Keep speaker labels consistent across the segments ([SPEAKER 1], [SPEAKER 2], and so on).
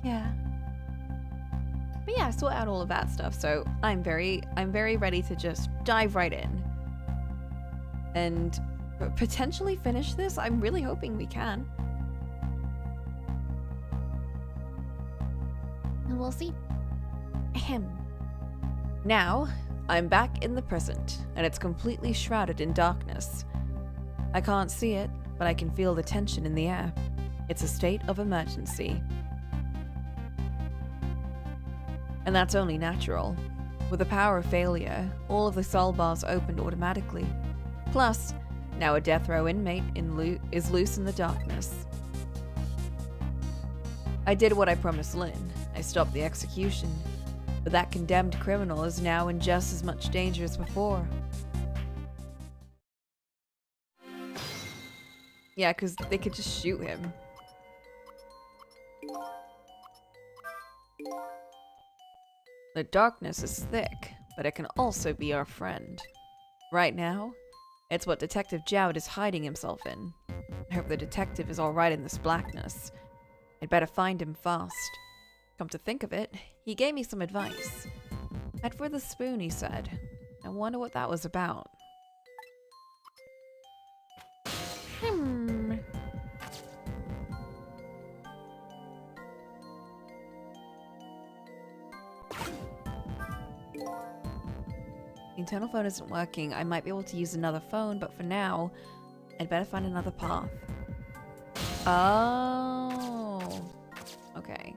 [SPEAKER 1] Yeah. But yeah, I sort out all of that stuff, so I'm very ready to just dive right in. And potentially finish this. I'm really hoping we can. And we'll see. Ahem. Now, I'm back in the present, and it's completely shrouded in darkness. I can't see it, but I can feel the tension in the air. It's a state of emergency. And that's only natural. With the power of failure, all of the cell bars opened automatically. Plus, now a death row inmate is loose in the darkness. I did what I promised Lynn. I stopped the execution. But that condemned criminal is now in just as much danger as before. Yeah, because they could just shoot him. The darkness is thick, but it can also be our friend. Right now, it's what Detective Jowd is hiding himself in. I hope the detective is alright in this blackness. I'd better find him fast. Come to think of it, he gave me some advice. Head for the spoon, he said. I wonder what that was about. The internal phone isn't working. I might be able to use another phone, but for now, I'd better find another path. Oh. Okay.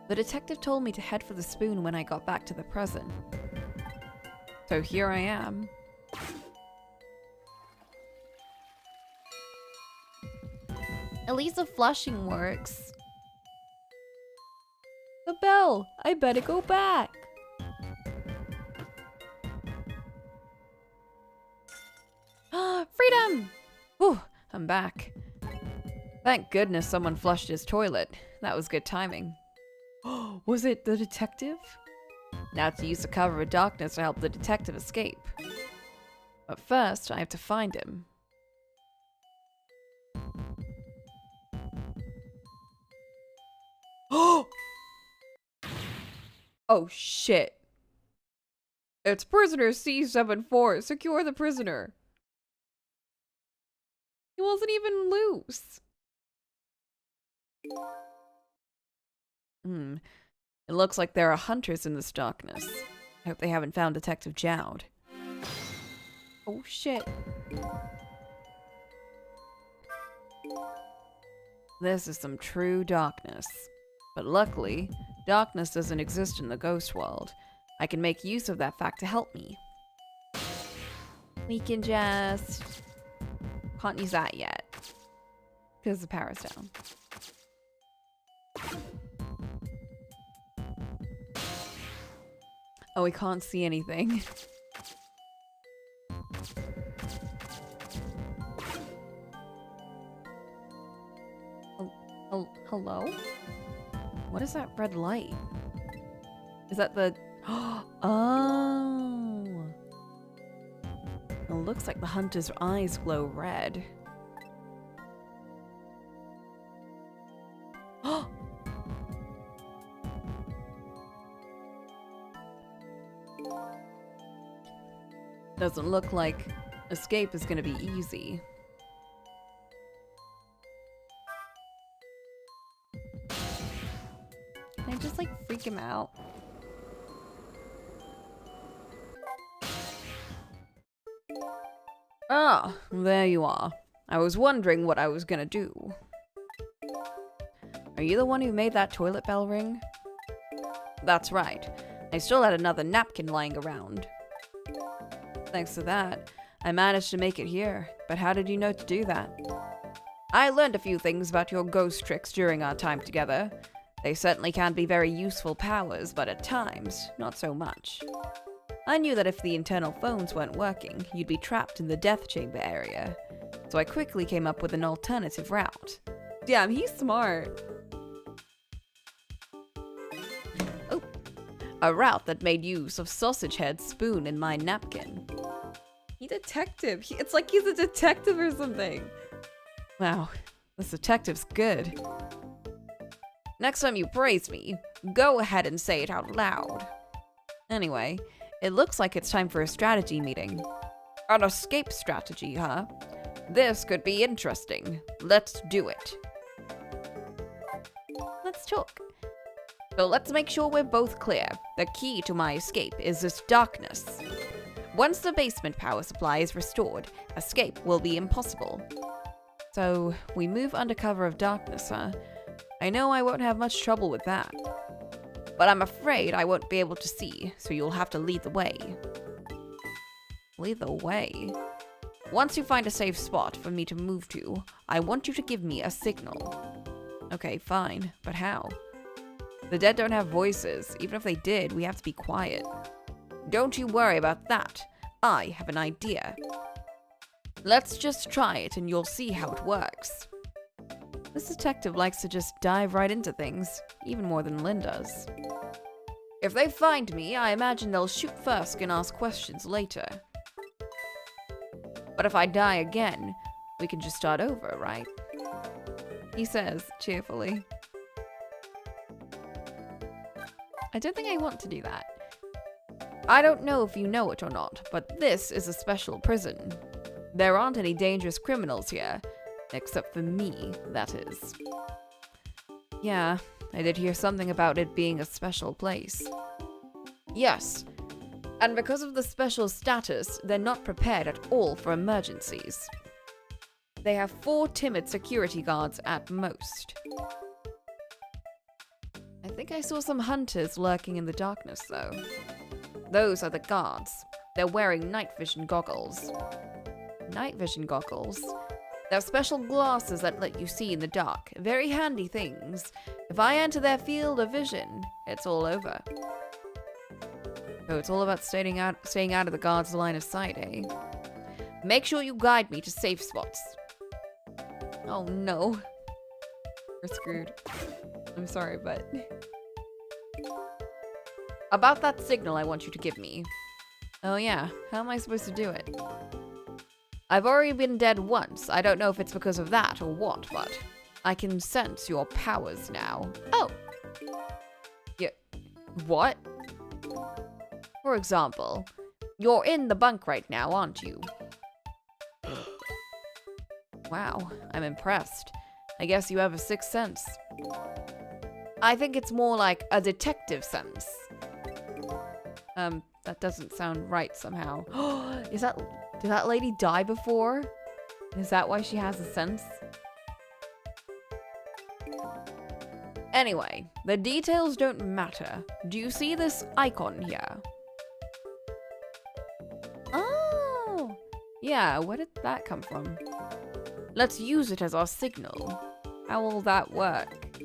[SPEAKER 1] The detective told me to head for the spoon when I got back to the present. So here I am. At least the flushing works. The bell! I better go back! Freedom! Whew, I'm back. Thank goodness someone flushed his toilet. That was good timing. Was it the detective? Now to use the cover of darkness to help the detective escape. But first, I have to find him. Oh shit. It's prisoner C74. Secure the prisoner. He wasn't even loose. It looks like there are hunters in this darkness. I hope they haven't found Detective Jowd. Oh shit. This is some true darkness. But luckily, darkness doesn't exist in the ghost world. I can make use of that fact to help me. We can just... Can't use that yet. Because the power's down. Oh, we can't see anything. Hello? What is that red light? Is that the... Oh! It looks like the hunter's eyes glow red. Doesn't look like escape is gonna be easy. Can I just like freak him out? Ah, there you are. I was wondering what I was gonna do. Are you the one who made that toilet bell ring? That's right. I still had another napkin lying around. Thanks to that, I managed to make it here. But how did you know to do that? I learned a few things about your ghost tricks during our time together. They certainly can be very useful powers, but at times, not so much. I knew that if the internal phones weren't working, you'd be trapped in the death chamber area. So I quickly came up with an alternative route. Damn, he's smart. Oh, a route that made use of Sausage Head's spoon in my napkin. detective. It's like he's a detective or something. Wow, this detective's good. Next time you praise me, go ahead and say it out loud. Anyway, it looks like it's time for a strategy meeting. An escape strategy, huh? This could be interesting. Let's do it. Let's talk. So let's make sure we're both clear. The key to my escape is this darkness. Once the basement power supply is restored, escape will be impossible. So, we move under cover of darkness, huh? I know I won't have much trouble with that. But I'm afraid I won't be able to see, so you'll have to lead the way. Lead the way? Once you find a safe spot for me to move to, I want you to give me a signal. Okay, fine, but how? The dead don't have voices. Even if they did, we have to be quiet. Don't you worry about that. I have an idea. Let's just try it and you'll see how it works. This detective likes to just dive right into things, even more than Lynn does. If they find me, I imagine they'll shoot first and ask questions later. But if I die again, we can just start over, right? He says, cheerfully. I don't think I want to do that. I don't know if you know it or not, but this is a special prison. There aren't any dangerous criminals here. Except for me, that is. Yeah, I did hear something about it being a special place. Yes, and because of the special status, they're not prepared at all for emergencies. They have 4 timid security guards at most. I think I saw some hunters lurking in the darkness, though. Those are the guards. They're wearing night vision goggles. Night vision goggles? They're special glasses that let you see in the dark. Very handy things. If I enter their field of vision, it's all over. So it's all about staying out of the guards' line of sight, eh? Make sure you guide me to safe spots. Oh no. We're screwed. I'm sorry, but... About that signal I want you to give me. Oh yeah, how am I supposed to do it? I've already been dead once. I don't know if it's because of that or what, but I can sense your powers now. Oh. Yeah. What? For example, you're in the bunk right now, aren't you? Wow, I'm impressed. I guess you have a sixth sense. I think it's more like a detective sense. That doesn't sound right somehow. Did that lady die before? Is that why she has a sense? Anyway, the details don't matter. Do you see this icon here? Oh! Yeah, where did that come from? Let's use it as our signal. How will that work?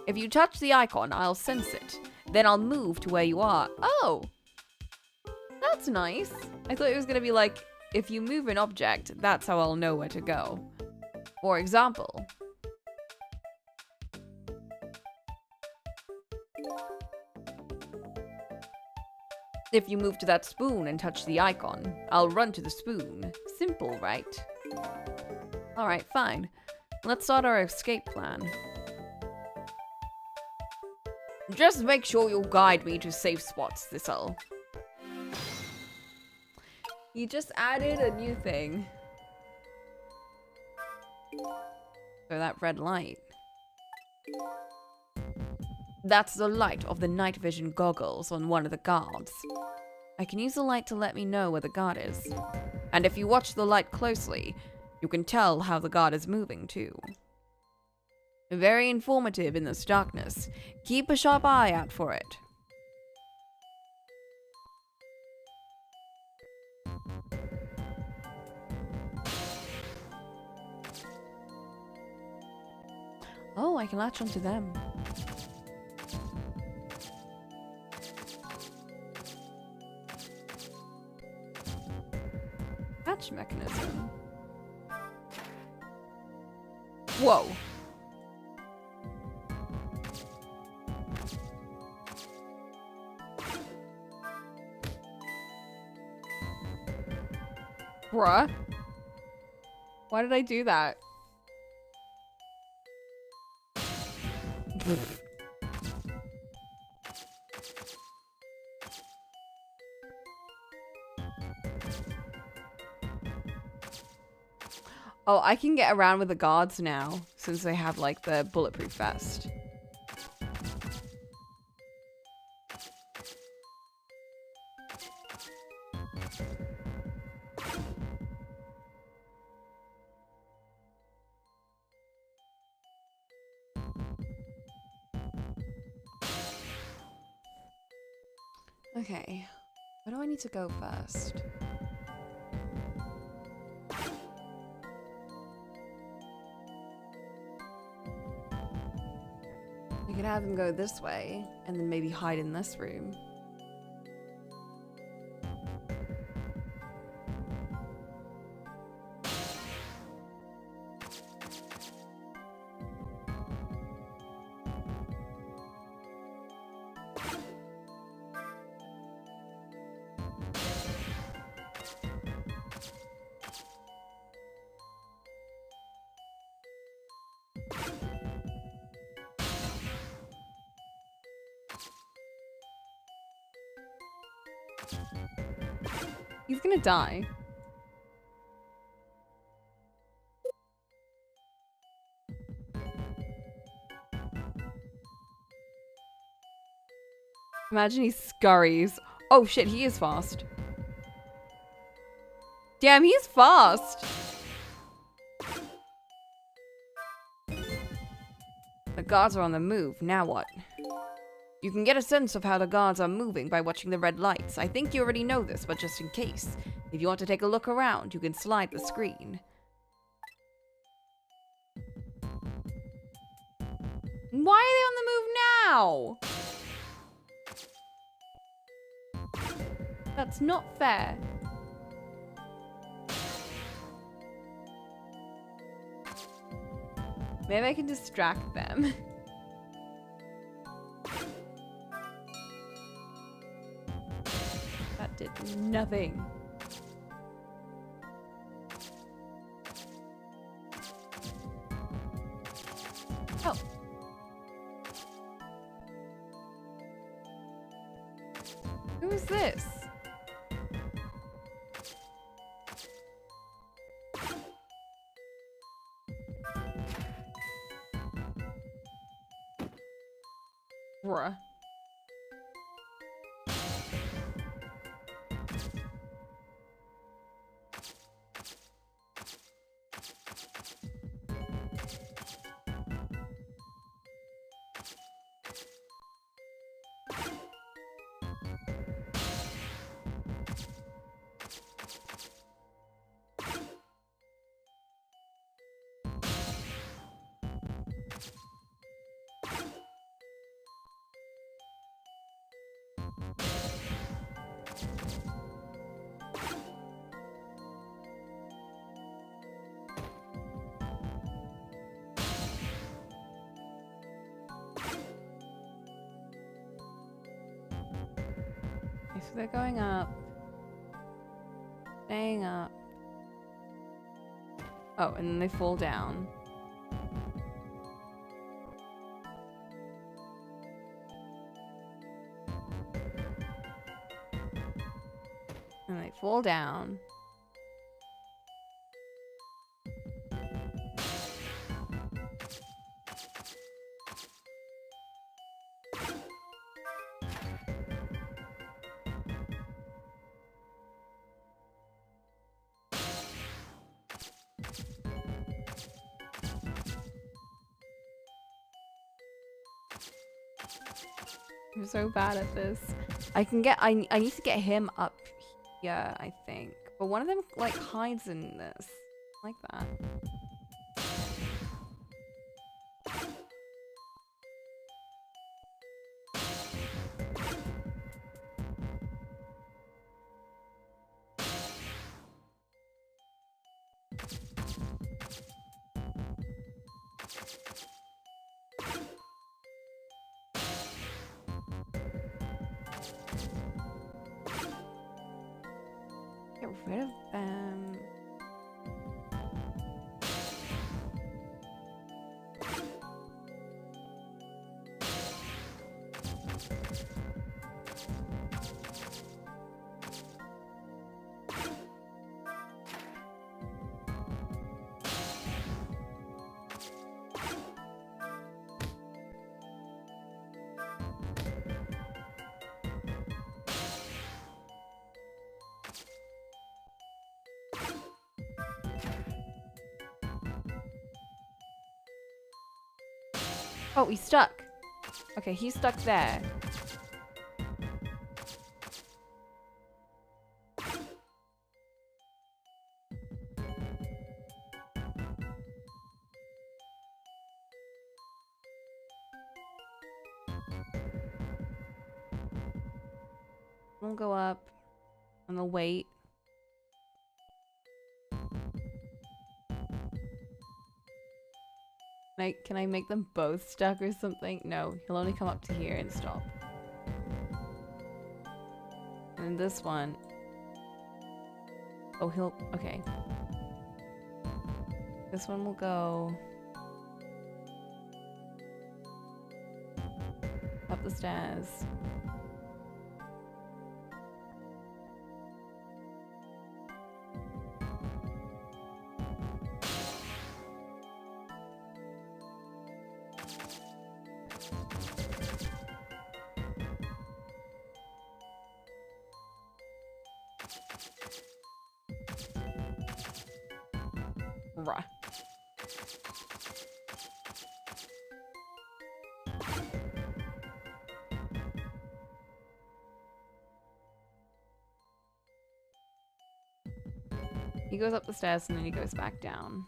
[SPEAKER 1] If you touch the icon, I'll sense it. Then I'll move to where you are. Oh! That's nice. I thought it was gonna be like, if you move an object, that's how I'll know where to go. For example, if you move to that spoon and touch the icon, I'll run to the spoon. Simple, right? Alright, fine. Let's start our escape plan. Just make sure you'll guide me to safe spots, this'll. You just added a new thing. So that red light. That's the light of the night vision goggles on one of the guards. I can use the light to let me know where the guard is. And if you watch the light closely, you can tell how the guard is moving too. Very informative in this darkness. Keep a sharp eye out for it. Oh, I can latch onto them. Latch mechanism. Whoa. Bruh. Why did I do that? Oh, I can get around with the guards now, since they have, like, the bulletproof vest. Okay, where do I need to go first? I could have them go this way, and then maybe hide in this room. He's gonna die. Imagine he scurries. Oh shit, he is fast. Damn, he's fast. The guards are on the move. Now what? You can get a sense of how the guards are moving by watching the red lights. I think you already know this, but just in case. If you want to take a look around, you can slide the screen. Why are they on the move now? That's not fair. Maybe I can distract them. That did nothing. Oh. Who is this? Bruh. So they're going up. Staying up. Oh, and then they fall down. And they fall down. I'm so bad at this. I need to get him up here, I think. But one of them, like, hides in this. Like that. Get rid of them. Oh, he's stuck. Okay, he's stuck there. We'll go up and we'll wait. Can I make them both stuck or something? No, he'll only come up to here and stop. And this one. Oh, he'll... Okay. This one will go... up the stairs. Right. He goes up the stairs and then he goes back down.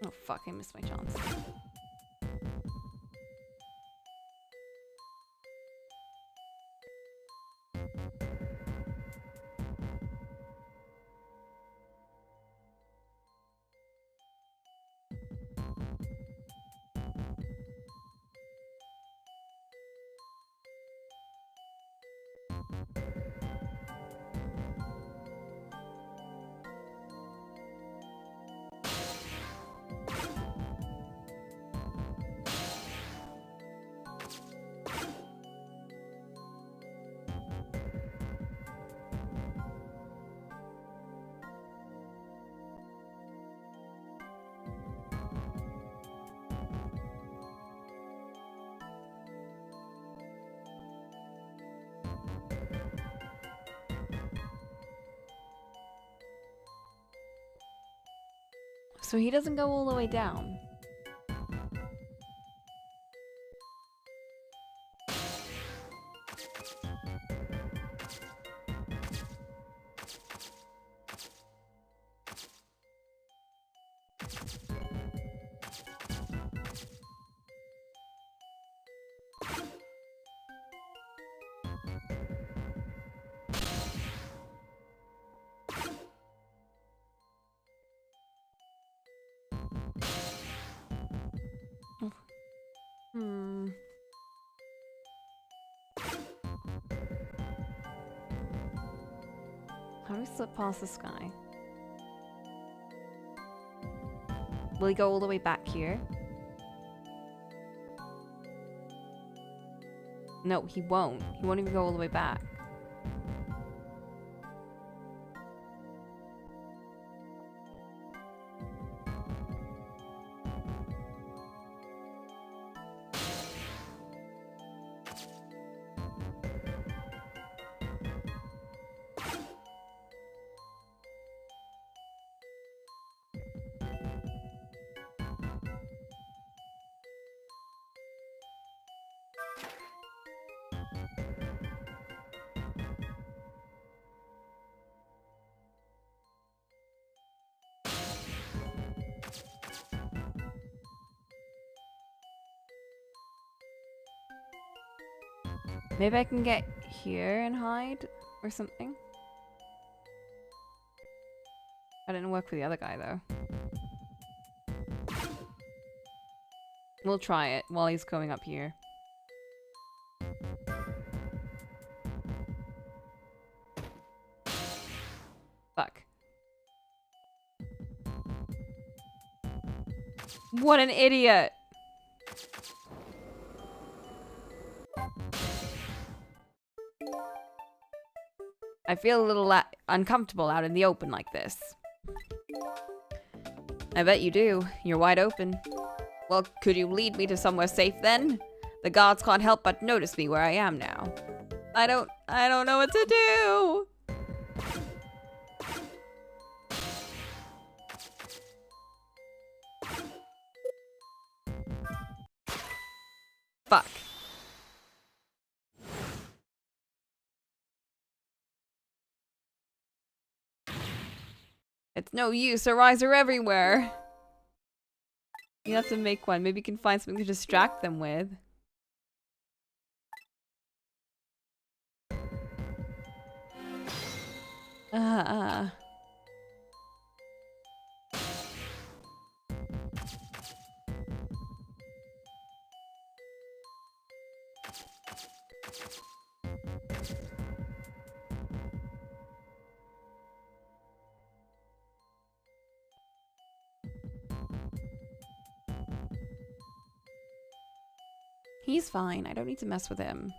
[SPEAKER 1] Oh fuck, I missed my chance. So he doesn't go all the way down. How do we slip past this guy? Will he go all the way back here? No, he won't. He won't even go all the way back. Maybe I can get here and hide or something. That didn't work for the other guy though. We'll try it while he's coming up here. Fuck. What an idiot! I feel a little uncomfortable out in the open like this. I bet you do. You're wide open. Well, could you lead me to somewhere safe then? The gods can't help but notice me where I am now. I don't know what to do. Fuck. It's no use, our eyes are everywhere. You have to make one. Maybe you can find something to distract them with. He's fine. I don't need to mess with him.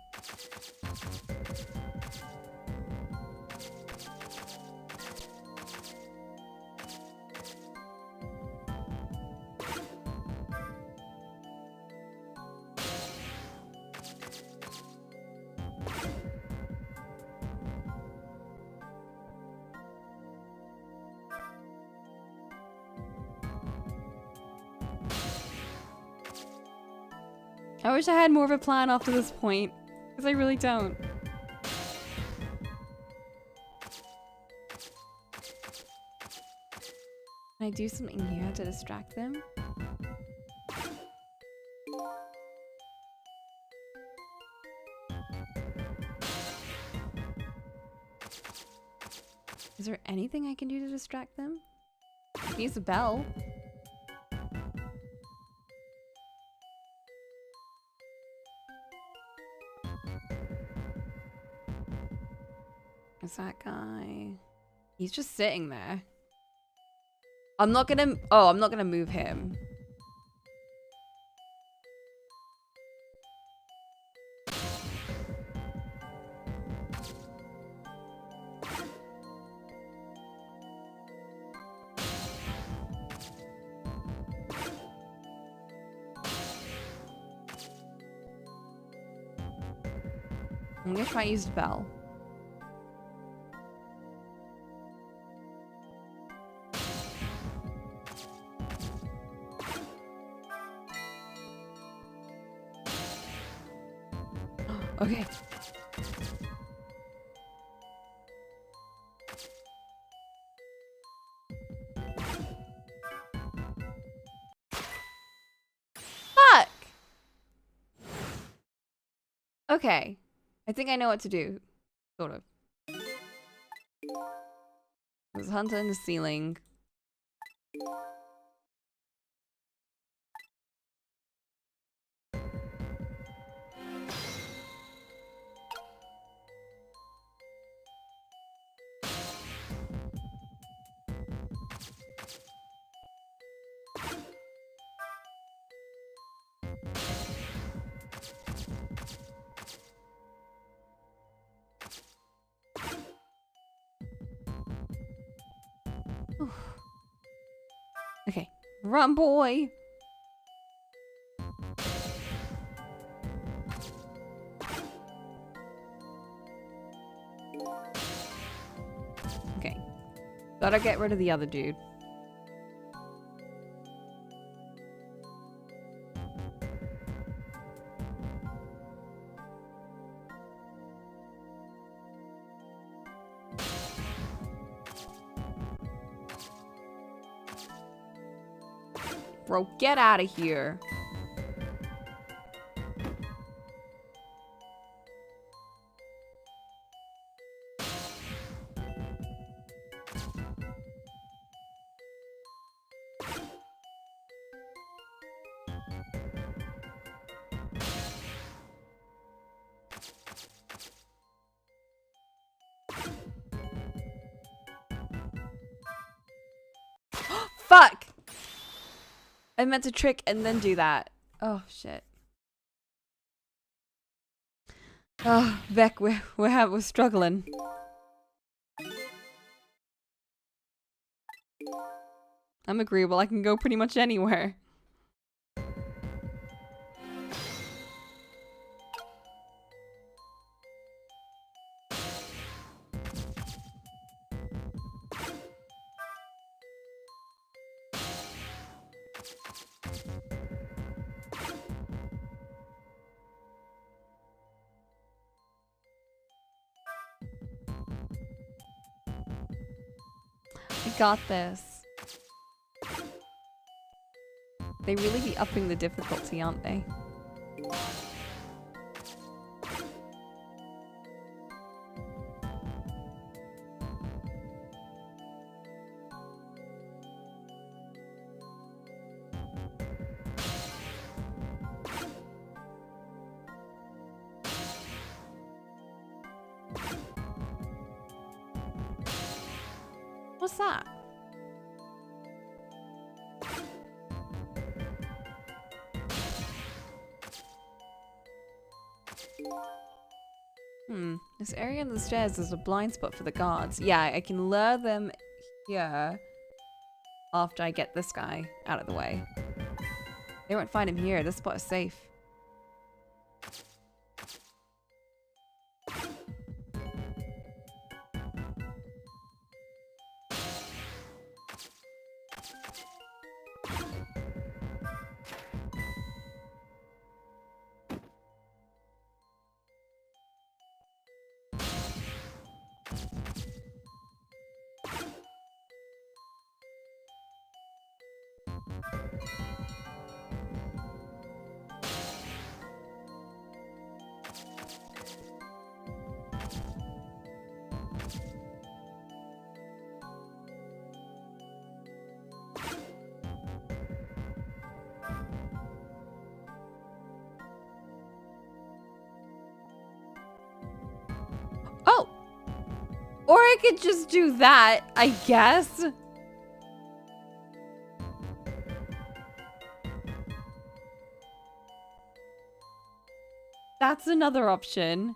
[SPEAKER 1] I wish I had more of a plan after this point, because I really don't. Can I do something here to distract them? Is there anything I can do to distract them? I can use a bell. Is that guy? He's just sitting there. I'm not gonna move him. I'm gonna try and use the bell. Okay. Fuck! Okay. I think I know what to do. Sort of. There's a hunter in the ceiling. Okay. Run, boy! Okay. Gotta get rid of the other dude. Bro, get out of here. Fuck! I meant to trick and then do that. Oh, shit. Oh, Beck, we're struggling. I'm agreeable. I can go pretty much anywhere. I got this. They really be upping the difficulty, aren't they? What's that? This area on the stairs is a blind spot for the guards. Yeah, I can lure them here after I get this guy out of the way. They won't find him here. This spot is safe. Oh! Or I could just do that, I guess. That's another option.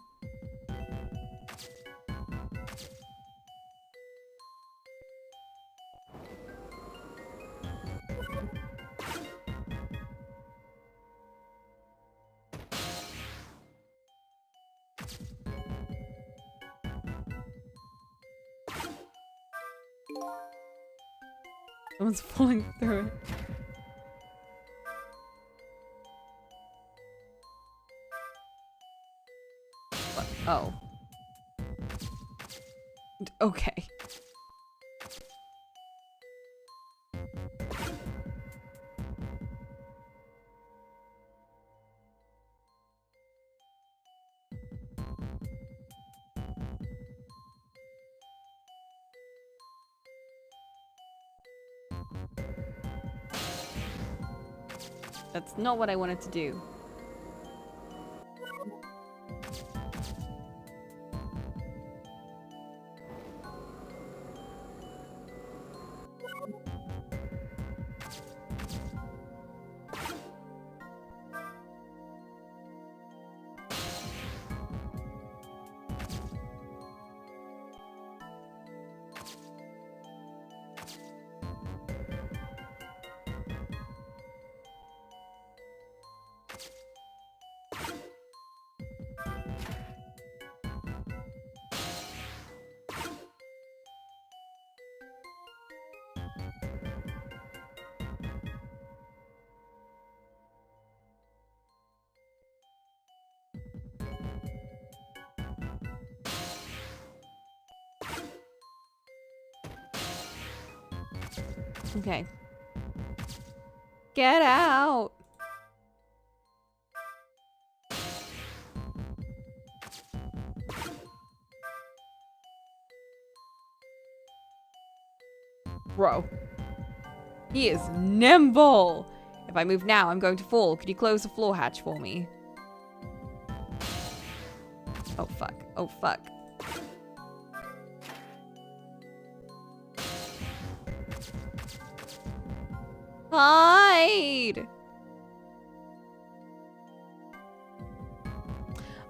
[SPEAKER 1] Someone's falling through it. What? Oh. Okay. That's not what I wanted to do. Okay. Get out! Bro. He is nimble! If I move now, I'm going to fall. Could you close the floor hatch for me? Oh, fuck. Oh, fuck. Hide!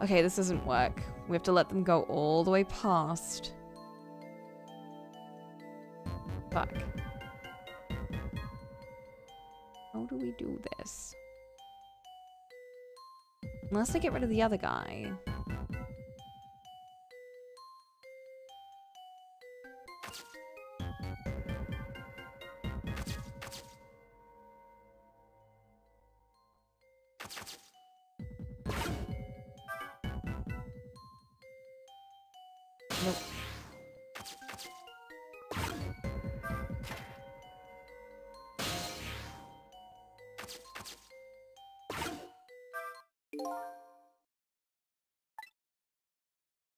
[SPEAKER 1] Okay, this doesn't work. We have to let them go all the way past. Fuck. How do we do this? Unless I get rid of the other guy. Nope.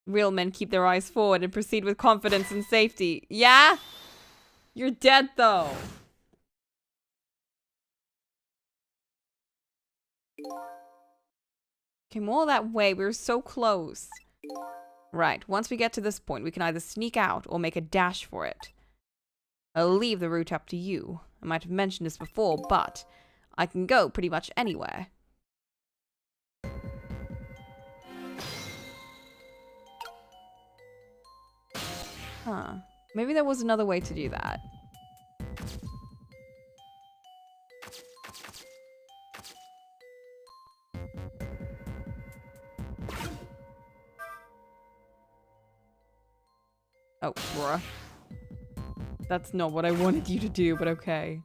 [SPEAKER 1] Real men keep their eyes forward and proceed with confidence and safety. Yeah? You're dead, though. Came all that way. We were so close. Right. Once we get to this point, we can either sneak out or make a dash for it. I'll leave the route up to you. I might have mentioned this before, but I can go pretty much anywhere. Huh. Maybe there was another way to do that. Oh, bruh. That's not what I wanted you to do, but okay.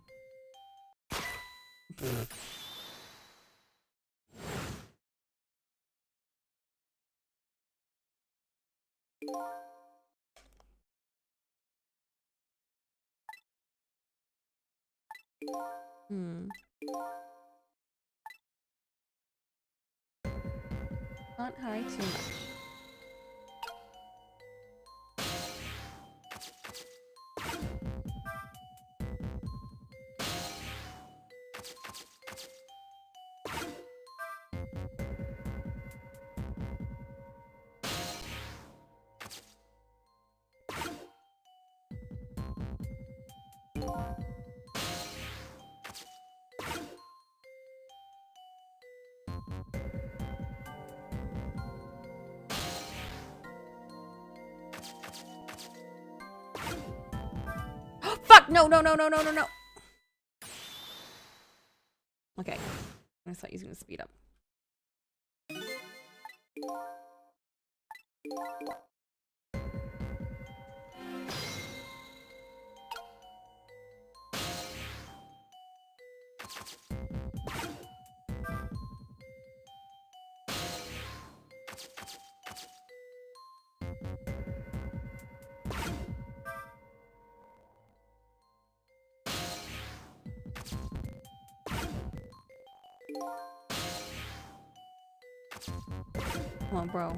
[SPEAKER 1] Can't hurry too much. Fuck! No, no, no, no, no, no, no! Okay. I thought he was gonna speed up. Come on, bro.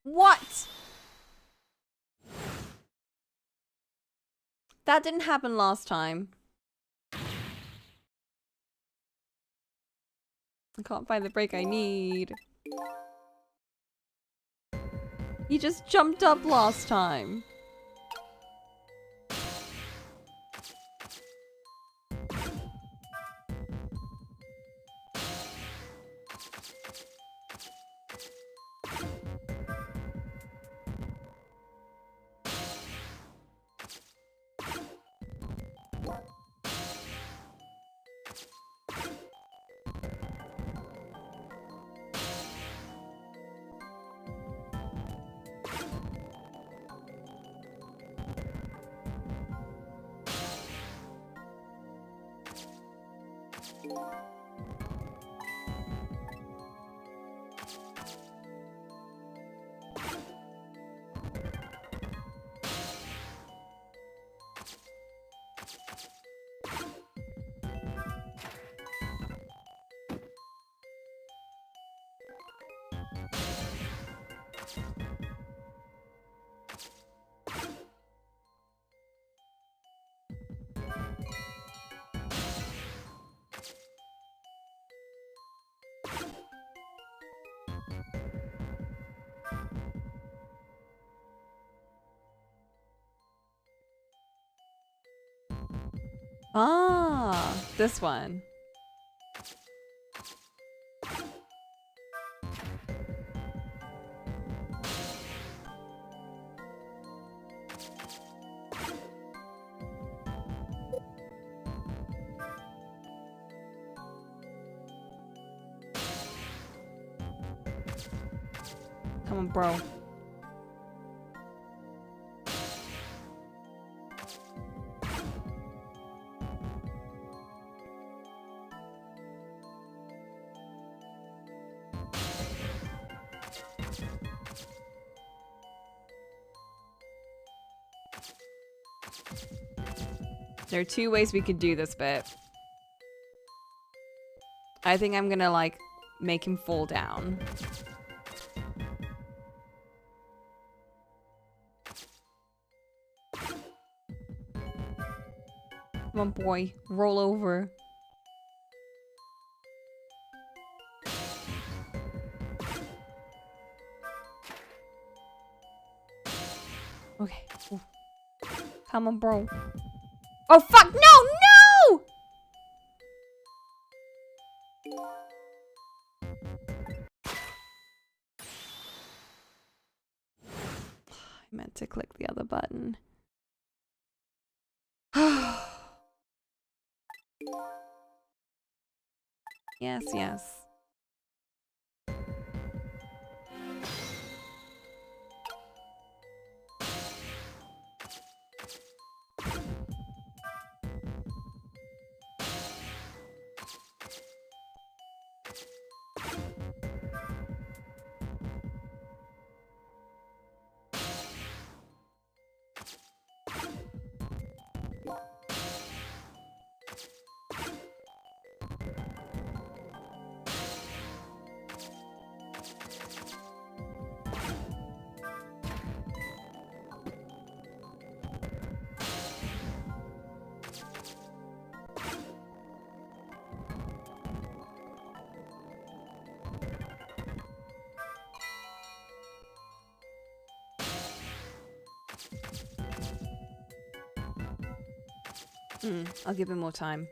[SPEAKER 1] What? That didn't happen last time. I can't find the break I need. He just jumped up last time. Ah, this one. Come on, bro. There are two ways we could do this bit. I think I'm gonna, like, make him fall down. Come on, boy. Roll over. Okay. Ooh. Come on, bro. Oh, fuck! No! No! I meant to click the other button. Yes, yes. I'll give him more time.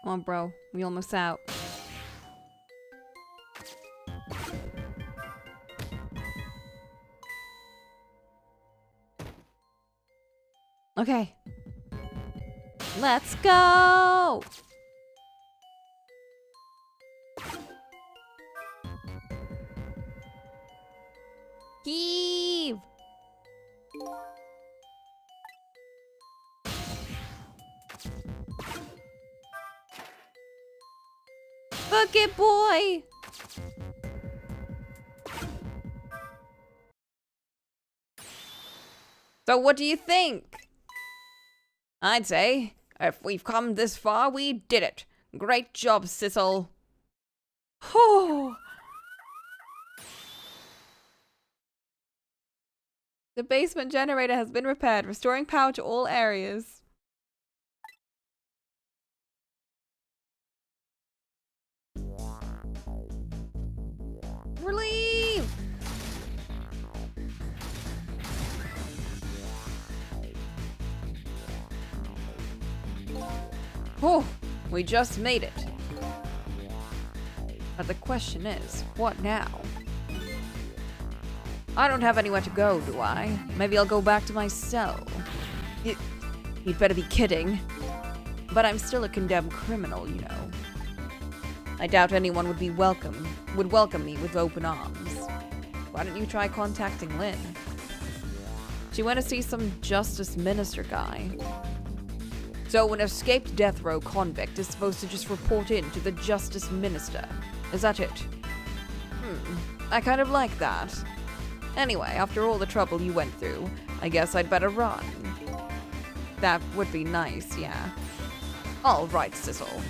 [SPEAKER 1] Come on, bro. We almost out. Okay. Let's go! Heave! Book it, boy! So what do you think? I'd say, if we've come this far, we did it. Great job, Sissel. Oh. The basement generator has been repaired, restoring power to all areas. Relief! Oh, we just made it. But the question is, what now? I don't have anywhere to go, do I? Maybe I'll go back to my cell. You'd better be kidding. But I'm still a condemned criminal, you know. I doubt anyone would welcome me with open arms. Why don't you try contacting Lynn? She went to see some justice minister guy. So an escaped death row convict is supposed to just report in to the justice minister. Is that it? I kind of like that. Anyway, after all the trouble you went through, I guess I'd better run. That would be nice, yeah. All right, Sissel.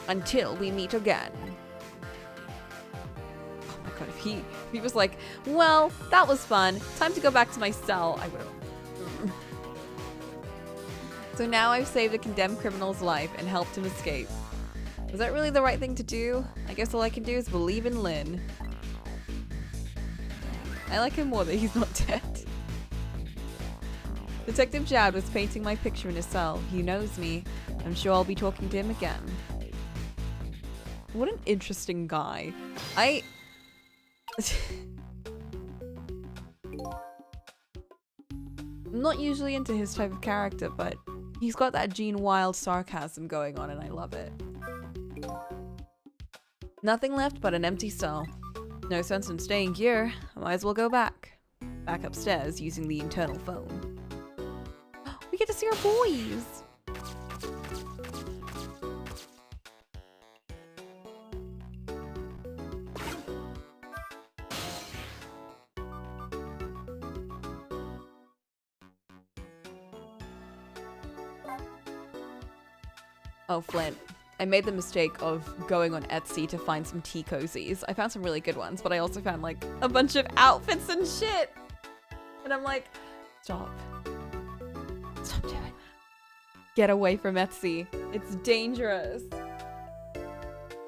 [SPEAKER 1] Until we meet again. Oh my god, if he was like, well, that was fun. Time to go back to my cell, I would have. So now I've saved a condemned criminal's life and helped him escape. Was that really the right thing to do? I guess all I can do is believe in Lynn. I like him more that he's not dead. Detective Jowd was painting my picture in his cell. He knows me. I'm sure I'll be talking to him again. What an interesting guy. I'm not usually into his type of character, but he's got that Gene Wilde sarcasm going on and I love it. Nothing left but an empty cell. No sense in staying here. I might as well go back. Back upstairs using the internal phone. We get to see our boys! Oh, Flint. I made the mistake of going on Etsy to find some tea cozies. I found some really good ones, but I also found like a bunch of outfits and shit. And I'm like, stop. Stop doing that. Get away from Etsy. It's dangerous.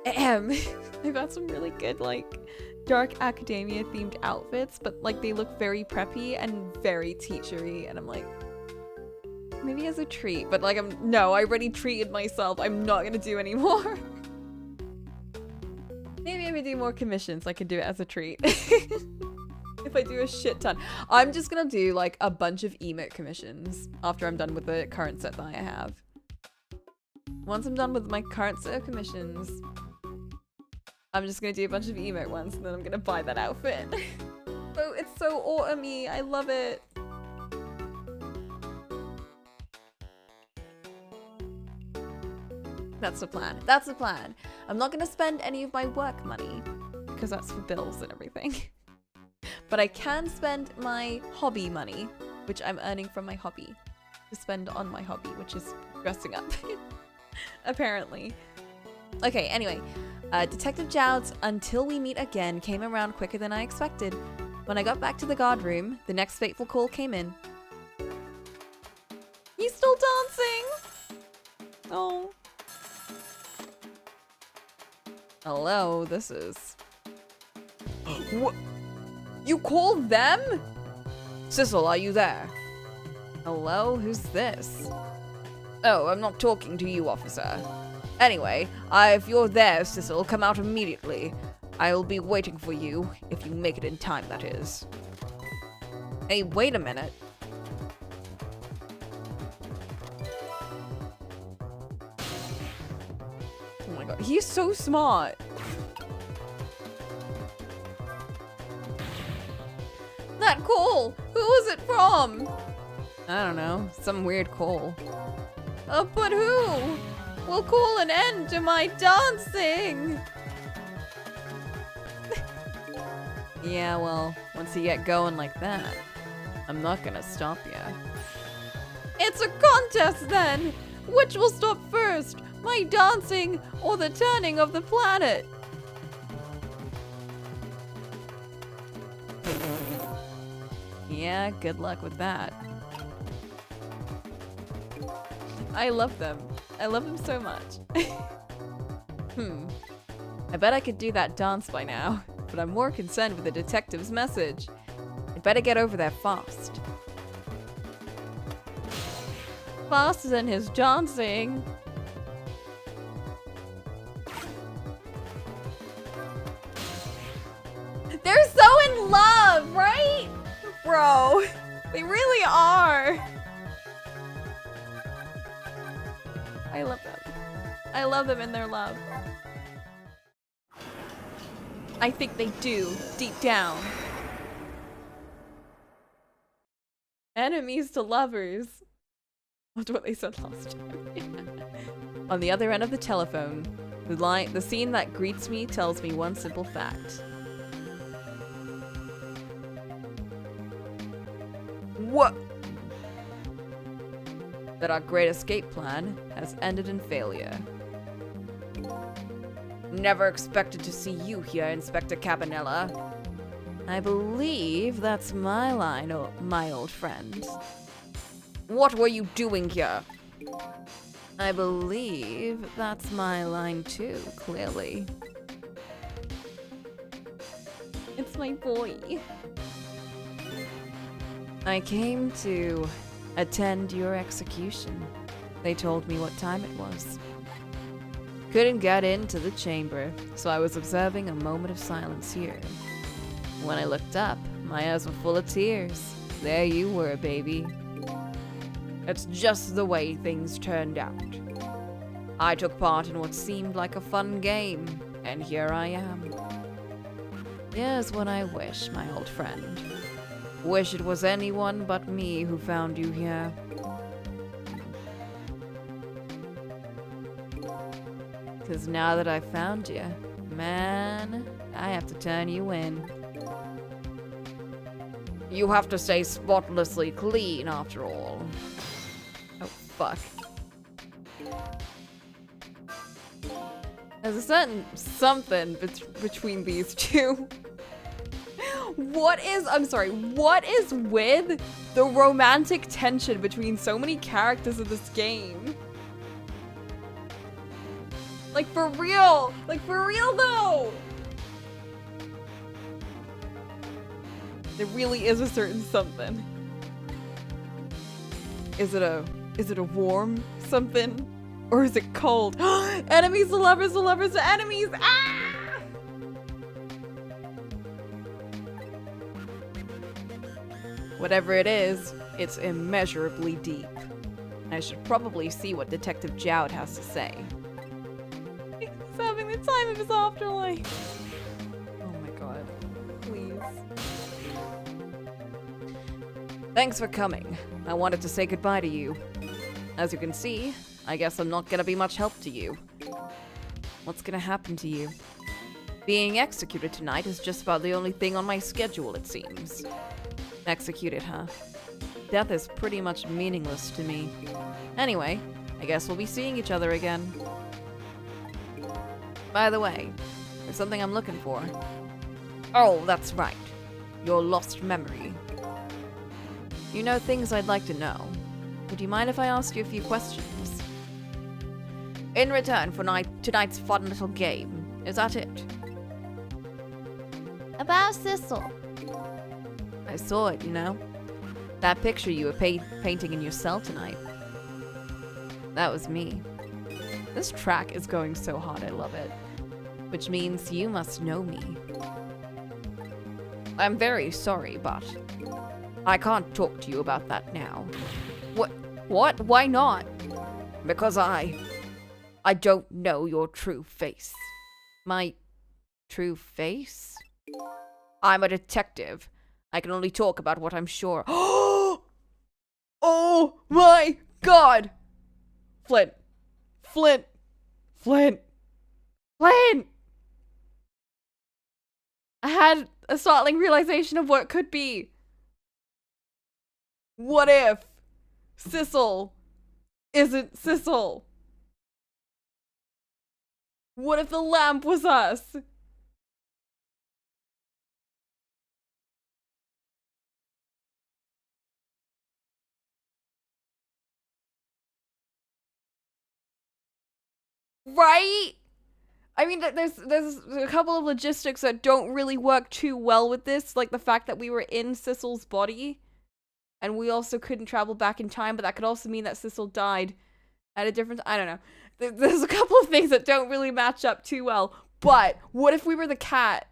[SPEAKER 1] I found some really good like dark academia themed outfits, but like they look very preppy and very teachery. And I'm like, maybe as a treat, but like no, I already treated myself. I'm not gonna do anymore. Maybe if I do more commissions, I could do it as a treat. If I do a shit ton. I'm just gonna do like a bunch of emote commissions after I'm done with the current set that I have. Once I'm done with my current set of commissions, I'm just gonna do a bunch of emote ones and then I'm gonna buy that outfit. So it's so autumny. I love it. That's the plan. That's the plan. I'm not going to spend any of my work money because that's for bills and everything. But I can spend my hobby money, which I'm earning from my hobby, to spend on my hobby, which is dressing up. Apparently. Okay, anyway. Detective Jowd's Until We Meet Again came around quicker than I expected. When I got back to the guard room, the next fateful call came in. He's still dancing! Oh. Hello, this is... What? You called them? Sissel, are you there? Hello, who's this? Oh, I'm not talking to you, officer. Anyway, if you're there, Sissel, come out immediately. I'll be waiting for you, if you make it in time, that is. Hey, wait a minute. Oh my god, he's so smart. That call! Who was it from? I don't know, some weird call. But who? Will call an end to my dancing! Yeah, well, once you get going like that. I'm not gonna stop you. It's a contest then! Which will stop first? My dancing or the turning of the planet? Yeah, good luck with that. I love them. I love them so much. I bet I could do that dance by now, but I'm more concerned with the detective's message. I'd better get over there fast. Faster than his dancing. They're so in love, right? Bro, they really are. I love them. I love them in their love. I think they do, deep down. Enemies to lovers. That's what they said last time. On the other end of the telephone, the scene that greets me tells me one simple fact. What? That our great escape plan has ended in failure. Never expected to see you here, Inspector Cabanella. I believe that's my line, my old friend. What were you doing here? I believe that's my line too, clearly. It's my boy. I came to attend your execution. They told me what time it was. Couldn't get into the chamber, so I was observing a moment of silence here. When I looked up, my eyes were full of tears. There you were, baby. It's just the way things turned out. I took part in what seemed like a fun game, and here I am. Here's what I wish, my old friend. Wish it was anyone but me who found you here. Because now that I found you, man, I have to turn you in. You have to stay spotlessly clean after all. Oh, fuck. There's a certain something between these two. What is with the romantic tension between so many characters in this game? Like, for real! Like, for real, though! There really is a certain something. Is it a warm something? Or is it cold? Enemies to lovers to enemies! Ah! Whatever it is, it's immeasurably deep. I should probably see what Detective Jowd has to say. He's having the time of his afterlife. Oh my god. Please. Thanks for coming. I wanted to say goodbye to you. As you can see, I guess I'm not gonna be much help to you. What's gonna happen to you? Being executed tonight is just about the only thing on my schedule, it seems. Executed, huh? Death is pretty much meaningless to me. Anyway, I guess we'll be seeing each other again. By the way, there's something I'm looking for. Oh, that's right. Your lost memory. You know things I'd like to know. Would you mind if I ask you a few questions? In return for tonight's fun little game. Is that it?
[SPEAKER 2] About Sissel.
[SPEAKER 1] I saw it, you know. That picture you were painting in your cell tonight. That was me. This track is going so hard, I love it. Which means you must know me. I'm very sorry, but I can't talk to you about that now. What? Why not? Because I don't know your true face. My true face? I'm a detective. I can only talk about what I'm sure. Oh my god! Flint. I had a startling realization of what it could be. What if Sissel isn't Sissel? What if the lamp was us? Right? I mean, there's a couple of logistics that don't really work too well with this, like the fact that we were in Sissel's body, and we also couldn't travel back in time, but that could also mean that Sissel died at a different. I don't know. There's a couple of things that don't really match up too well. But what if we were the cat?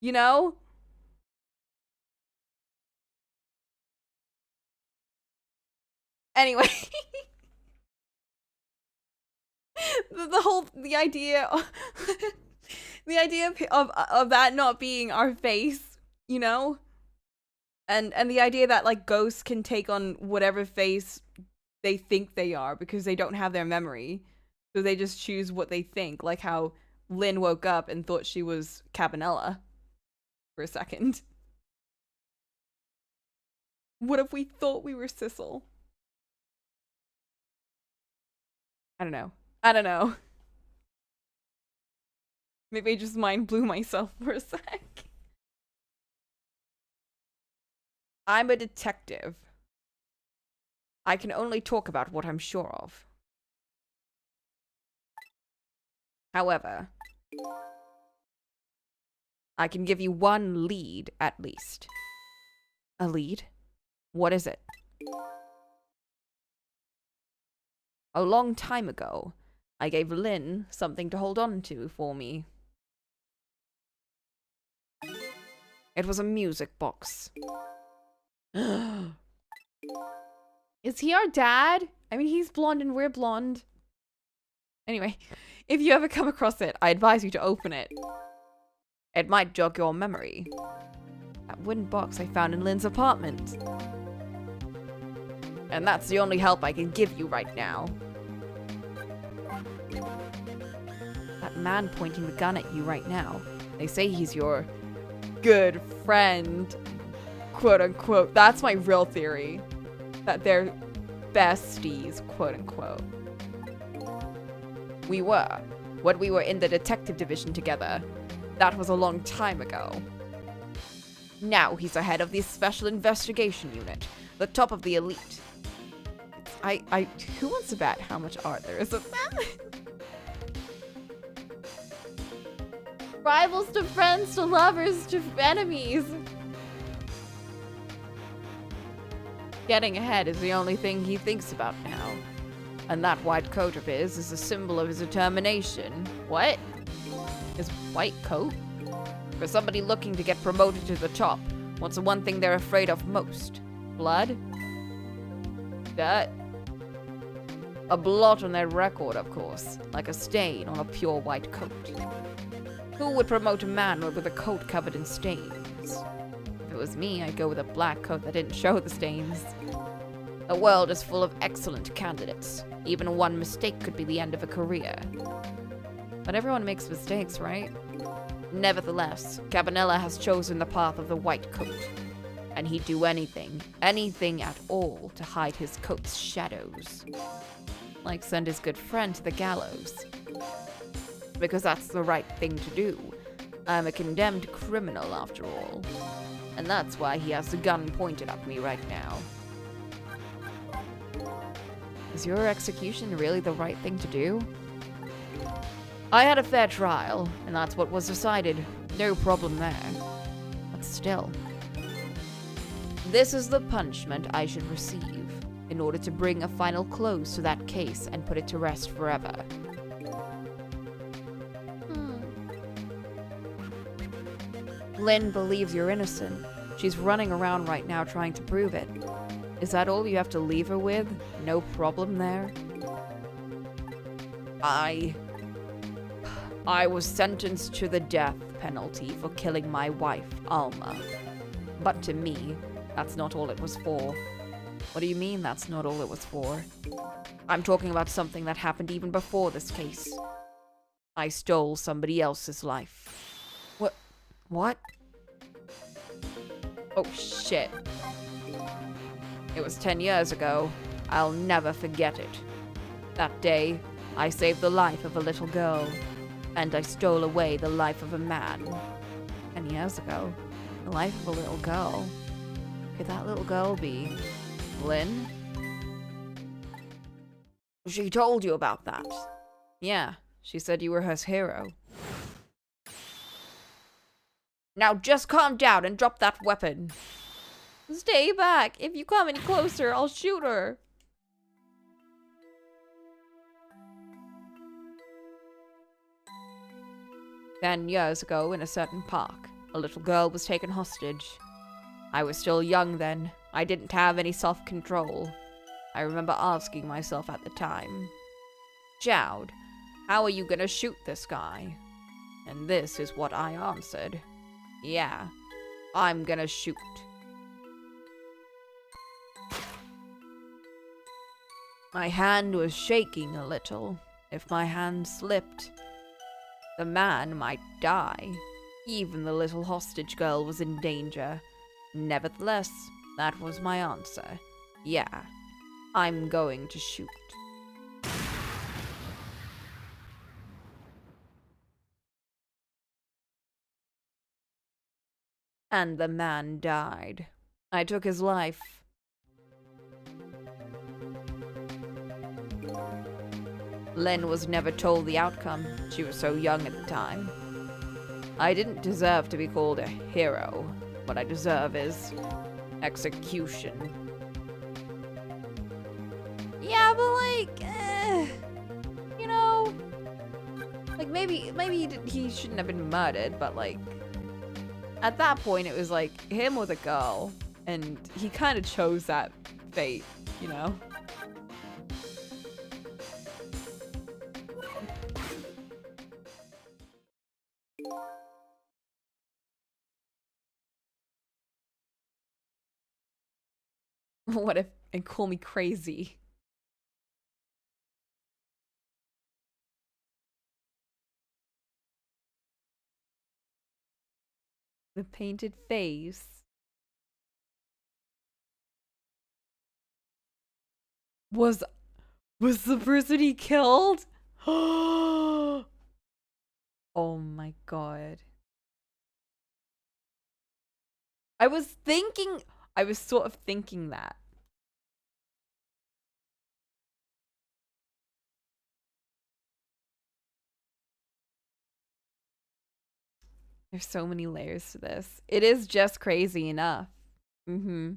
[SPEAKER 1] You know? Anyway. the idea the idea of that not being our face, you know, and the idea that like ghosts can take on whatever face they think they are because they don't have their memory, so they just choose what they think, like how Lynn woke up and thought she was Cabanella for a second. What if we thought we were Sissel? I don't know. Maybe I just mind blew myself for a sec. I'm a detective. I can only talk about what I'm sure of. However, I can give you one lead at least. A lead? What is it? A long time ago, I gave Lynn something to hold on to for me. It was a music box. Is he our dad? I mean, he's blonde and we're blonde. Anyway, if you ever come across it, I advise you to open it. It might jog your memory. That wooden box I found in Lynn's apartment. And that's the only help I can give you right now. That man pointing the gun at you right now, they say he's your good friend, quote unquote. That's my real theory. That they're besties, quote unquote. We were, when we were in the detective division together. That was a long time ago. Now he's the head of the Special Investigation Unit, the top of the elite. Who wants to bet how much art there is of them? Rivals to friends to lovers to enemies. Getting ahead is the only thing he thinks about now. And that white coat of his is a symbol of his determination. What? His white coat? For somebody looking to get promoted to the top, what's the one thing they're afraid of most? Blood? Dirt? A blot on their record, of course, like a stain on a pure white coat. Who would promote a man with a coat covered in stains? If it was me, I'd go with a black coat that didn't show the stains. The world is full of excellent candidates. Even one mistake could be the end of a career. But everyone makes mistakes, right? Nevertheless, Cabanella has chosen the path of the white coat. And he'd do anything at all to hide his coat's shadows. Like send his good friend to the gallows. Because that's the right thing to do. I'm a condemned criminal after all. And that's why he has the gun pointed at me right now. Is your execution really the right thing to do? I had a fair trial, and that's what was decided. No problem there. But still. This is the punishment I should receive, in order to bring a final close to that case and put it to rest forever. Lynn believes you're innocent. She's running around right now trying to prove it. Is that all you have to leave her with? No problem there? I was sentenced to the death penalty for killing my wife, Alma. But to me, that's not all it was for. What do you mean that's not all it was for? I'm talking about something that happened even before this case. I stole somebody else's life. What? Oh, shit. It was 10 years ago. I'll never forget it. That day, I saved the life of a little girl, and I stole away the life of a man. 10 years ago, the life of a little girl. Could that little girl be Lynn? She told you about that. Yeah, she said you were her hero. Now just calm down and drop that weapon. Stay back. If you come any closer, I'll shoot her. Then years ago, in a certain park, a little girl was taken hostage. I was still young then. I didn't have any self-control. I remember asking myself at the time, Jowd, how are you gonna shoot this guy? And this is what I answered. Yeah, I'm gonna shoot. My hand was shaking a little. If my hand slipped, the man might die. Even the little hostage girl was in danger. Nevertheless, that was my answer. Yeah, I'm going to shoot. And the man died. I took his life. Len was never told the outcome. She was so young at the time. I didn't deserve to be called a hero. What I deserve is execution. Yeah, but like, you know, like maybe he shouldn't have been murdered, but like, at that point it was like him or the girl, and he kind of chose that fate, you know? What if, and call me crazy. The painted face. Was the person he killed? Oh my god. I was sort of thinking that. There's so many layers to this. It is just crazy enough. Mm-hmm.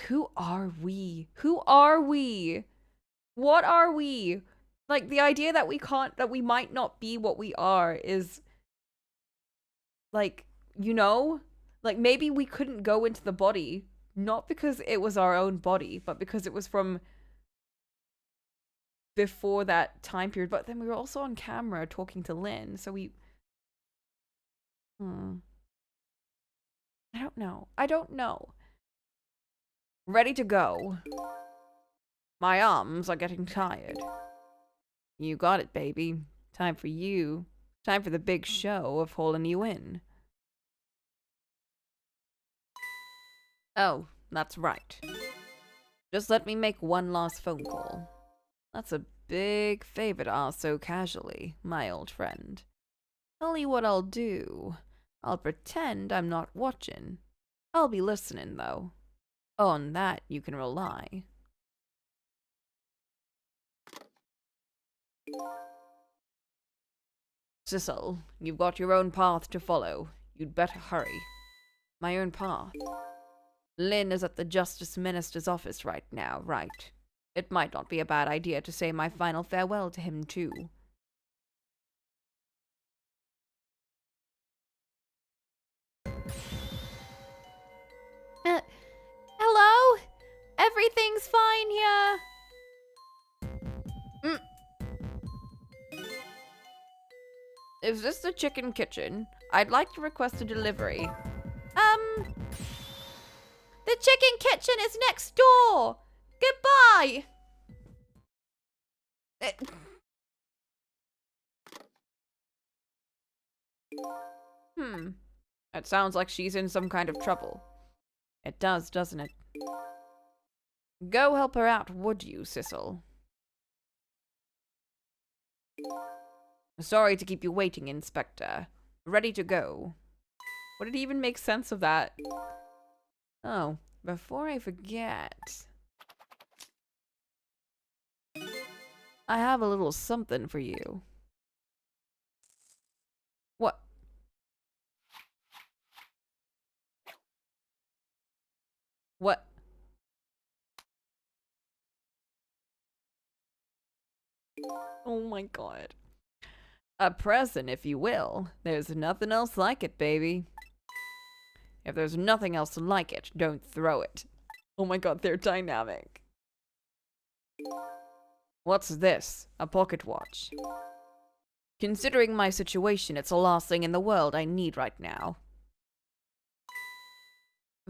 [SPEAKER 1] Who are we? Who are we? What are we? Like, the idea that we might not be what we are is, like, you know? Like, maybe we couldn't go into the body, not because it was our own body, but because it was from before that time period. But then we were also on camera talking to Lynn, so we... I don't know. I don't know. Ready to go. My arms are getting tired. You got it, baby. Time for you. Time for the big show of hauling you in. Oh, that's right. Just let me make one last phone call. That's a big favor to ask so casually, my old friend. Tell you what I'll do. I'll pretend I'm not watching. I'll be listening, though. On that you can rely. Sissel, you've got your own path to follow. You'd better hurry. My own path? Lynn is at the Justice Minister's office right now, right? It might not be a bad idea to say my final farewell to him, too. Hello? Everything's fine here. Is this the chicken kitchen? I'd like to request a delivery. The chicken kitchen is next door. Goodbye. It sounds like she's in some kind of trouble. It does, doesn't it? Go help her out, would you, Sissel? Sorry to keep you waiting, Inspector. Ready to go. What did even make sense of that? Oh, before I forget, I have a little something for you. What? What? Oh my god. A present, if you will. There's nothing else like it, baby. If there's nothing else like it, don't throw it. Oh my god, they're dynamic. What's this? A pocket watch. Considering my situation, it's the last thing in the world I need right now.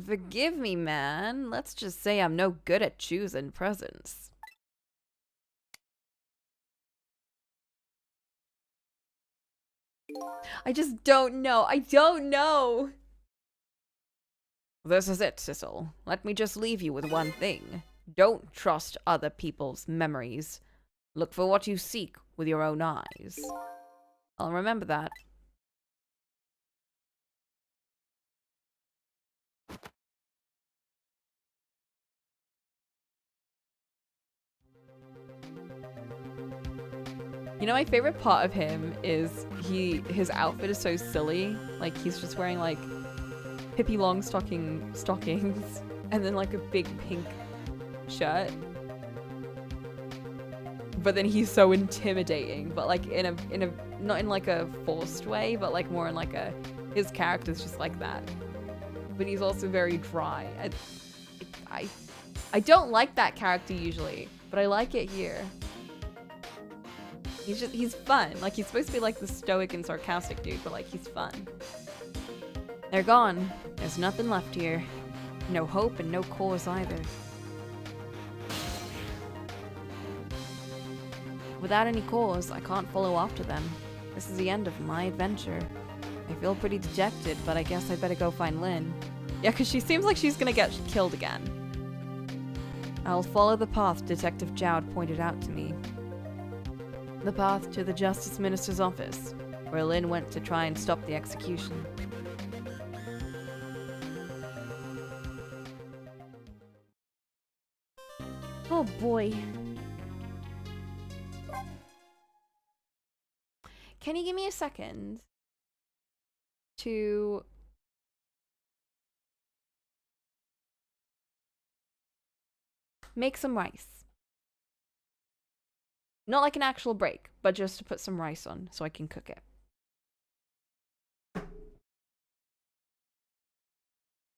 [SPEAKER 1] Forgive me, man. Let's just say I'm no good at choosing presents. I just don't know. I don't know. This is it, Sissel. Let me just leave you with one thing. Don't trust other people's memories. Look for what you seek with your own eyes. I'll remember that. You know, my favorite part of him is his outfit is so silly. Like, he's just wearing, like, Pippi Longstocking stockings and then, like, a big pink shirt. But then he's so intimidating, but, like, in a not in, like, a forced way, but, like, more in, like, his character's just like that. But he's also very dry. I don't like that character usually, but I like it here. He's fun. Like, he's supposed to be like the stoic and sarcastic dude, but like, he's fun. They're gone. There's nothing left here. No hope and no cause either. Without any cause, I can't follow after them. This is the end of my adventure. I feel pretty dejected, but I guess I better go find Lynn. Yeah, because she seems like she's gonna get killed again. I'll follow the path Detective Jowd pointed out to me. The path to the Justice Minister's office, where Lynn went to try and stop the execution. Oh boy. Can you give me a second to make some rice? Not like an actual break, but just to put some rice on so I can cook it.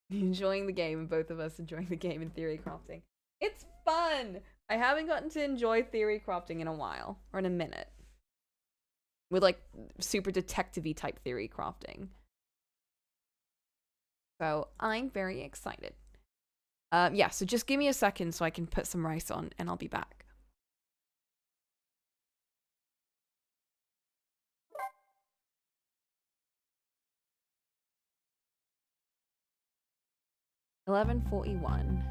[SPEAKER 1] Enjoying the game, and both of us enjoying the game in theory crafting. It's fun! I haven't gotten to enjoy theory crafting in a while, or in a minute. With like super detective-y type theory crafting. So I'm very excited. Yeah, so just give me a second so I can put some rice on and I'll be back. $11:41.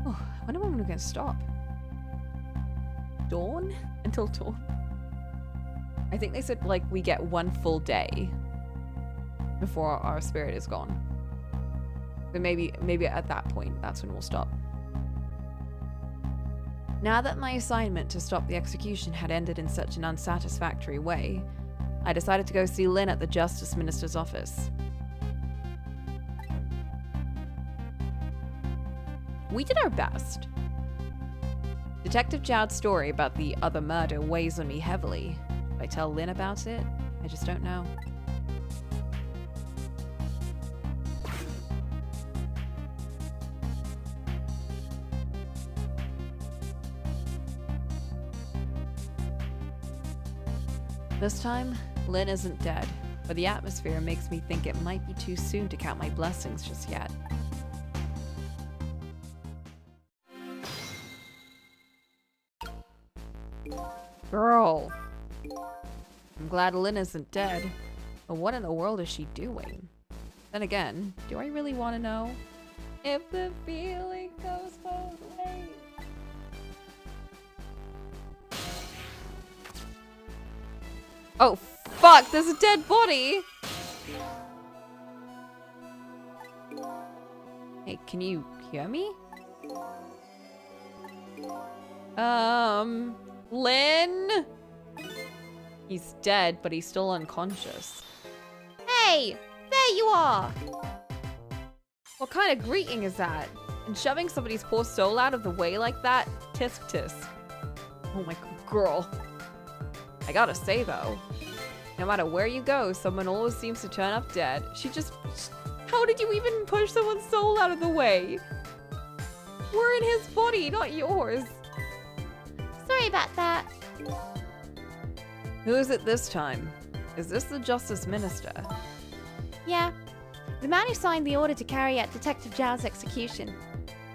[SPEAKER 1] Oh, I wonder when we're gonna stop. Dawn? Until dawn? I think they said like we get one full day before our spirit is gone. So maybe at that point, that's when we'll stop. Now that my assignment to stop the execution had ended in such an unsatisfactory way, I decided to go see Lynn at the Justice Minister's office. We did our best. Detective Jowd's story about the other murder weighs on me heavily. If I tell Lynn about it, I just don't know. This time, Lynn isn't dead, but the atmosphere makes me think it might be too soon to count my blessings just yet. Girl. I'm glad Lynn isn't dead, but what in the world is she doing? Then again, do I really want to know? If the feeling goes both ways. Oh, fuck! There's a dead body! Hey, can you hear me? Lynn? He's dead, but he's still unconscious. Hey! There you are! What kind of greeting is that? And shoving somebody's poor soul out of the way like that? Tisk tisk. Oh my girl. I gotta say though, no matter where you go, someone always seems to turn up dead. How did you even push someone's soul out of the way? We're in his body, not yours. Sorry about that. Who is it this time? Is this the Justice Minister?
[SPEAKER 2] Yeah. The man who signed the order to carry out Detective Zhao's execution.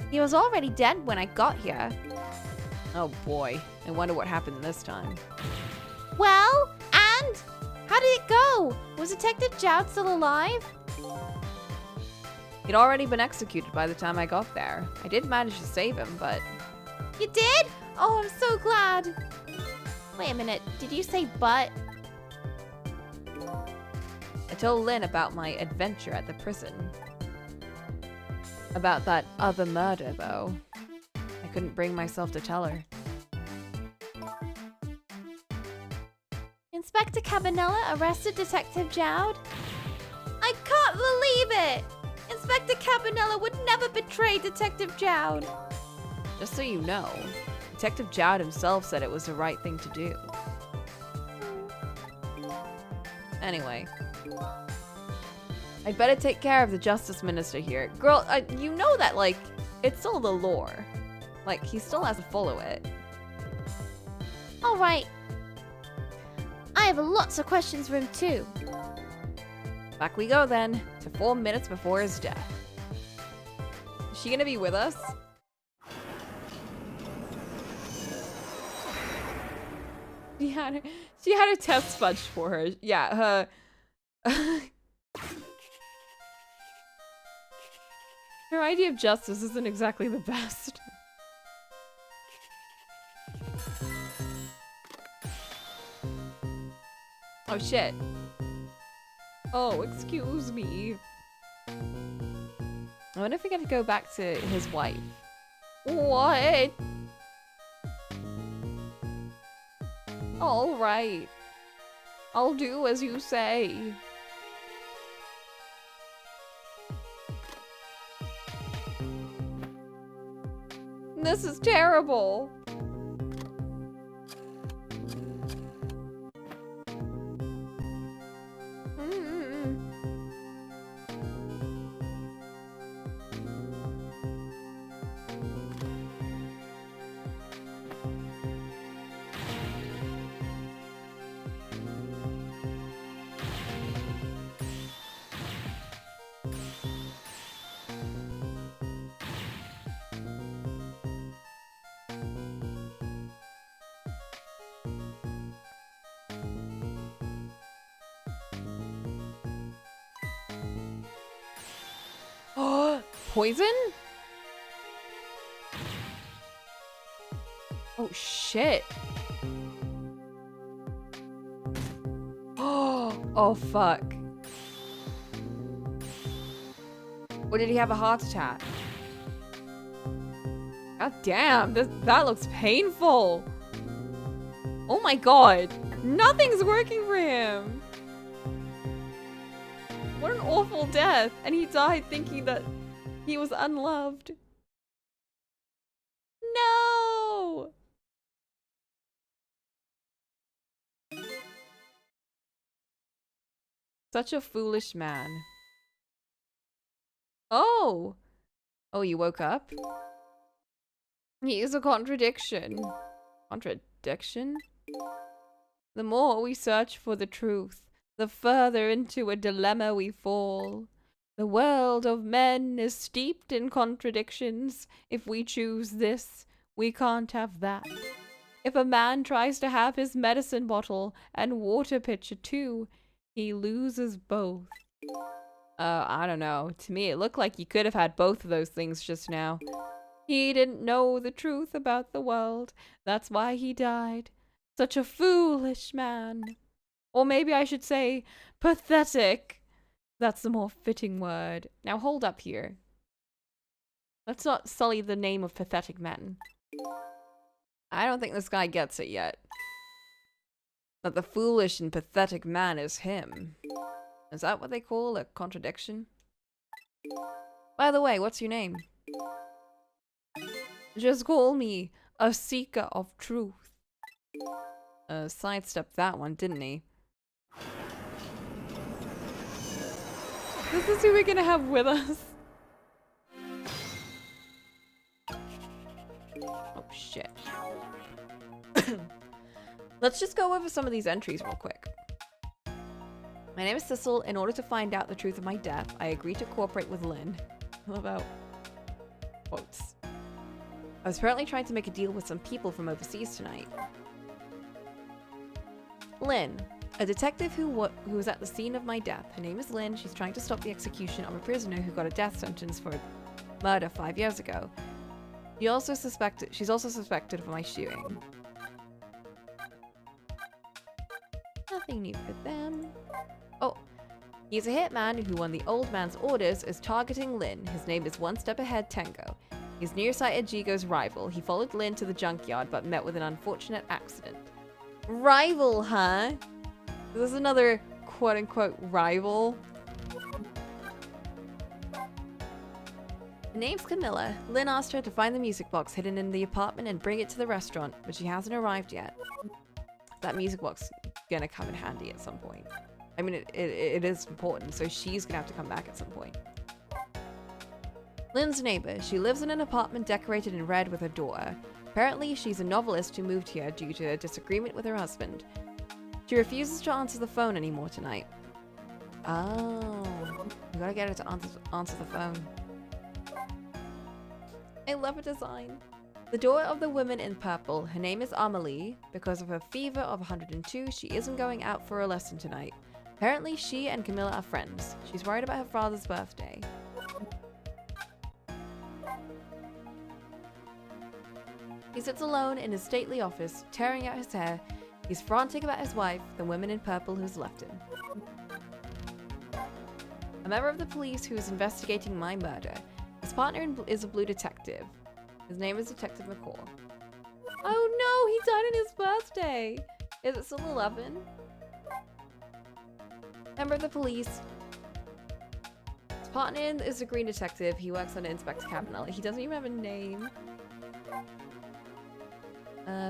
[SPEAKER 2] He was already dead when I got here.
[SPEAKER 1] Oh boy, I wonder what happened this time.
[SPEAKER 2] Well, and? How did it go? Was Detective Zhao still alive?
[SPEAKER 1] He'd already been executed by the time I got there. I did manage to save him, but...
[SPEAKER 2] You did? Oh, I'm so glad. Wait a minute, did you say but?
[SPEAKER 1] I told Lynn about my adventure at the prison. About that other murder, though. I couldn't bring myself to tell her.
[SPEAKER 2] Inspector Cabanella arrested Detective Zhao? I can't believe it! Inspector Cabanella would never betray Detective Zhao.
[SPEAKER 1] Just so you know, Detective Zhao himself said it was the right thing to do. Anyway. I'd better take care of the Justice Minister here. Girl, you know that, like, it's still the lore. Like, he still has to follow it.
[SPEAKER 2] Alright. I have lots of questions for him too.
[SPEAKER 1] Back we go then, to 4 minutes before his death. Is she gonna be with us? She had a test fudged for her. Yeah, her idea of justice isn't exactly the best. Oh shit. Oh, excuse me. I wonder if we get to go back to his wife. What? All right. I'll do as you say. This is terrible. Poison? Oh shit. Oh fuck. Or did he have a heart attack? God damn, that looks painful. Oh my god. Nothing's working for him. What an awful death. And he died thinking that he was unloved. No! Such a foolish man. Oh! Oh, you woke up? He is a contradiction. Contradiction? The more we search for the truth, the further into a dilemma we fall. The world of men is steeped in contradictions. If we choose this, we can't have that. If a man tries to have his medicine bottle and water pitcher too, he loses both. I don't know. To me, it looked like he could have had both of those things just now. He didn't know the truth about the world. That's why he died. Such a foolish man. Or maybe I should say, pathetic. That's the more fitting word. Now hold up here. Let's not sully the name of pathetic men. I don't think this guy gets it yet. That the foolish and pathetic man is him. Is that what they call a contradiction? By the way, what's your name? Just call me a seeker of truth. Sidestepped that one, didn't he? This is who we're gonna have with us. Oh shit. Let's just go over some of these entries real quick. My name is Sissel. In order to find out the truth of my death, I agreed to cooperate with Lynn. I love how quotes. I was apparently trying to make a deal with some people from overseas tonight. Lynn, a detective who was at the scene of my death. Her name is Lynn. She's trying to stop the execution of a prisoner who got a death sentence for murder 5 years ago. She's also suspected of my shooting. Nothing new for them. Oh, he's a hitman who, on the old man's orders, is targeting Lynn. His name is One Step Ahead Tango. He's nearsighted Jigo's rival. He followed Lynn to the junkyard, but met with an unfortunate accident. Rival, huh? This is another quote-unquote rival. Her name's Camilla. Lynn asked her to find the music box hidden in the apartment and bring it to the restaurant, but she hasn't arrived yet. That music box is gonna come in handy at some point. I mean, it is important, so she's gonna have to come back at some point. Lynn's neighbor. She lives in an apartment decorated in red with her daughter. Apparently, she's a novelist who moved here due to a disagreement with her husband. She refuses to answer the phone anymore tonight. Oh, you gotta get her to answer the phone. I love her design. The daughter of the woman in purple. Her name is Amelie. Because of her fever of 102, she isn't going out for a lesson tonight. Apparently, she and Camilla are friends. She's worried about her father's birthday. He sits alone in his stately office, tearing out his hair. He's frantic about his wife, the woman in purple who's left him. A member of the police who is investigating my murder. His partner is a blue detective. His name is Detective McCall. Oh no, he died on his birthday! Is it still 11? Member of the police. His partner is a green detective. He works under Inspector Campanella. He doesn't even have a name.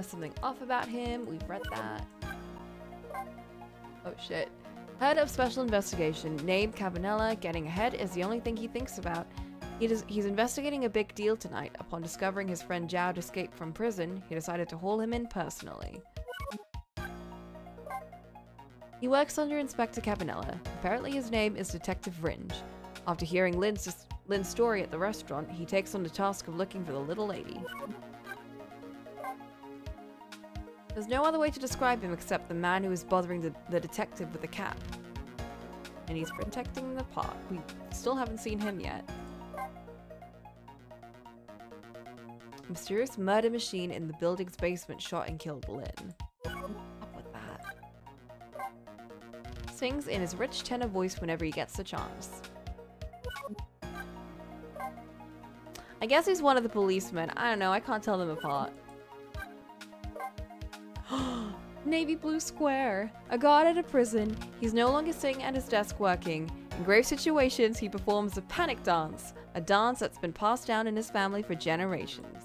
[SPEAKER 1] Something off about him. We've read that. Oh shit. Head of Special Investigation. Named Campanella. Getting ahead is the only thing he thinks about. He's investigating a big deal tonight. Upon discovering his friend Jowd escaped from prison, he decided to haul him in personally. He works under Inspector Campanella. Apparently his name is Detective Ringe. After hearing Lynn's story at the restaurant, he takes on the task of looking for the little lady. There's no other way to describe him except the man who is bothering the detective with the cap. And he's protecting the pot. We still haven't seen him yet. Mysterious murder machine in the building's basement shot and killed Lynn. Up with that. Sings in his rich tenor voice whenever he gets the chance. I guess he's one of the policemen. I don't know, I can't tell them apart. Navy blue square. A guard at a prison. He's no longer sitting at his desk working. In grave situations, he performs a panic dance. A dance that's been passed down in his family for generations.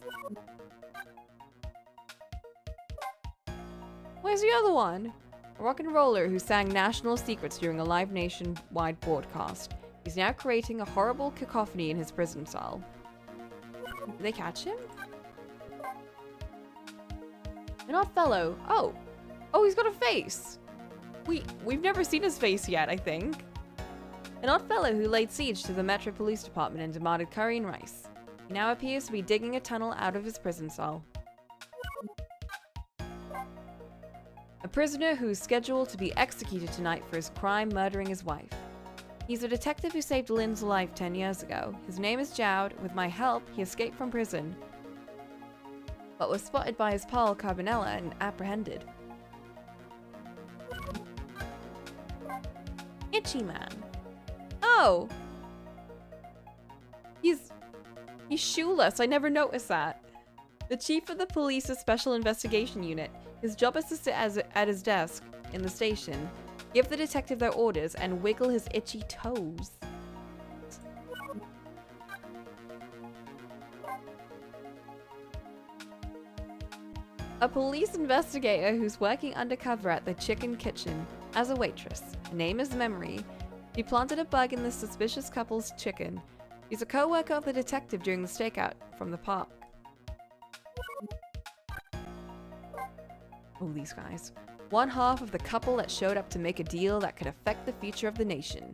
[SPEAKER 1] Where's the other one? A rock and roller who sang national secrets during a live nationwide broadcast. He's now creating a horrible cacophony in his prison cell. Did they catch him? An odd fellow. Oh, he's got a face. We've never seen his face yet, I think. An odd fellow who laid siege to the Metro Police Department and demanded curry and rice. He now appears to be digging a tunnel out of his prison cell. A prisoner who's scheduled to be executed tonight for his crime murdering his wife. He's a detective who saved Lynn's life 10 years ago. His name is Jowd. With my help, he escaped from prison, but was spotted by his pal Carbonella and apprehended. Itchy Man. Oh! He's shoeless. I never noticed that. The chief of the police's special investigation unit. His job is to sit at his desk in the station, give the detective their orders, and wiggle his itchy toes. A police investigator who's working undercover at the chicken kitchen as a waitress. Her name is Memory. She planted a bug in the suspicious couple's chicken. She's a co-worker of the detective during the stakeout from the park. Oh, these guys. One half of the couple that showed up to make a deal that could affect the future of the nation.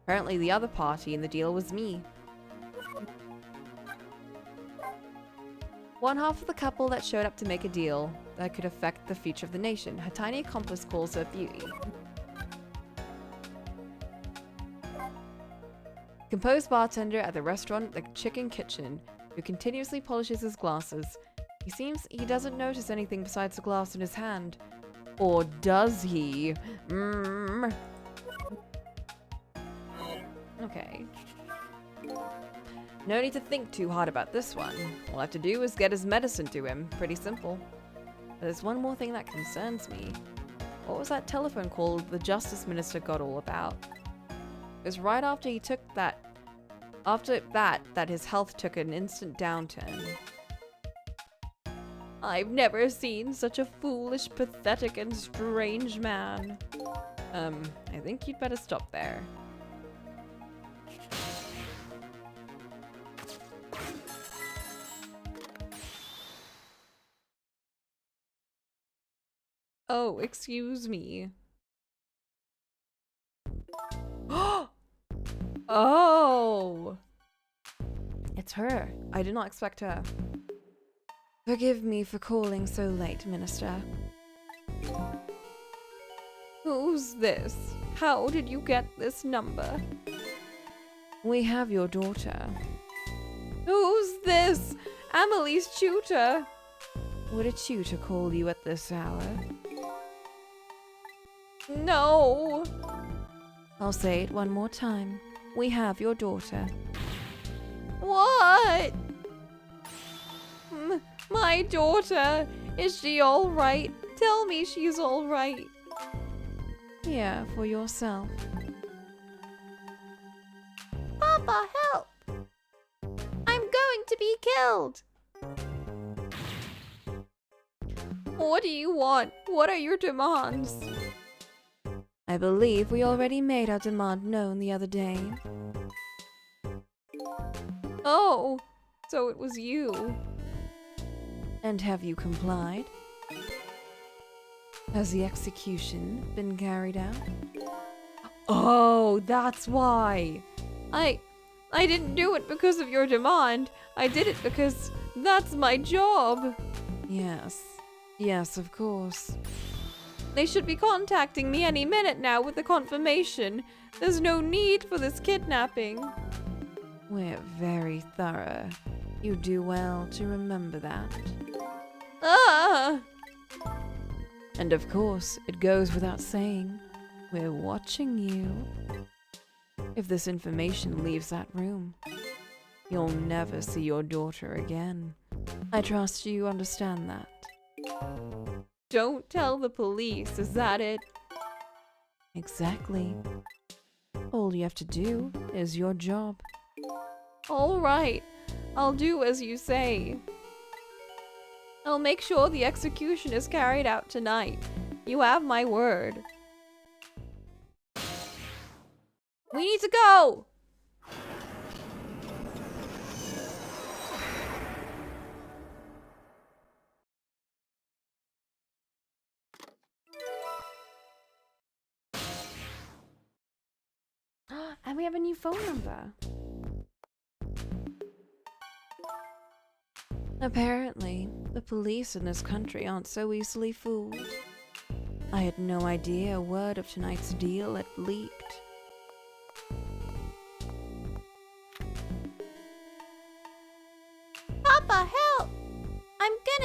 [SPEAKER 1] Apparently the other party in the deal was me. One half of the couple that showed up to make a deal that could affect the future of the nation. Her tiny accomplice calls her Beauty. Composed bartender at the restaurant The Chicken Kitchen, who continuously polishes his glasses. He seems he doesn't notice anything besides the glass in his hand. Or does he? Okay. No need to think too hard about this one. All I have to do is get his medicine to him. Pretty simple. But there's one more thing that concerns me. What was that telephone call the Justice Minister got all about? It was right after he took that... After that his health took an instant downturn. I've never seen such a foolish, pathetic, and strange man. I think you'd better stop there. Oh, excuse me. Oh! It's her. I did not expect her. Forgive me for calling so late, Minister. Who's this? How did you get this number? We have your daughter. Who's this? Amelie's tutor. Would a tutor call you at this hour? No. I'll say it one more time. We have your daughter. What? My daughter. Is she all right? Tell me she's all right. Yeah, for yourself.
[SPEAKER 2] Papa, help! I'm going to be killed!
[SPEAKER 1] What do you want? What are your demands? I believe we already made our demand known the other day. Oh, so it was you. And have you complied? Has the execution been carried out? Oh, that's why. I didn't do it because of your demand. I did it because that's my job. Yes. Yes, of course. They should be contacting me any minute now with the confirmation. There's no need for this kidnapping. We're very thorough. You do well to remember that. Ah! And of course, it goes without saying, we're watching you. If this information leaves that room, you'll never see your daughter again. I trust you understand that. Don't tell the police, is that it? Exactly. All you have to do is your job. All right, I'll do as you say. I'll make sure the execution is carried out tonight. You have my word. We need to go! And we have a new phone number. Apparently, the police in this country aren't so easily fooled. I had no idea a word of tonight's deal had leaked.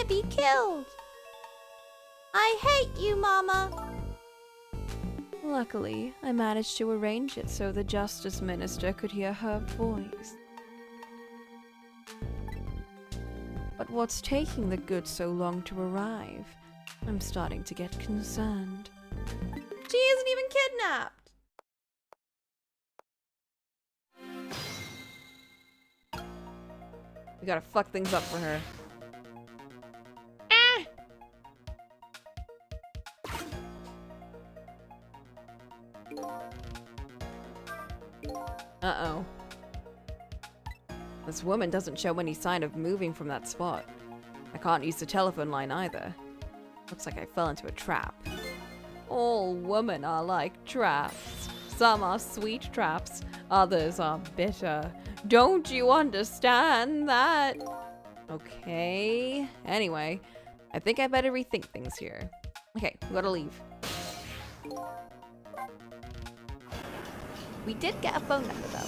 [SPEAKER 2] gonna be killed. I hate you, Mama.
[SPEAKER 1] Luckily, I managed to arrange it so the Justice Minister could hear her voice. But what's taking the goods so long to arrive? I'm starting to get concerned.
[SPEAKER 2] She isn't even kidnapped.
[SPEAKER 1] We gotta fuck things up for her. Uh-oh. This woman doesn't show any sign of moving from that spot. I can't use the telephone line either. Looks like I fell into a trap. All women are like traps. Some are sweet traps, others are bitter. Don't you understand that? Okay. Anyway, I think I better rethink things here. Okay, we gotta leave.
[SPEAKER 2] We did get a phone number though.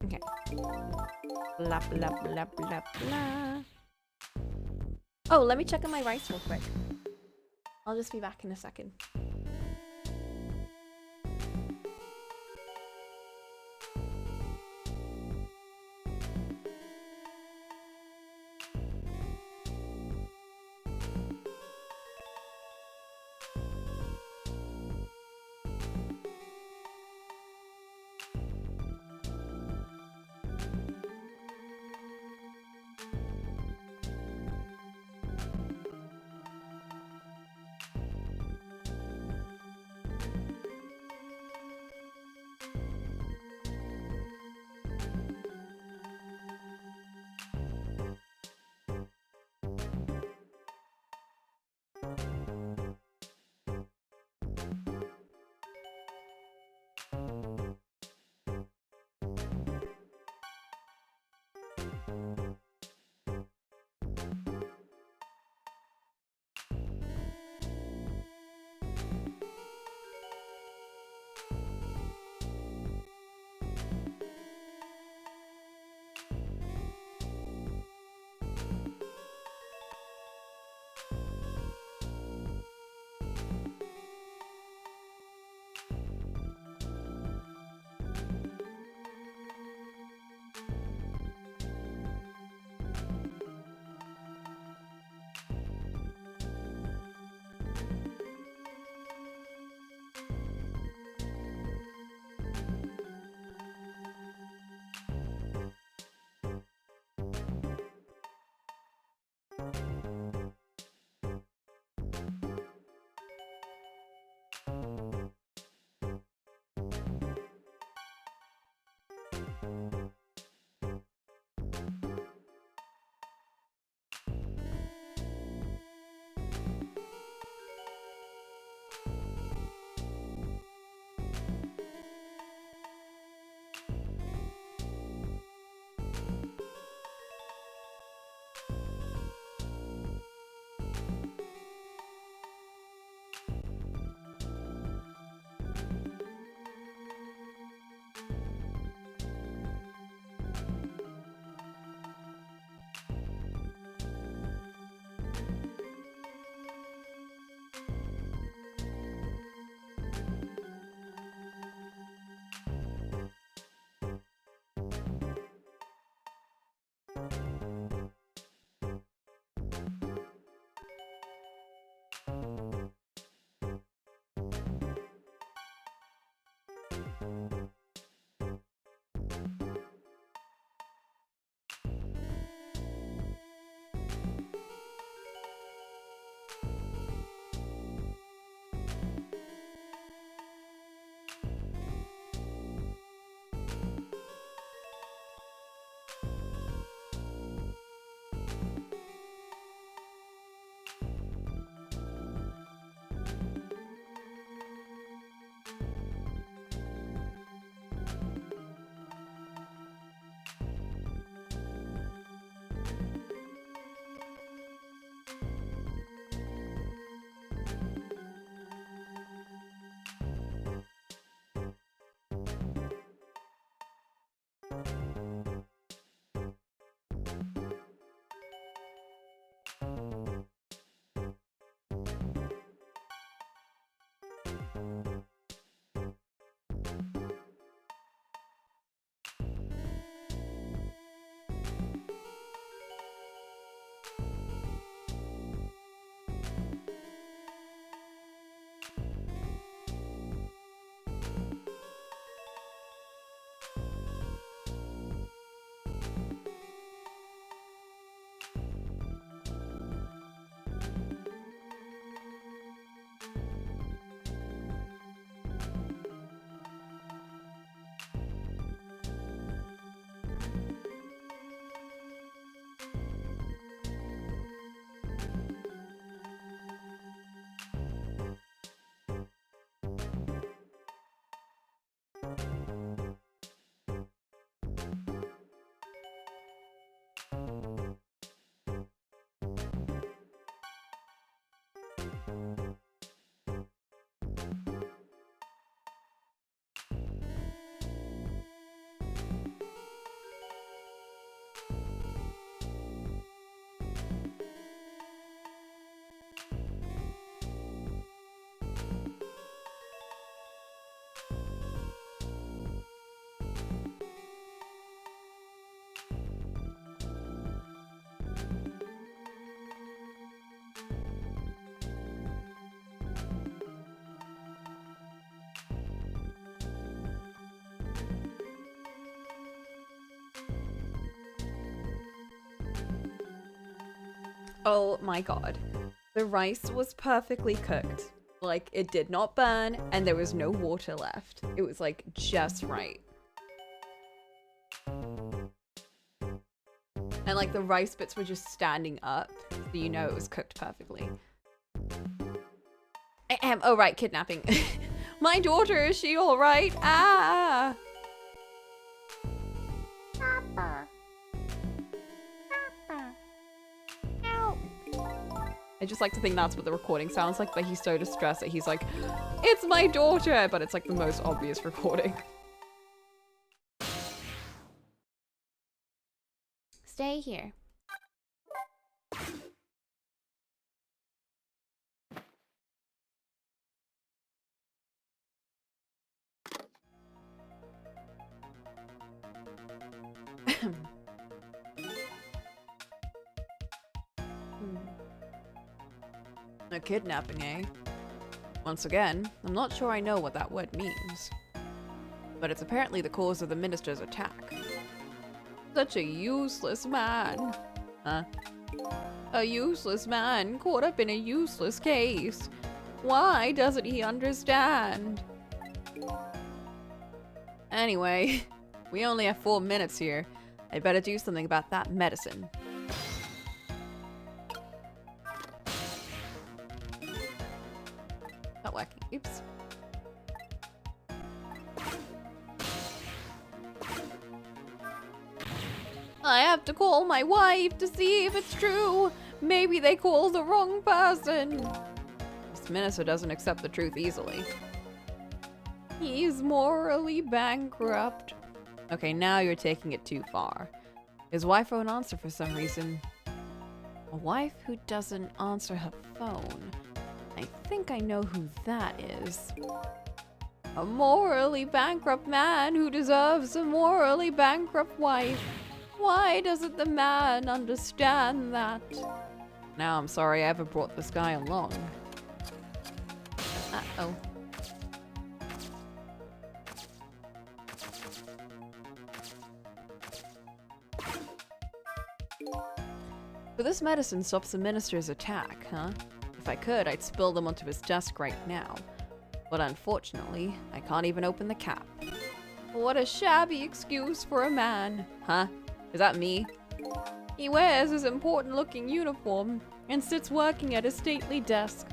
[SPEAKER 1] Okay. Blah, blah, blah, blah, blah.
[SPEAKER 2] Oh, let me check on my rice real quick. I'll just be back in a second.
[SPEAKER 1] Oh my god. The rice was perfectly cooked. Like, it did not burn, and there was no water left. It was, like, just right. And, like, the rice bits were just standing up, so you know it was cooked perfectly. Oh, right, kidnapping. My daughter, is she alright? Ah!
[SPEAKER 2] Papa. Papa. Help.
[SPEAKER 1] I just like to think that's what the recording sounds like, but he's so distressed that he's like, it's my daughter! But it's like the most obvious recording.
[SPEAKER 2] Stay here.
[SPEAKER 1] A kidnapping, eh? Once again, I'm not sure I know what that word means. But it's apparently the cause of the minister's attack. Such a useless man. Huh? A useless man caught up in a useless case. Why doesn't he understand? Anyway, we only have 4 minutes here. I'd better do something about that medicine. Not working. Oops. I have to call my wife to see if it's true. Maybe they called the wrong person. This minister doesn't accept the truth easily. He's morally bankrupt. Okay, now you're taking it too far. His wife won't answer for some reason. A wife who doesn't answer her phone. I think I know who that is. A morally bankrupt man who deserves a morally bankrupt wife. Why doesn't the man understand that? Now I'm sorry I ever brought this guy along. Uh-oh. So this medicine stops the minister's attack, huh? If I could, I'd spill them onto his desk right now. But unfortunately, I can't even open the cap. What a shabby excuse for a man. Huh? Is that me? He wears his important-looking uniform and sits working at his stately desk.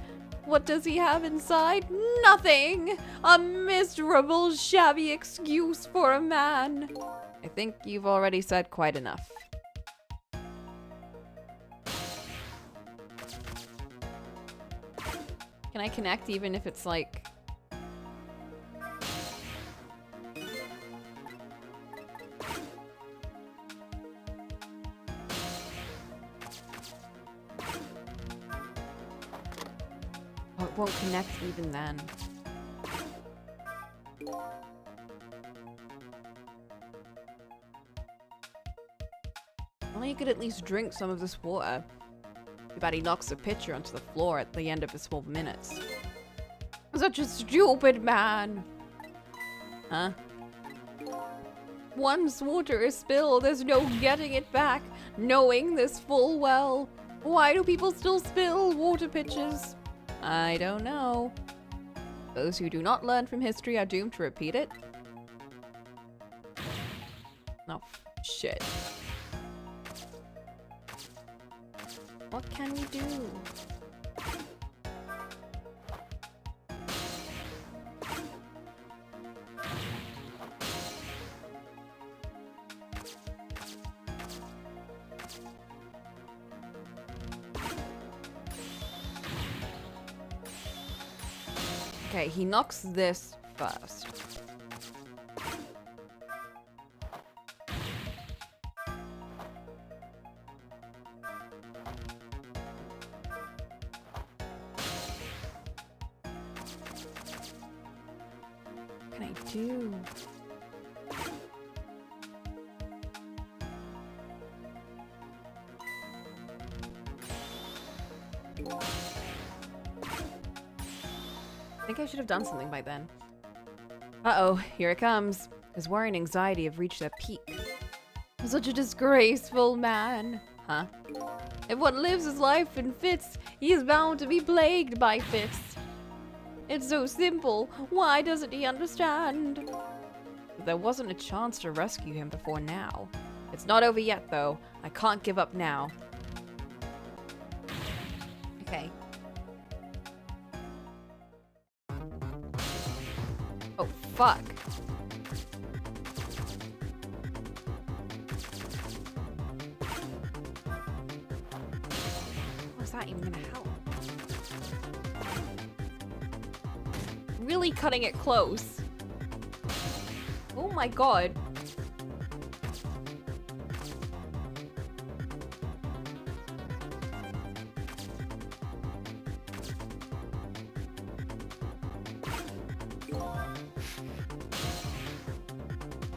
[SPEAKER 1] What does he have inside? Nothing! A miserable, shabby excuse for a man. I think you've already said quite enough. Can I connect even if it's like... Oh, it won't connect even then. could at least drink some of this water. Too bad he knocks the pitcher onto the floor at the end of his 12 minutes. Such a stupid man. Huh? Once water is spilled, there's no getting it back, knowing this full well. Why do people still spill water pitchers? I don't know. Those who do not learn from history are doomed to repeat it. Oh, shit. What can we do? Okay, he knocks this first. What can I do? I think I should have done something by then. Uh-oh, here it comes. His worry and anxiety have reached their peak. Such a disgraceful man. Huh? If one lives his life in fits, he is bound to be plagued by fits. It's so simple. Why doesn't he understand? There wasn't a chance to rescue him before now. It's not over yet, though. I can't give up now. Okay. Oh, fuck. How's that even gonna help? Really cutting it close. Oh my god.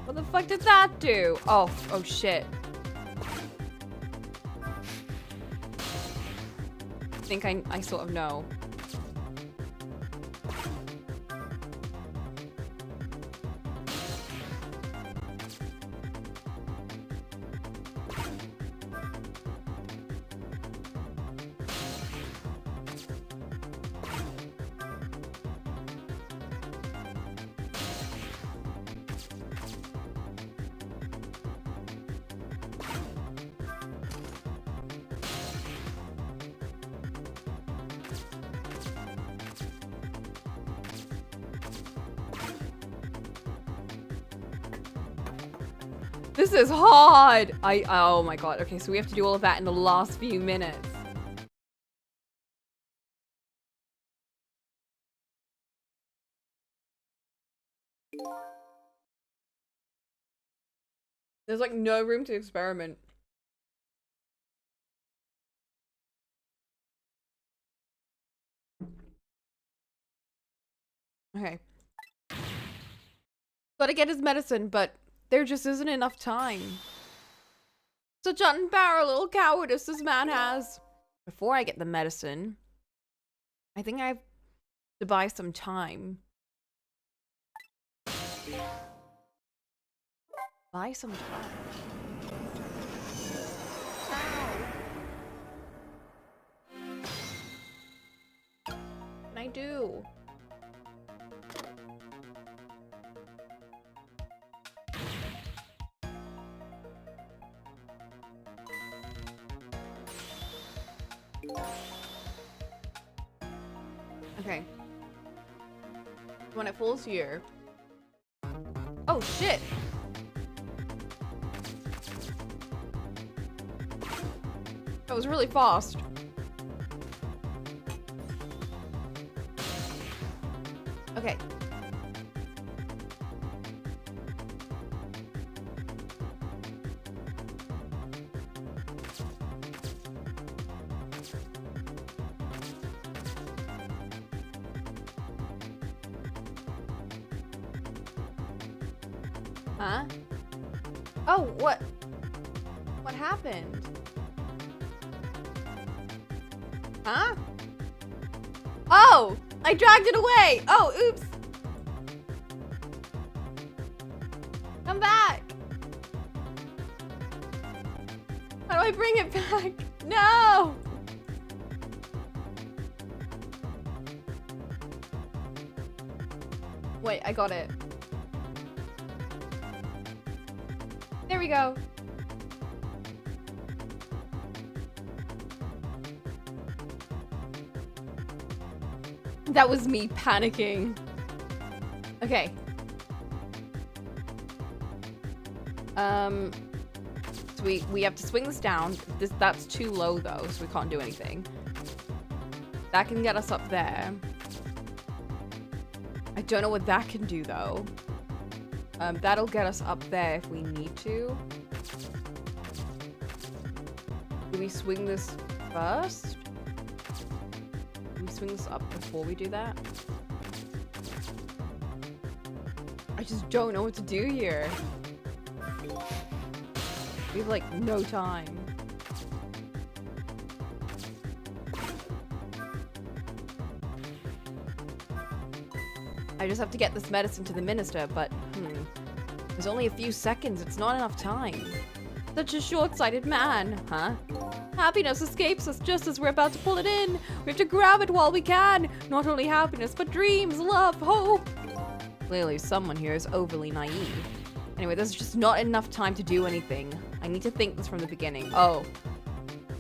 [SPEAKER 1] What the fuck did that do? Oh shit. I think I sort of know. This is hard! Oh my god. Okay, so we have to do all of that in the last few minutes. There's like no room to experiment. Okay. Gotta get his medicine, but there just isn't enough time. Such unparalleled cowardice this man has. Before I get the medicine, I think I have to buy some time. Buy some time. What can I do? Okay. When it falls here. Oh shit! That was really fast. Okay. Huh? Oh, what? What happened? Huh? Oh! I dragged it away! Oh, oops! Come back! How do I bring it back? No! Wait, I got it. There we go. That was me panicking. Okay. So we have to swing this down. That's too low though, so we can't do anything. That can get us up there. I don't know what that can do though. That'll get us up there if we need to. Do we swing this first? Do we swing this up before we do that? I just don't know what to do here. We have like no time. I just have to get this medicine to the minister, but there's only a few seconds. It's not enough time. Such a short-sighted man, huh? Happiness escapes us just as we're about to pull it in. We have to grab it while we can. Not only happiness, but dreams, love, hope. Clearly, someone here is overly naive. Anyway, there's just not enough time to do anything. I need to think this from the beginning. Oh.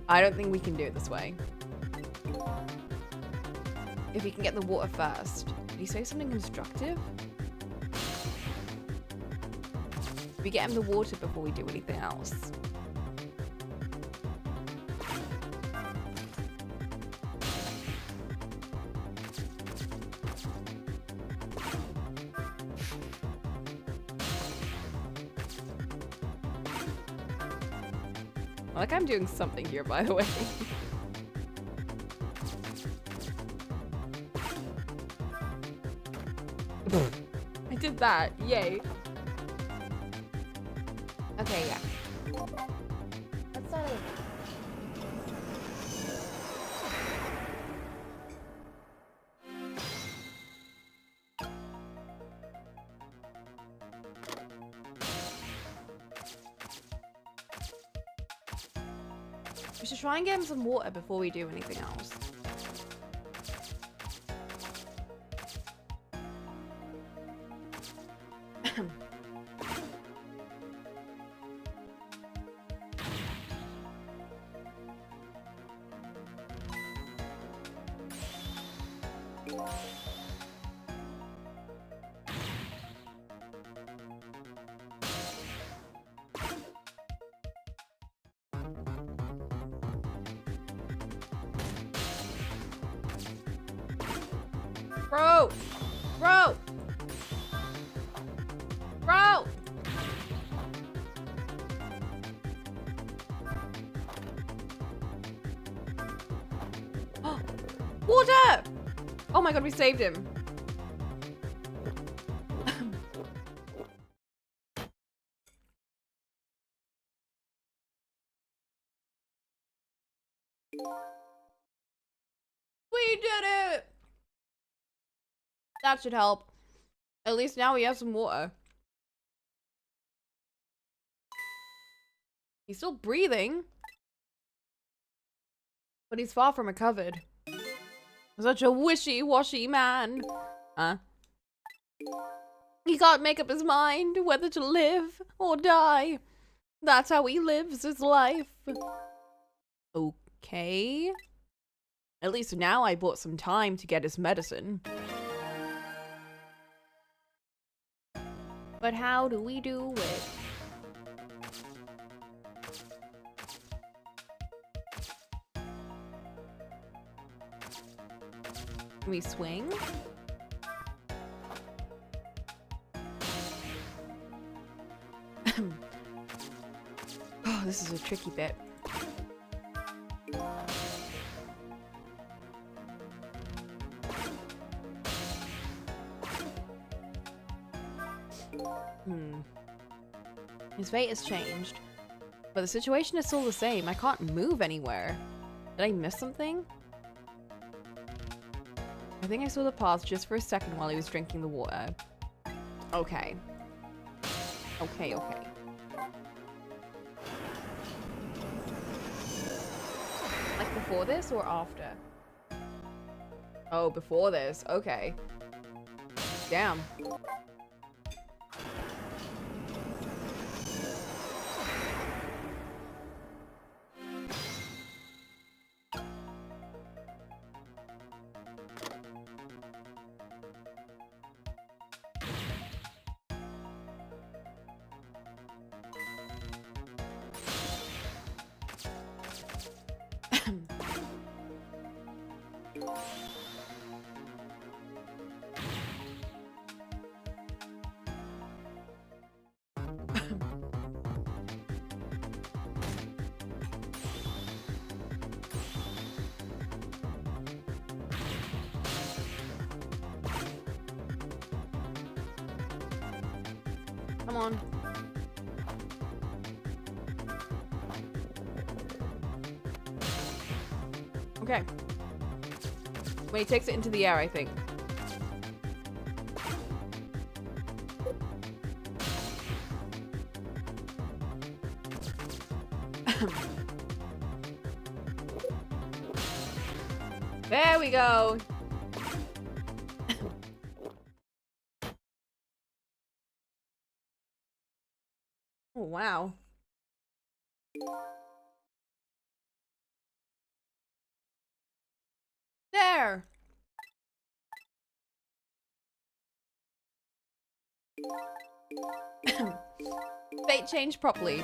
[SPEAKER 1] I don't think we can do it this way. If we can get the water first. Did he say something constructive? We get him the water before we do anything else. Like I'm doing something here, by the way. I did that. Yay. Okay, yeah. Let's start over. We should try and get him some water before we do anything else. Bro! Bro! Bro! Water! Oh my god, we saved him. We did it! That should help. At least now we have some water. He's still breathing. But he's far from recovered. Such a wishy-washy man. Huh? He can't make up his mind whether to live or die. That's how he lives his life. Okay. At least now I bought some time to get his medicine. But how do we do it? Can we swing? Oh, this is a tricky bit. His fate has changed. But the situation is still the same. I can't move anywhere. Did I miss something? I think I saw the path just for a second while he was drinking the water. Okay. Okay, okay. Like before this or after? Oh, before this. Okay. Damn. Come on. Okay. When he takes it into the air, I think. There we go. Oh, wow. There. Fate changed properly.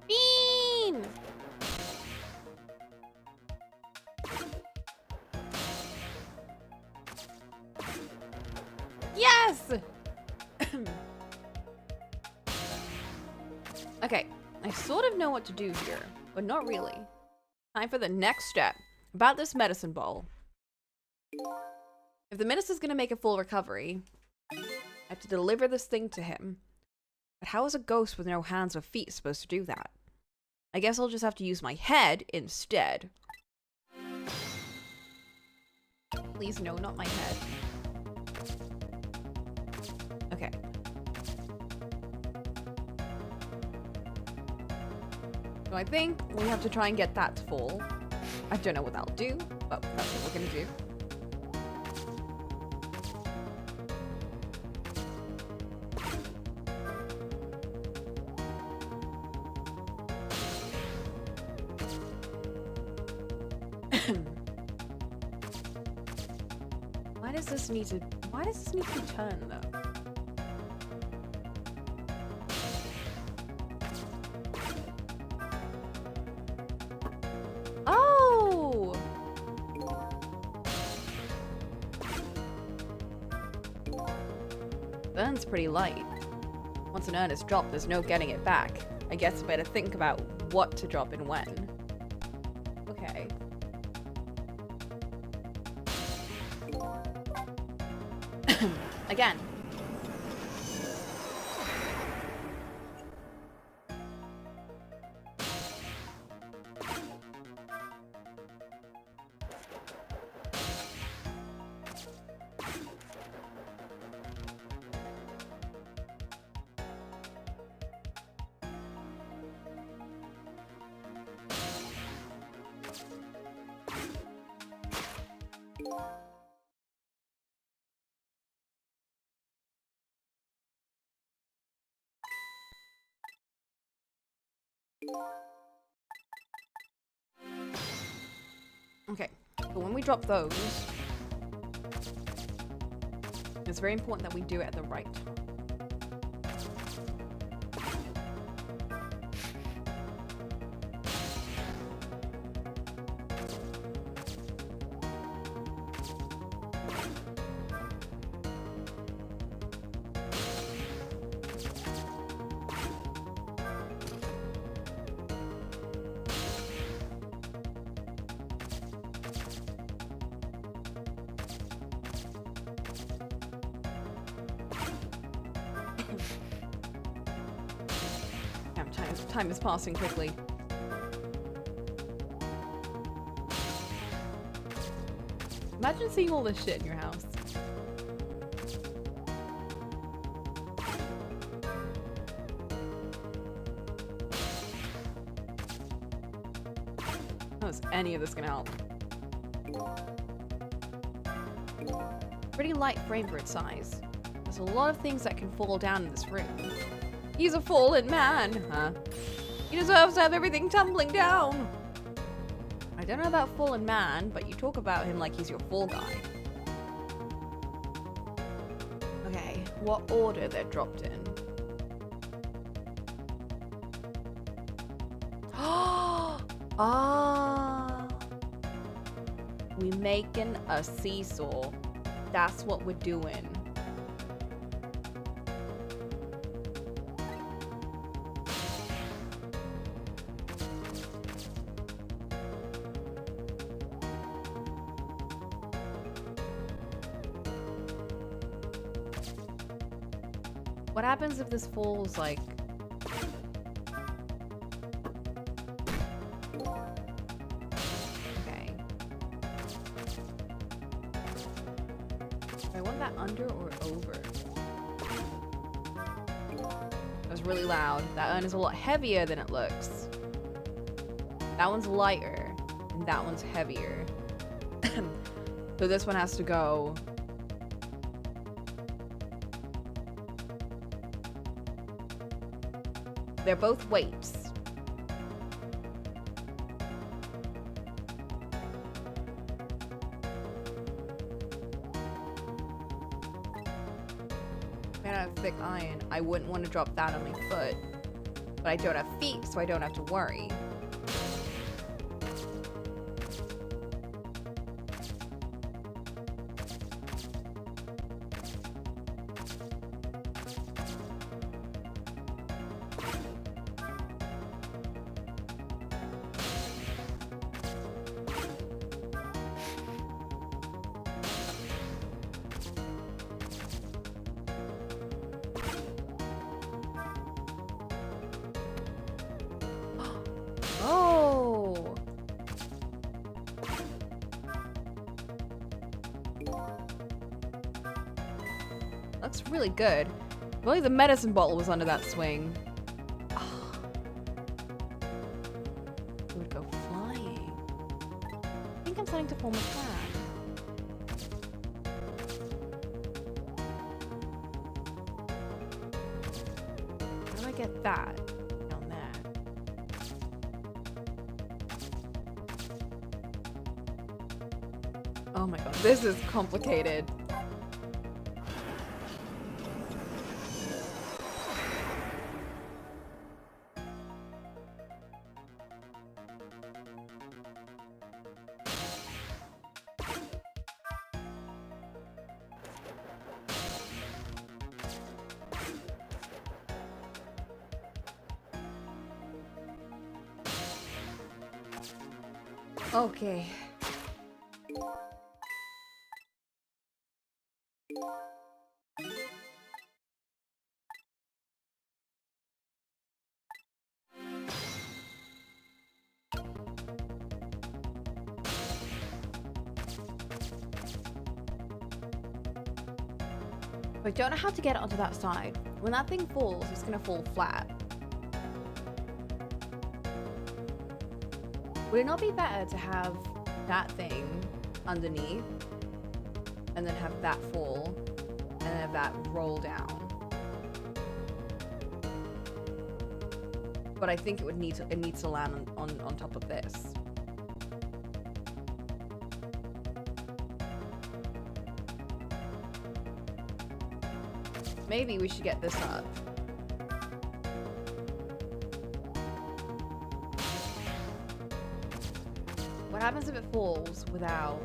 [SPEAKER 1] Bean! Yes! Okay, I sort of know what to do here, but not really. Time for the next step. About this medicine ball. If the minister's gonna make a full recovery, I have to deliver this thing to him. But how is a ghost with no hands or feet supposed to do that? I guess I'll just have to use my head instead. Please no, not my head. Okay. So I think we have to try and get that to fall. I don't know what that'll do, but that's what we're gonna do. Why does this need to be turned though? Oh! Burn's pretty light. Once an urn is dropped, there's no getting it back. I guess I better think about what to drop and when. Okay. Again. Okay, but when we drop those, it's very important that we do it at the right. Time is passing quickly. Imagine seeing all this shit in your house. How is any of this gonna help? Pretty light frame for its size. There's a lot of things that can fall down in this room. He's a fallen man, huh? He deserves to have everything tumbling down. I don't know about fallen man, but you talk about him like he's your fall guy. Okay, what order they're dropped in? Ah, we making a seesaw. That's what we're doing. What happens if this falls, like... Okay. Do I want that under or over? That was really loud. That urn is a lot heavier than it looks. That one's lighter, and that one's heavier. So this one has to go... They're both weights. I have thick iron. I wouldn't want to drop that on my foot. But I don't have feet, so I don't have to worry. Oh! Looks really good. If only the medicine bottle was under that swing. Oh. It would go flying. I think I'm starting to form a plan. How do I get that down there? Oh my god, this is complicated. Okay. I don't know how to get it onto that side. When that thing falls, it's gonna fall flat. Would it not be better to have that thing underneath and then have that fall and then have that roll down? But I think it needs to land on top of this. Maybe we should get this up. What happens if it falls without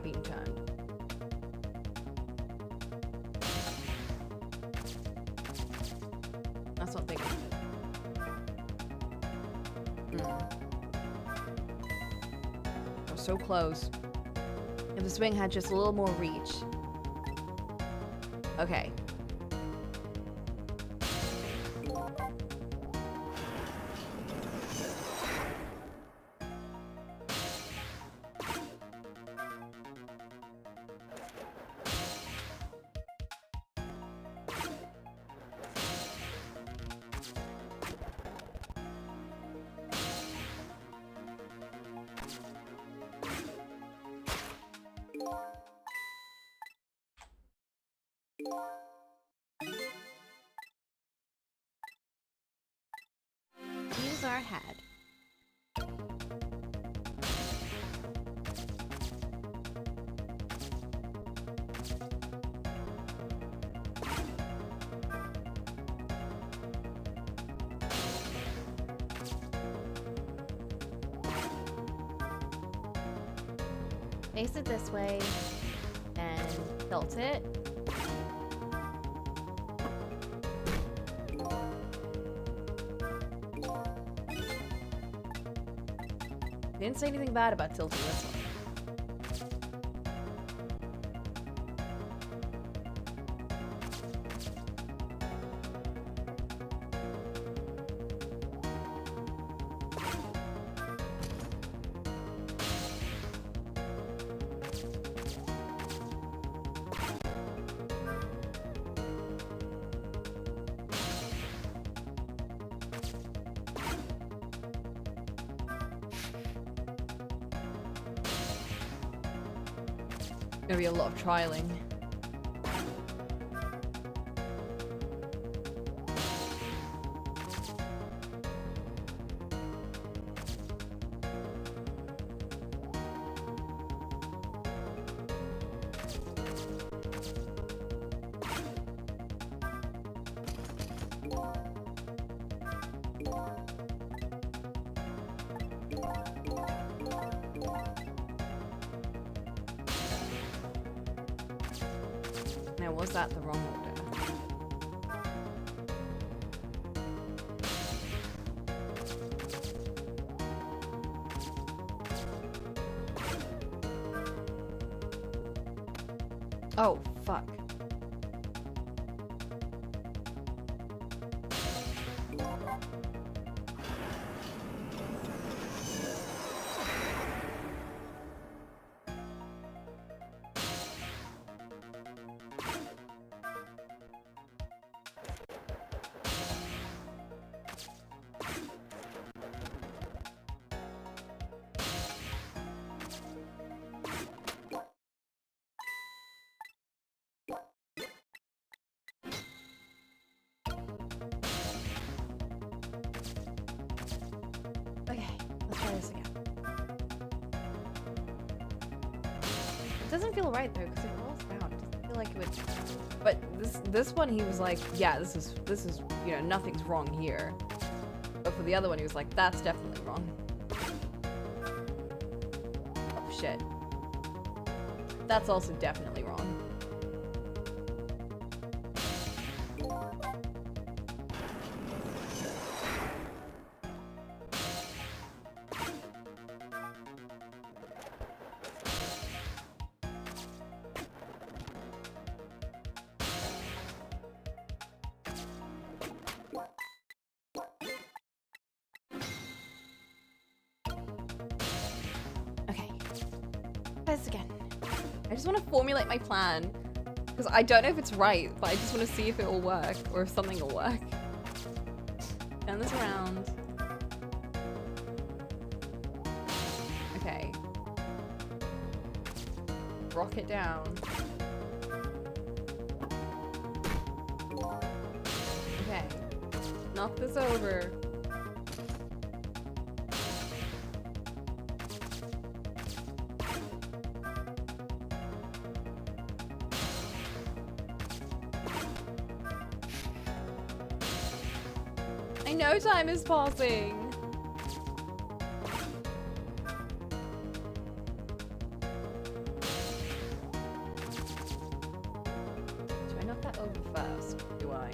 [SPEAKER 1] being turned? That's not big enough. We're so close. If the swing had just a little more reach. Okay.
[SPEAKER 2] Use our head. Face it this way, and tilt it.
[SPEAKER 1] They didn't say anything bad about tilting this one. Gonna be a lot of trialing. Now, was that the wrong order? Oh, fuck. Okay, let's try this again. It doesn't feel right though, because it rolls down. It doesn't feel like it would. But this one, he was like, yeah, this is you know, nothing's wrong here. But for the other one, he was like, that's definitely wrong. Oh shit. That's also definitely wrong. Okay. Try this again. I just want to formulate my plan. Because I don't know if it's right, but I just want to see if it will work. Or if something will work. Turn this around. Okay. Rock it down. Okay. Knock this over. I know time is passing. Do I knock that over first? Do I?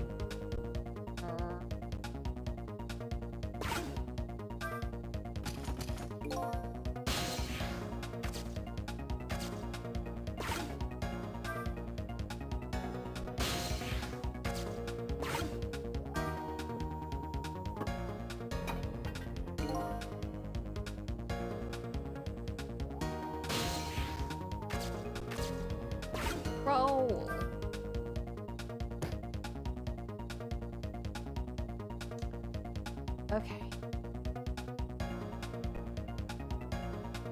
[SPEAKER 1] roll. Okay.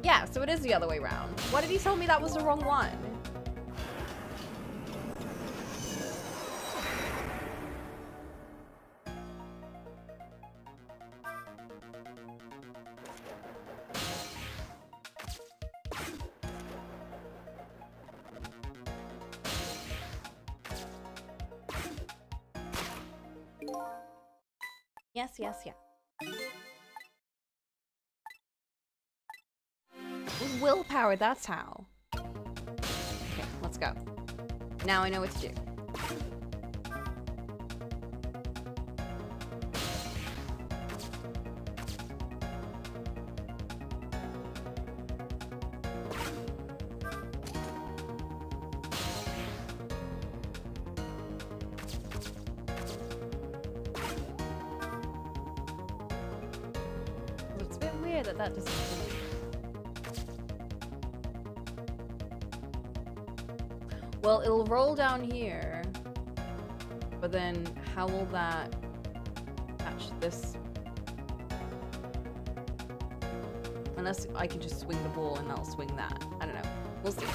[SPEAKER 1] Yeah, so it is the other way around. Why did he tell me that was the wrong one? Yes, yes, yeah. With willpower, that's how. Okay, let's go. Now I know what to do. It's a bit weird that that doesn't work. Well, it'll roll down here, but then how will that catch this? Unless I can just swing the ball and I'll swing that. I don't know. We'll see.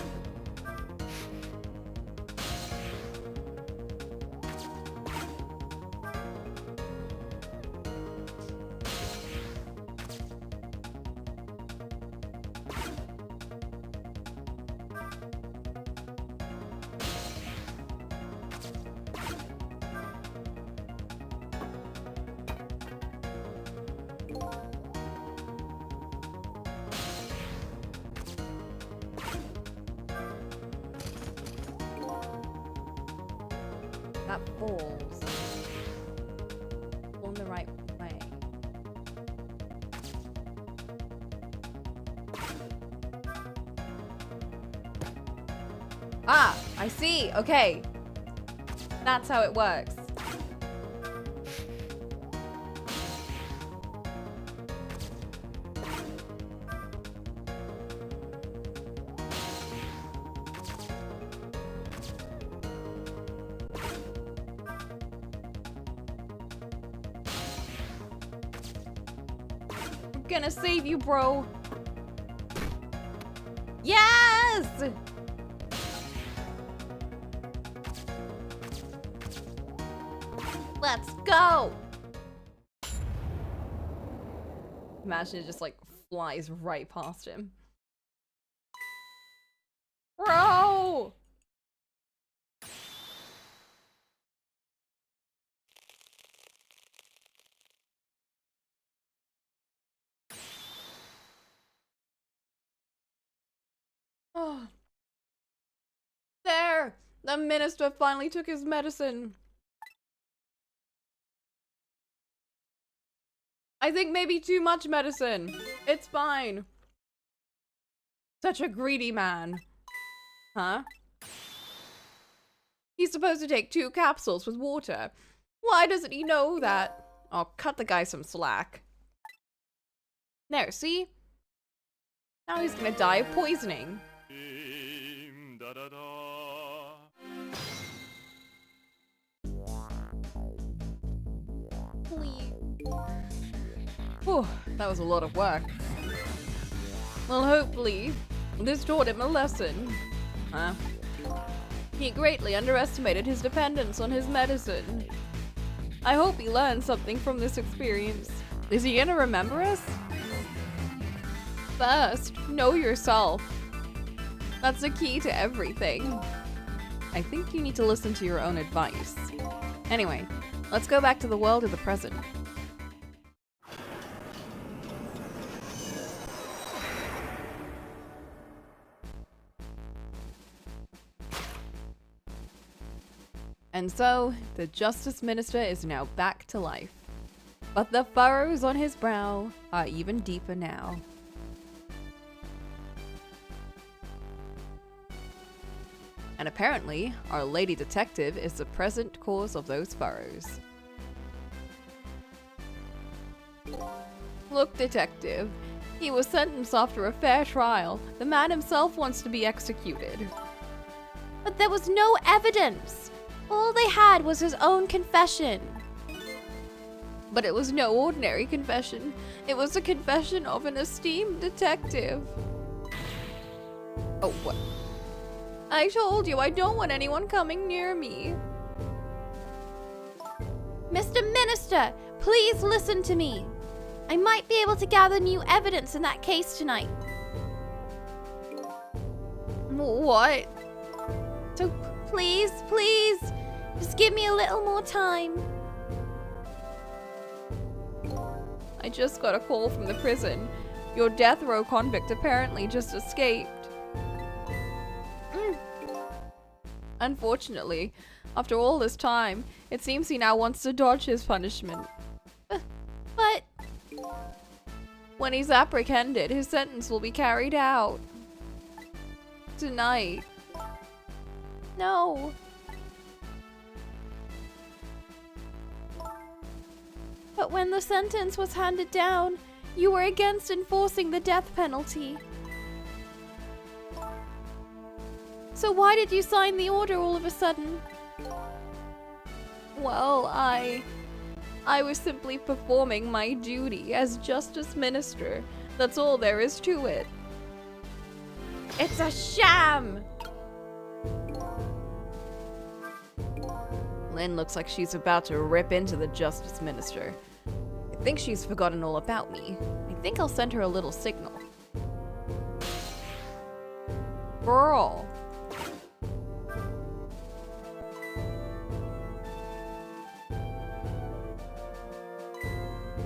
[SPEAKER 1] That falls on the right way. Ah, I see. Okay. That's how it works. Gonna save you, bro. Yes! Let's go! Imagine it just like flies right past him. Bro! Oh. There! The minister finally took his medicine. I think maybe too much medicine. It's fine. Such a greedy man. Huh? He's supposed to take 2 capsules with water. Why doesn't he know that? I'll cut the guy some slack. There, see? Now he's gonna die of poisoning. Please. Whew, that was a lot of work. Well, hopefully, this taught him a lesson. Huh? He greatly underestimated his dependence on his medicine. I hope he learned something from this experience. Is he gonna remember us? First, know yourself. That's the key to everything. I think you need to listen to your own advice. Anyway, let's go back to the world of the present. And so, the Justice Minister is now back to life. But the furrows on his brow are even deeper now. And apparently, our lady detective is the present cause of those furrows. Look, detective, he was sentenced after a fair trial. The man himself wants to be executed. But
[SPEAKER 2] But there was no evidence. All they had was his own confession.
[SPEAKER 1] But it was no ordinary confession. It was a confession of an esteemed detective. Oh, what? I told you I don't want anyone coming near me.
[SPEAKER 2] Mr. Minister, please listen to me. I might be able to gather new evidence in that case tonight.
[SPEAKER 1] What?
[SPEAKER 2] So please, just give me a little more time.
[SPEAKER 1] I just got a call from the prison. Your death row convict apparently just escaped. Unfortunately, after all this time, it seems he now wants to dodge his punishment.
[SPEAKER 2] But
[SPEAKER 1] when he's apprehended, his sentence will be carried out. Tonight.
[SPEAKER 2] no. But when the sentence was handed down, you were against enforcing the death penalty. So why did you sign the order all of a sudden?
[SPEAKER 1] Well, I was simply performing my duty as Justice Minister. That's all there is to it.
[SPEAKER 2] It's a sham!
[SPEAKER 1] Lynn looks like she's about to rip into the Justice Minister. I think she's forgotten all about me. I think I'll send her a little signal. Girl.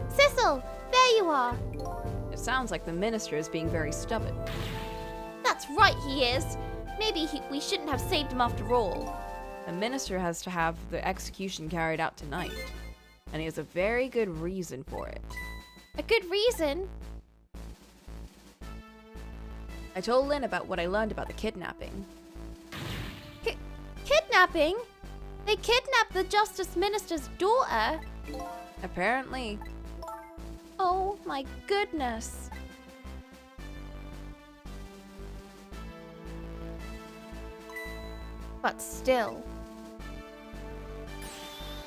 [SPEAKER 2] Sissel, there you are.
[SPEAKER 1] It sounds like the minister is being very stubborn.
[SPEAKER 2] That's right, he is. Maybe we shouldn't have saved him after all.
[SPEAKER 1] The minister has to have the execution carried out tonight, and he has a very good reason for it.
[SPEAKER 2] A good reason?
[SPEAKER 1] I told Lynn about what I learned about the kidnapping.
[SPEAKER 2] Kidnapping? They kidnapped the Justice Minister's daughter?
[SPEAKER 1] Apparently.
[SPEAKER 2] Oh my goodness. But still.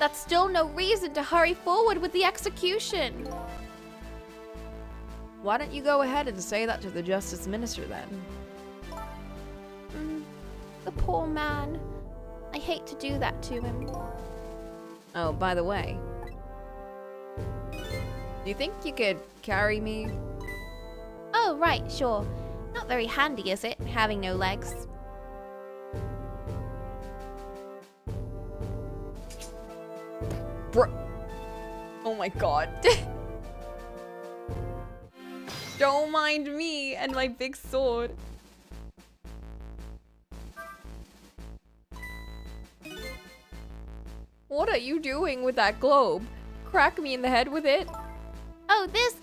[SPEAKER 2] That's still no reason to hurry forward with the execution.
[SPEAKER 1] Why don't you go ahead and say that to the Justice Minister then?
[SPEAKER 2] The poor man. I hate to do that to him.
[SPEAKER 1] Oh, by the way. Do you think you could carry me?
[SPEAKER 2] Oh, right, sure. Not very handy, is it, having no legs?
[SPEAKER 1] Bro. Oh my god. Don't mind me and my big sword. What are you doing with that globe? Crack me in the head with it?
[SPEAKER 2] Oh, this...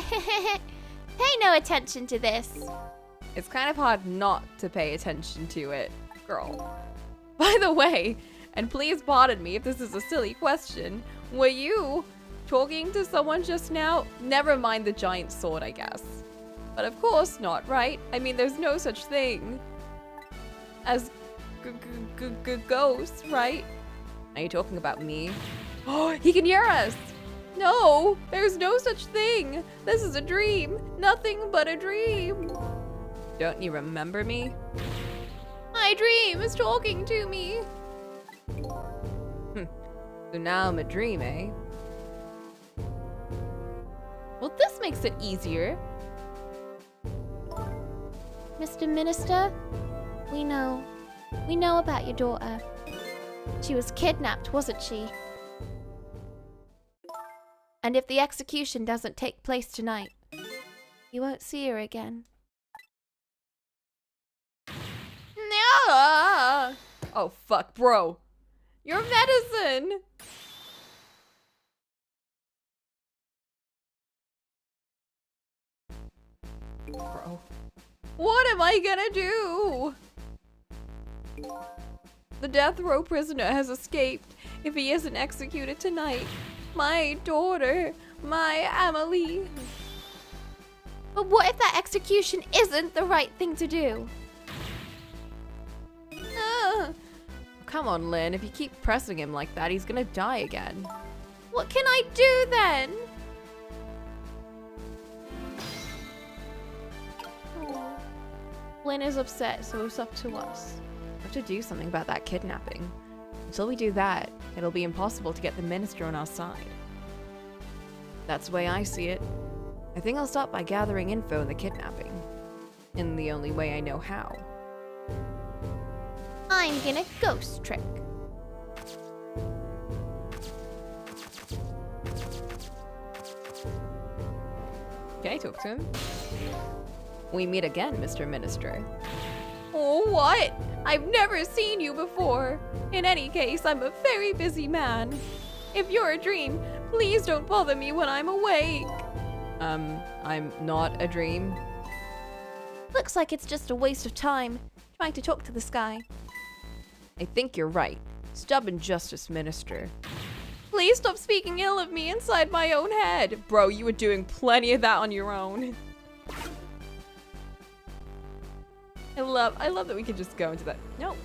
[SPEAKER 2] Pay no attention to this.
[SPEAKER 1] It's kind of hard not to pay attention to it, girl. By the way, and please pardon me if this is a silly question, were you talking to someone just now? Never mind the giant sword, I guess. But of course not, right? I mean, there's no such thing as ghosts, right? Are you talking about me? Oh, he can hear us! No, there's no such thing. This is a dream. Nothing but a dream. Don't you remember me? My dream is talking to me. So now I'm a dream, eh? Well, this makes it easier.
[SPEAKER 2] Mr. Minister, we know. We know about your daughter. She was kidnapped, wasn't she? And if the execution doesn't take place tonight, you won't see her again.
[SPEAKER 1] No! Oh, fuck, bro. Your medicine! Bro. What am I gonna do? The death row prisoner has escaped. If he isn't executed tonight, my daughter, my Amelie.
[SPEAKER 2] But what if that execution isn't the right thing to do?
[SPEAKER 1] come on, Lynn. If you keep pressing him like that, he's gonna die again.
[SPEAKER 2] What can I do then? Oh. Lynn is upset, so it's up to us.
[SPEAKER 1] We have to do something about that kidnapping. Until we do that, it'll be impossible to get the minister on our side. That's the way I see it. I think I'll start by gathering info on the kidnapping. In the only way I know how.
[SPEAKER 2] I'm gonna ghost trick.
[SPEAKER 1] Okay, talk to him. We meet again, Mr. Minister.
[SPEAKER 2] Oh, what? I've never seen you before. In any case, I'm a very busy man. If you're a dream, please don't bother me when I'm awake.
[SPEAKER 1] I'm not a dream.
[SPEAKER 2] Looks like it's just a waste of time trying to talk to the sky.
[SPEAKER 1] I think you're right. Stubborn Justice Minister.
[SPEAKER 2] Please stop speaking ill of me inside my own head.
[SPEAKER 1] Bro, you were doing plenty of that on your own. I love that we can just go into that. No.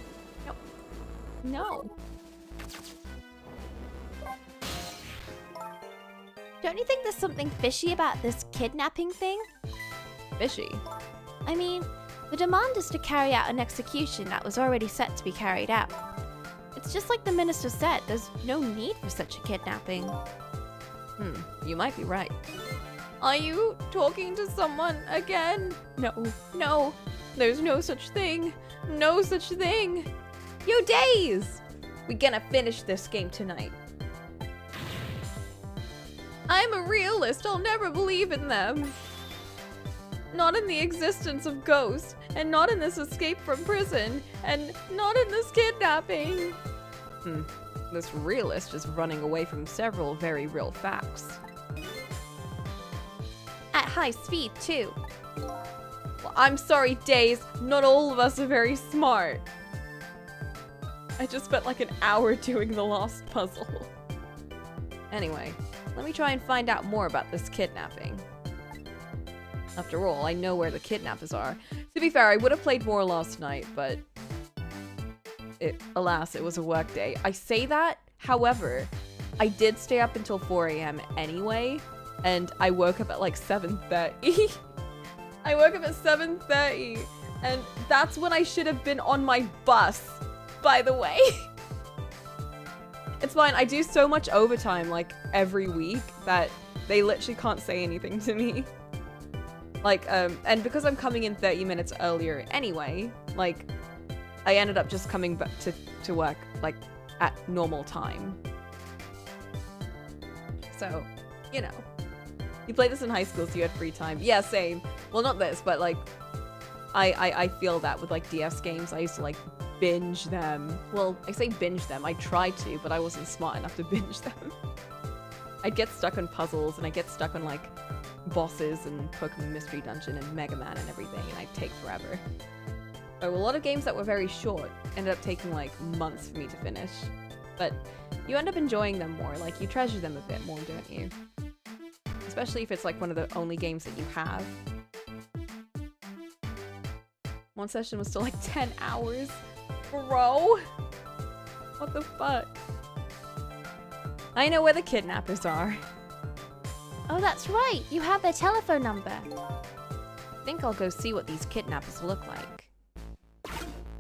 [SPEAKER 1] No. No.
[SPEAKER 2] Don't you think there's something fishy about this kidnapping thing?
[SPEAKER 1] Fishy?
[SPEAKER 2] I mean, the demand is to carry out an execution that was already set to be carried out. It's just like the minister said, there's no need for such a kidnapping.
[SPEAKER 1] You might be right.
[SPEAKER 2] Are you talking to someone again? No, there's no such thing. No such thing.
[SPEAKER 1] You days! We gonna finish this game tonight.
[SPEAKER 2] I'm a realist. I'll never believe in them. Not in the existence of ghosts, and not in this escape from prison, and not in this kidnapping.
[SPEAKER 1] This realist is running away from several very real facts.
[SPEAKER 2] At high speed, too.
[SPEAKER 1] Well, I'm sorry, Days. Not all of us are very smart. I just spent like an hour doing the last puzzle. Anyway, let me try and find out more about this kidnapping. After all, I know where the kidnappers are. To be fair, I would have played more last night, but alas, it was a work day. I say that, however, I did stay up until 4 a.m. anyway, and I woke up at like 7:30. I woke up at 7:30, and that's when I should have been on my bus, by the way. It's fine, I do so much overtime like every week that they literally can't say anything to me. Like, and because I'm coming in 30 minutes earlier anyway, like, I ended up just coming back to work, like, at normal time. So, you know. You played this in high school, so you had free time. Yeah, same. Well, not this, but, like, I feel that with, like, DS games. I used to, like, binge them. Well, I say binge them. I tried to, but I wasn't smart enough to binge them. I'd get stuck on puzzles, and I'd get stuck on, like, bosses and Pokemon Mystery Dungeon and Mega Man and everything, and I'd take forever. So a lot of games that were very short ended up taking like months for me to finish. But you end up enjoying them more, like you treasure them a bit more, don't you? Especially if it's like one of the only games that you have. One session was still like 10 hours. Bro! What the fuck? I know where the kidnappers are.
[SPEAKER 2] Oh, that's right. You have their telephone number.
[SPEAKER 1] I think I'll go see what these kidnappers look like.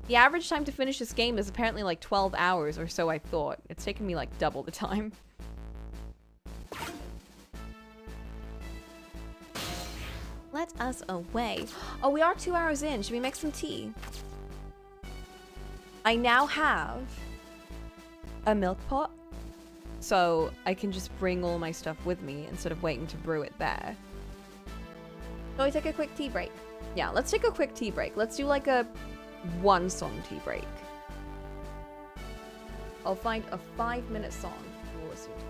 [SPEAKER 1] The average time to finish this game is apparently like 12 hours, or so I thought. It's taken me like double the time.
[SPEAKER 2] Let us away.
[SPEAKER 1] Oh, we are 2 hours in. Should we make some tea? I now have a milk pot, so I can just bring all my stuff with me instead of waiting to brew it there.
[SPEAKER 2] Shall we take a quick tea break?
[SPEAKER 1] Yeah, let's take a quick tea break. Let's do like a 1-song tea break. I'll find a 5-minute song and we'll listen to it.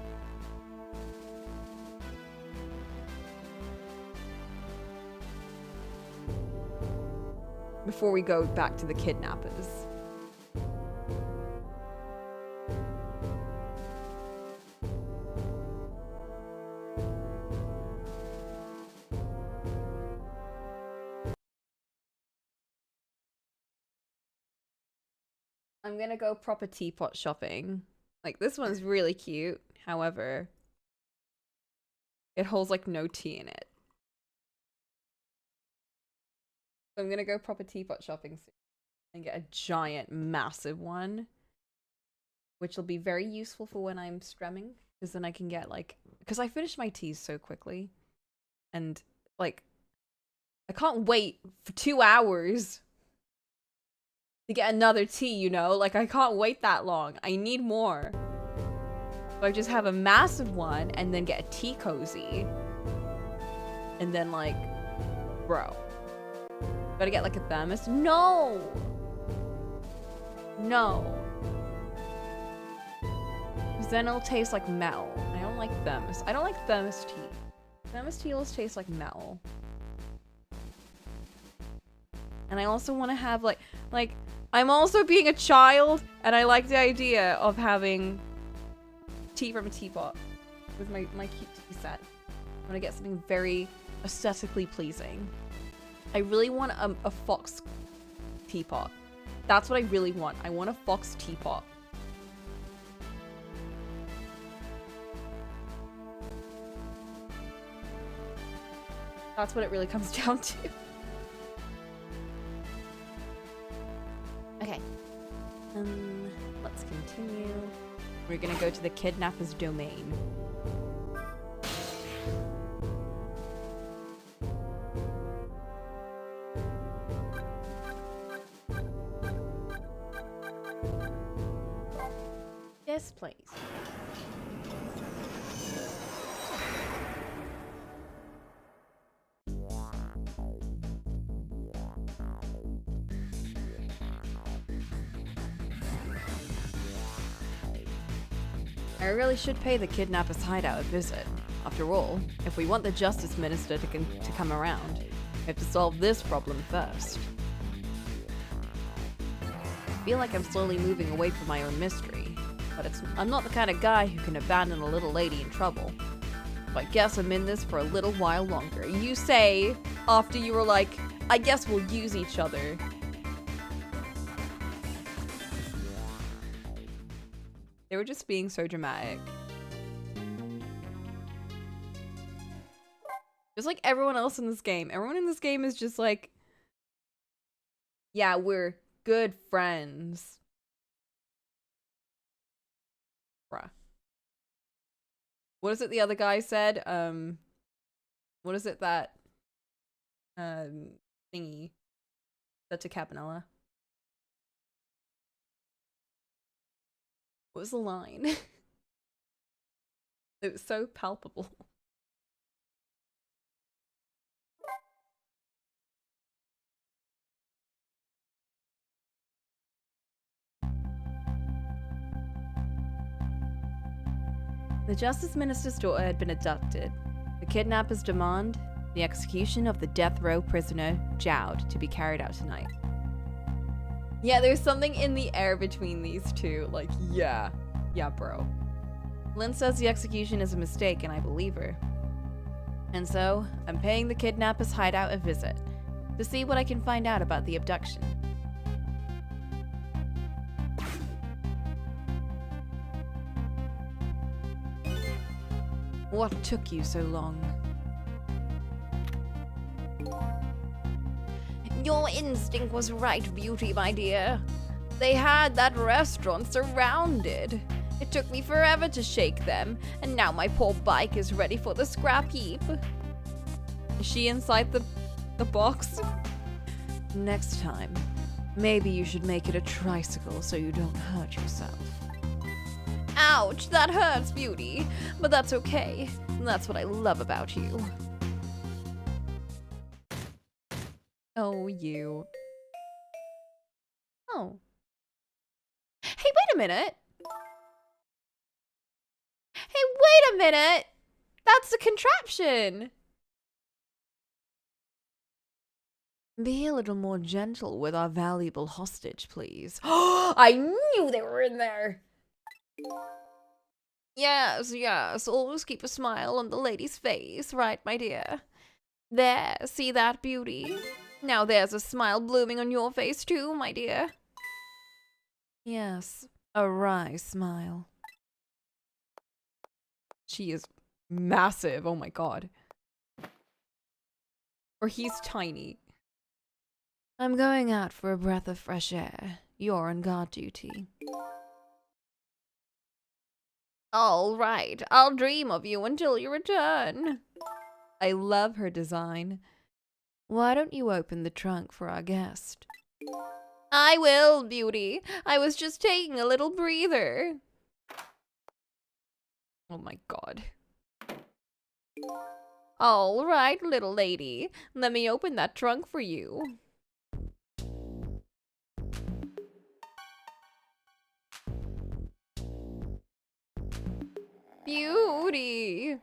[SPEAKER 1] Before we go back to the kidnappers. I'm gonna go proper teapot shopping. Like, this one's really cute. However, it holds, like, no tea in it. So I'm gonna go proper teapot shopping soon and get a giant, massive one. Which will be very useful for when I'm strumming. Because then I can get, like... Because I finish my teas so quickly. And, like... I can't wait for 2 hours to get another tea, you know? Like, I can't wait that long. I need more. So I just have a massive one and then get a tea cozy. And then, like... Bro. Gotta get, like, a thermos. No! No. Because then it'll taste like metal. I don't like thermos. I don't like thermos tea. Thermos tea always tastes like metal. And I also want to have, like, I'm also being a child, and I like the idea of having tea from a teapot with my cute tea set. I want to get something very aesthetically pleasing. I really want a fox teapot. That's what I really want. I want a fox teapot. That's what it really comes down to. Okay. Let's continue. We're gonna go to the kidnapper's domain. Yes, please. I really should pay the kidnapper's hideout a visit. After all, if we want the Justice Minister to come around, we have to solve this problem first. I feel like I'm slowly moving away from my own mystery, but I'm not the kind of guy who can abandon a little lady in trouble. So I guess I'm in this for a little while longer. You say, after you were like, I guess we'll use each other. They were just being so dramatic. Just like everyone else in this game. Everyone in this game is just like, yeah, we're good friends. Bruh. What is it the other guy said? What is it that thingy said to Cabanella? What was the line? It was so palpable. The Justice Minister's daughter had been abducted. The kidnappers demand the execution of the death row prisoner, Jowd, to be carried out tonight. Yeah, there's something in the air between these two. Like, yeah. Yeah, bro. Lynn says the execution is a mistake, and I believe her. And so, I'm paying the kidnapper's hideout a visit to see what I can find out about the abduction. What took you so long? Your instinct was right, Beauty, my dear. They had that restaurant surrounded. It took me forever to shake them, and now my poor bike is ready for the scrap heap. Is she inside the box? Next time, maybe you should make it a tricycle so you don't hurt yourself. Ouch, that hurts, Beauty, but that's okay. That's what I love about you. Oh, you. Oh. Hey, wait a minute. Hey, wait a minute. That's a contraption. Be a little more gentle with our valuable hostage, please. Oh, I knew they were in there. Yes, yes. Always keep a smile on the lady's face, right, my dear? There, see that, Beauty? Now there's a smile blooming on your face too, my dear. Yes, a wry smile. She is massive, oh my god. Or he's tiny. I'm going out for a breath of fresh air. You're on guard duty. All right, I'll dream of you until you return. I love her design. Why don't you open the trunk for our guest? I will, beauty. I was just taking a little breather. Oh my god. All right, little lady. Let me open that trunk for you. Beauty.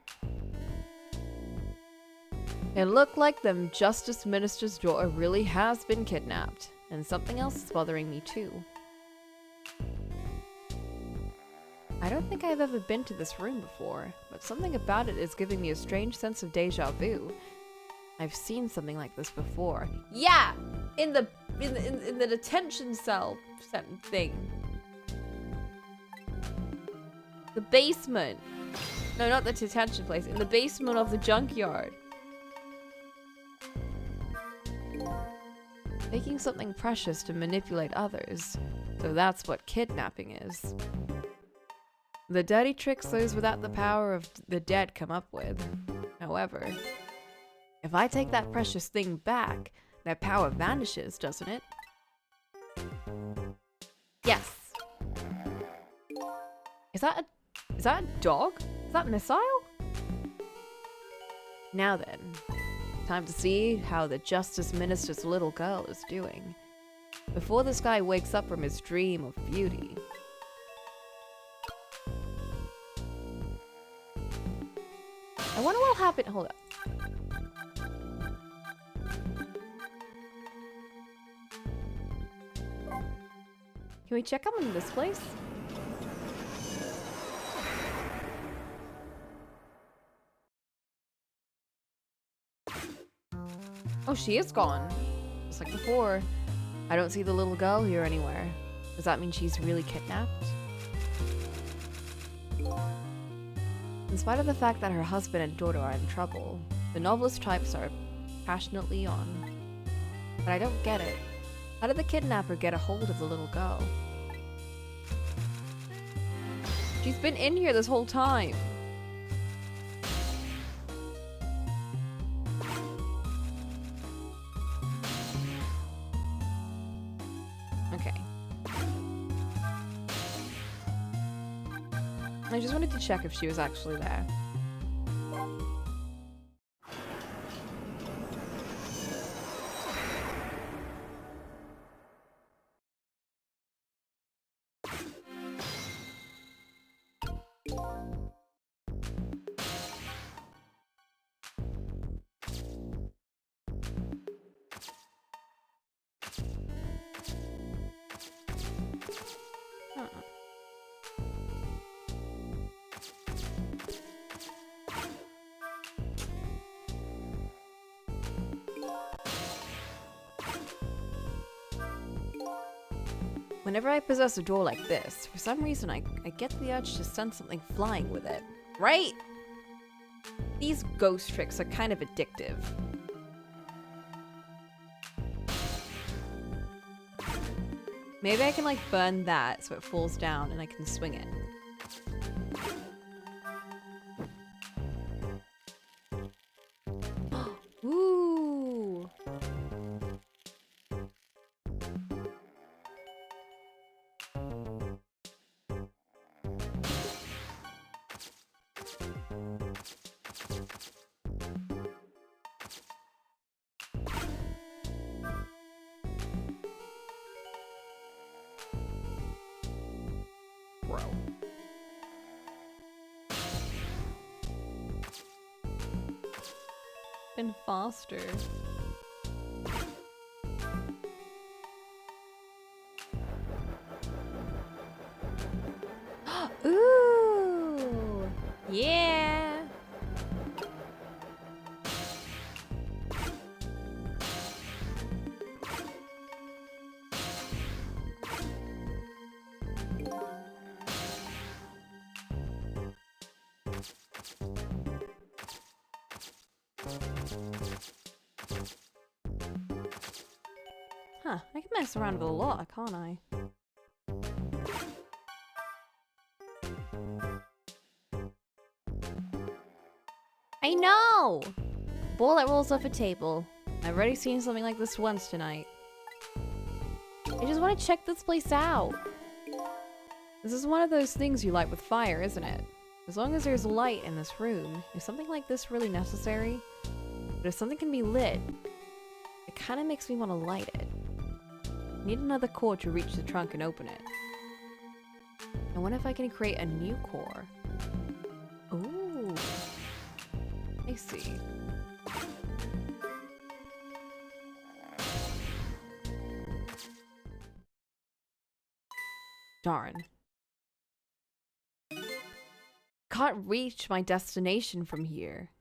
[SPEAKER 1] It looked like the Justice Minister's daughter really has been kidnapped. And something else is bothering me too. I don't think I've ever been to this room before, but something about it is giving me a strange sense of deja vu. I've seen something like this before. Yeah! In the detention cell thing. The basement. No, not the detention place. In the basement of the junkyard. Making something precious to manipulate others. So that's what kidnapping is. The dirty tricks those without the power of the dead come up with. However, if I take that precious thing back, their power vanishes, doesn't it? Yes. Is that a dog? Is that missile? Now then, time to see how the Justice Minister's little girl is doing. Before this guy wakes up from his dream of beauty. I wonder what'll happen. Hold up. Can we check out in this place? Oh, she is gone. Just like before. I don't see the little girl here anywhere. Does that mean she's really kidnapped? In spite of the fact that her husband and daughter are in trouble, the novelist types are passionately on. But I don't get it. How did the kidnapper get a hold of the little girl? She's been in here this whole time. Okay. I just wanted to check if she was actually there. Whenever I possess a door like this, for some reason I get the urge to send something flying with it. Right? These ghost tricks are kind of addictive. Maybe I can like burn that so it falls down and I can swing it. Ooh. Bro. And faster. Ooh. Yeah.
[SPEAKER 2] Huh, I can mess around with a lot, can't I? I know! Ball that rolls off a table. I've already seen something like this once tonight. I just want to check this place out. This is one of those things you light with fire, isn't it? As long as there's light in this room, is something like this really necessary? But if something can be lit, it kind of makes me want to light it. I need another core to reach the trunk and open it. I wonder if I can create a new core. Ooh. I see. Darn. Can't reach my destination from here.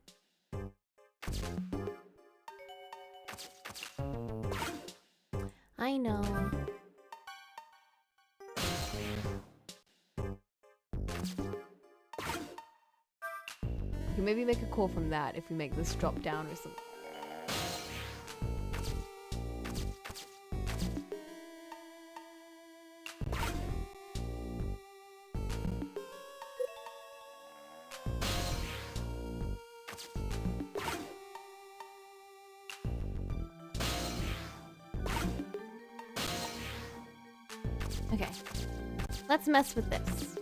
[SPEAKER 2] I know. We can maybe make a call from that if we make this drop down or something. Okay, let's mess with this.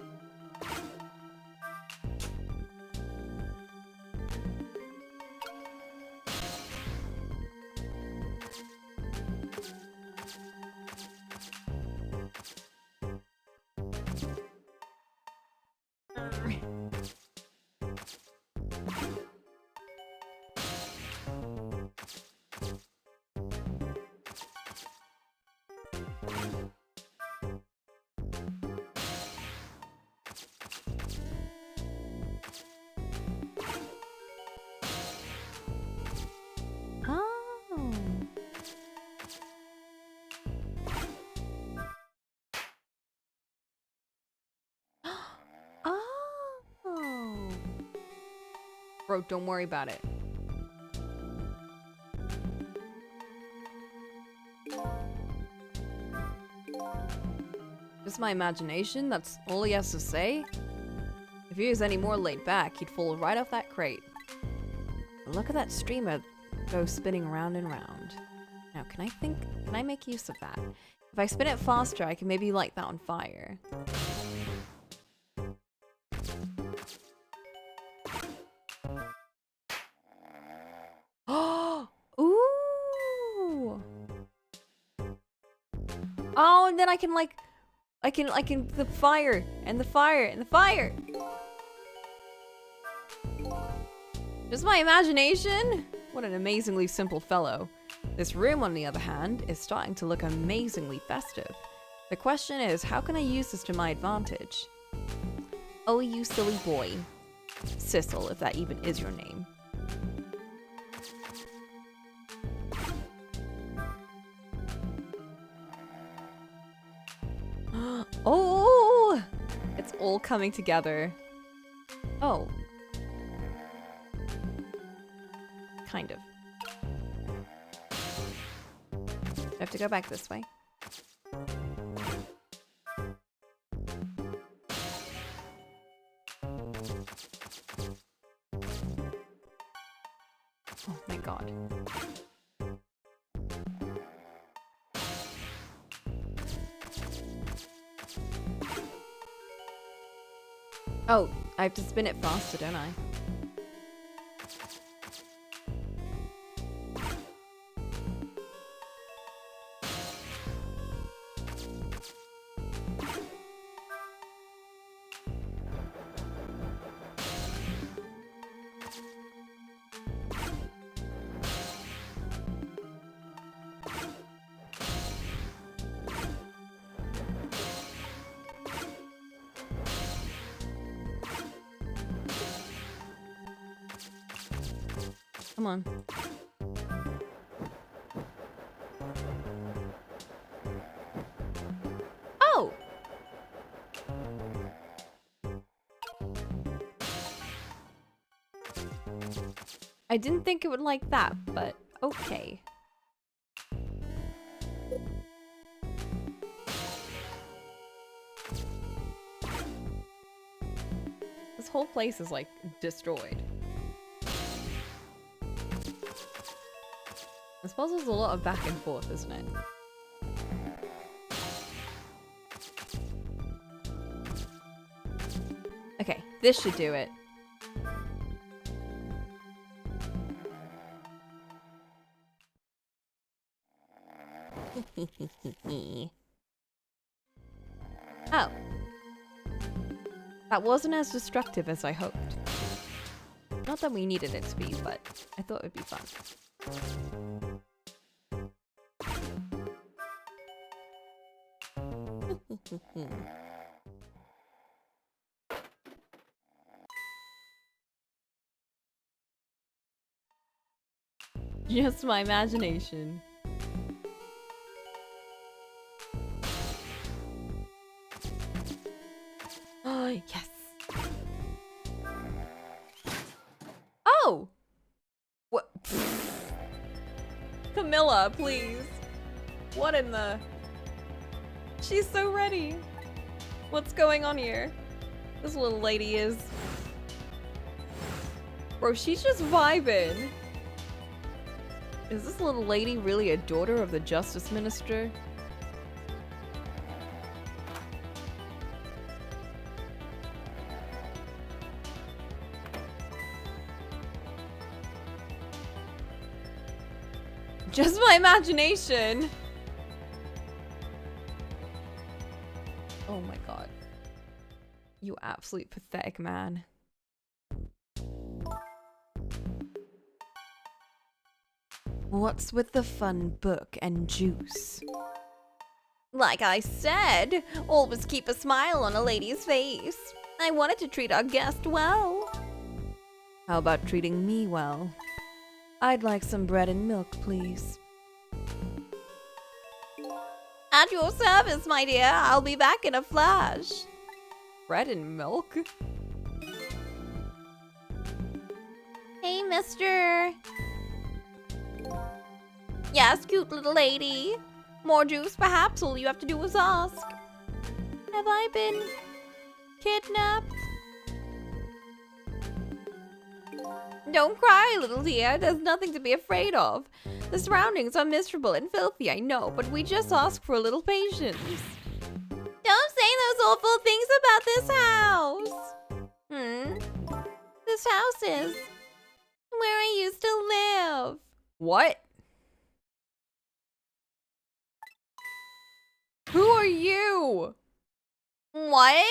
[SPEAKER 2] Oh. Bro, don't worry about it. Just my imagination, that's all he has to say? If he was any more laid back, he'd fall right off that crate. But look at that streamer go spinning round and round. Now, can I make use of that? If I spin it faster, I can maybe light that on fire. Oh! Ooh! Oh, and then I can like... the fire! And the fire! And the fire! Just my imagination? What an amazingly simple fellow. This room, on the other hand, is starting to look amazingly festive. The question is, how can I use this to my advantage? Oh, you silly boy. Sissel, if that even is your name. Oh! It's all coming together. Oh. Kind of. I have to go back this way. Oh my god. Oh, I have to spin it faster, don't I? Come on. Oh! I didn't think it would like that, but okay. This whole place is like destroyed. I suppose there's a lot of back and forth, isn't it? Okay, this should do it. Oh. That wasn't as destructive as I hoped. Not that we needed it to be, but I thought it would be fun. Just my imagination. Oh, yes. Oh! What? Camilla, please. What in the... She's so ready. What's going on here? This little lady is... Bro, she's just vibing. Is this little lady really a daughter of the Justice Minister? Just my imagination. Oh my god. You absolute pathetic man. What's with the fun book and juice? Like I said, always keep a smile on a lady's face. I wanted to treat our guest well. How about treating me well? I'd like some bread and milk, please. At your service, my dear. I'll be back in a flash. Bread and milk? Hey, mister. Yes, cute little lady. More juice, perhaps. All you have to do is ask. Have I been kidnapped? Don't cry, little dear. There's nothing to be afraid of. The surroundings are miserable and filthy, I know, but we just ask for a little patience. Don't say those awful things about this house. This house is where I used to live. What? Who are you? What?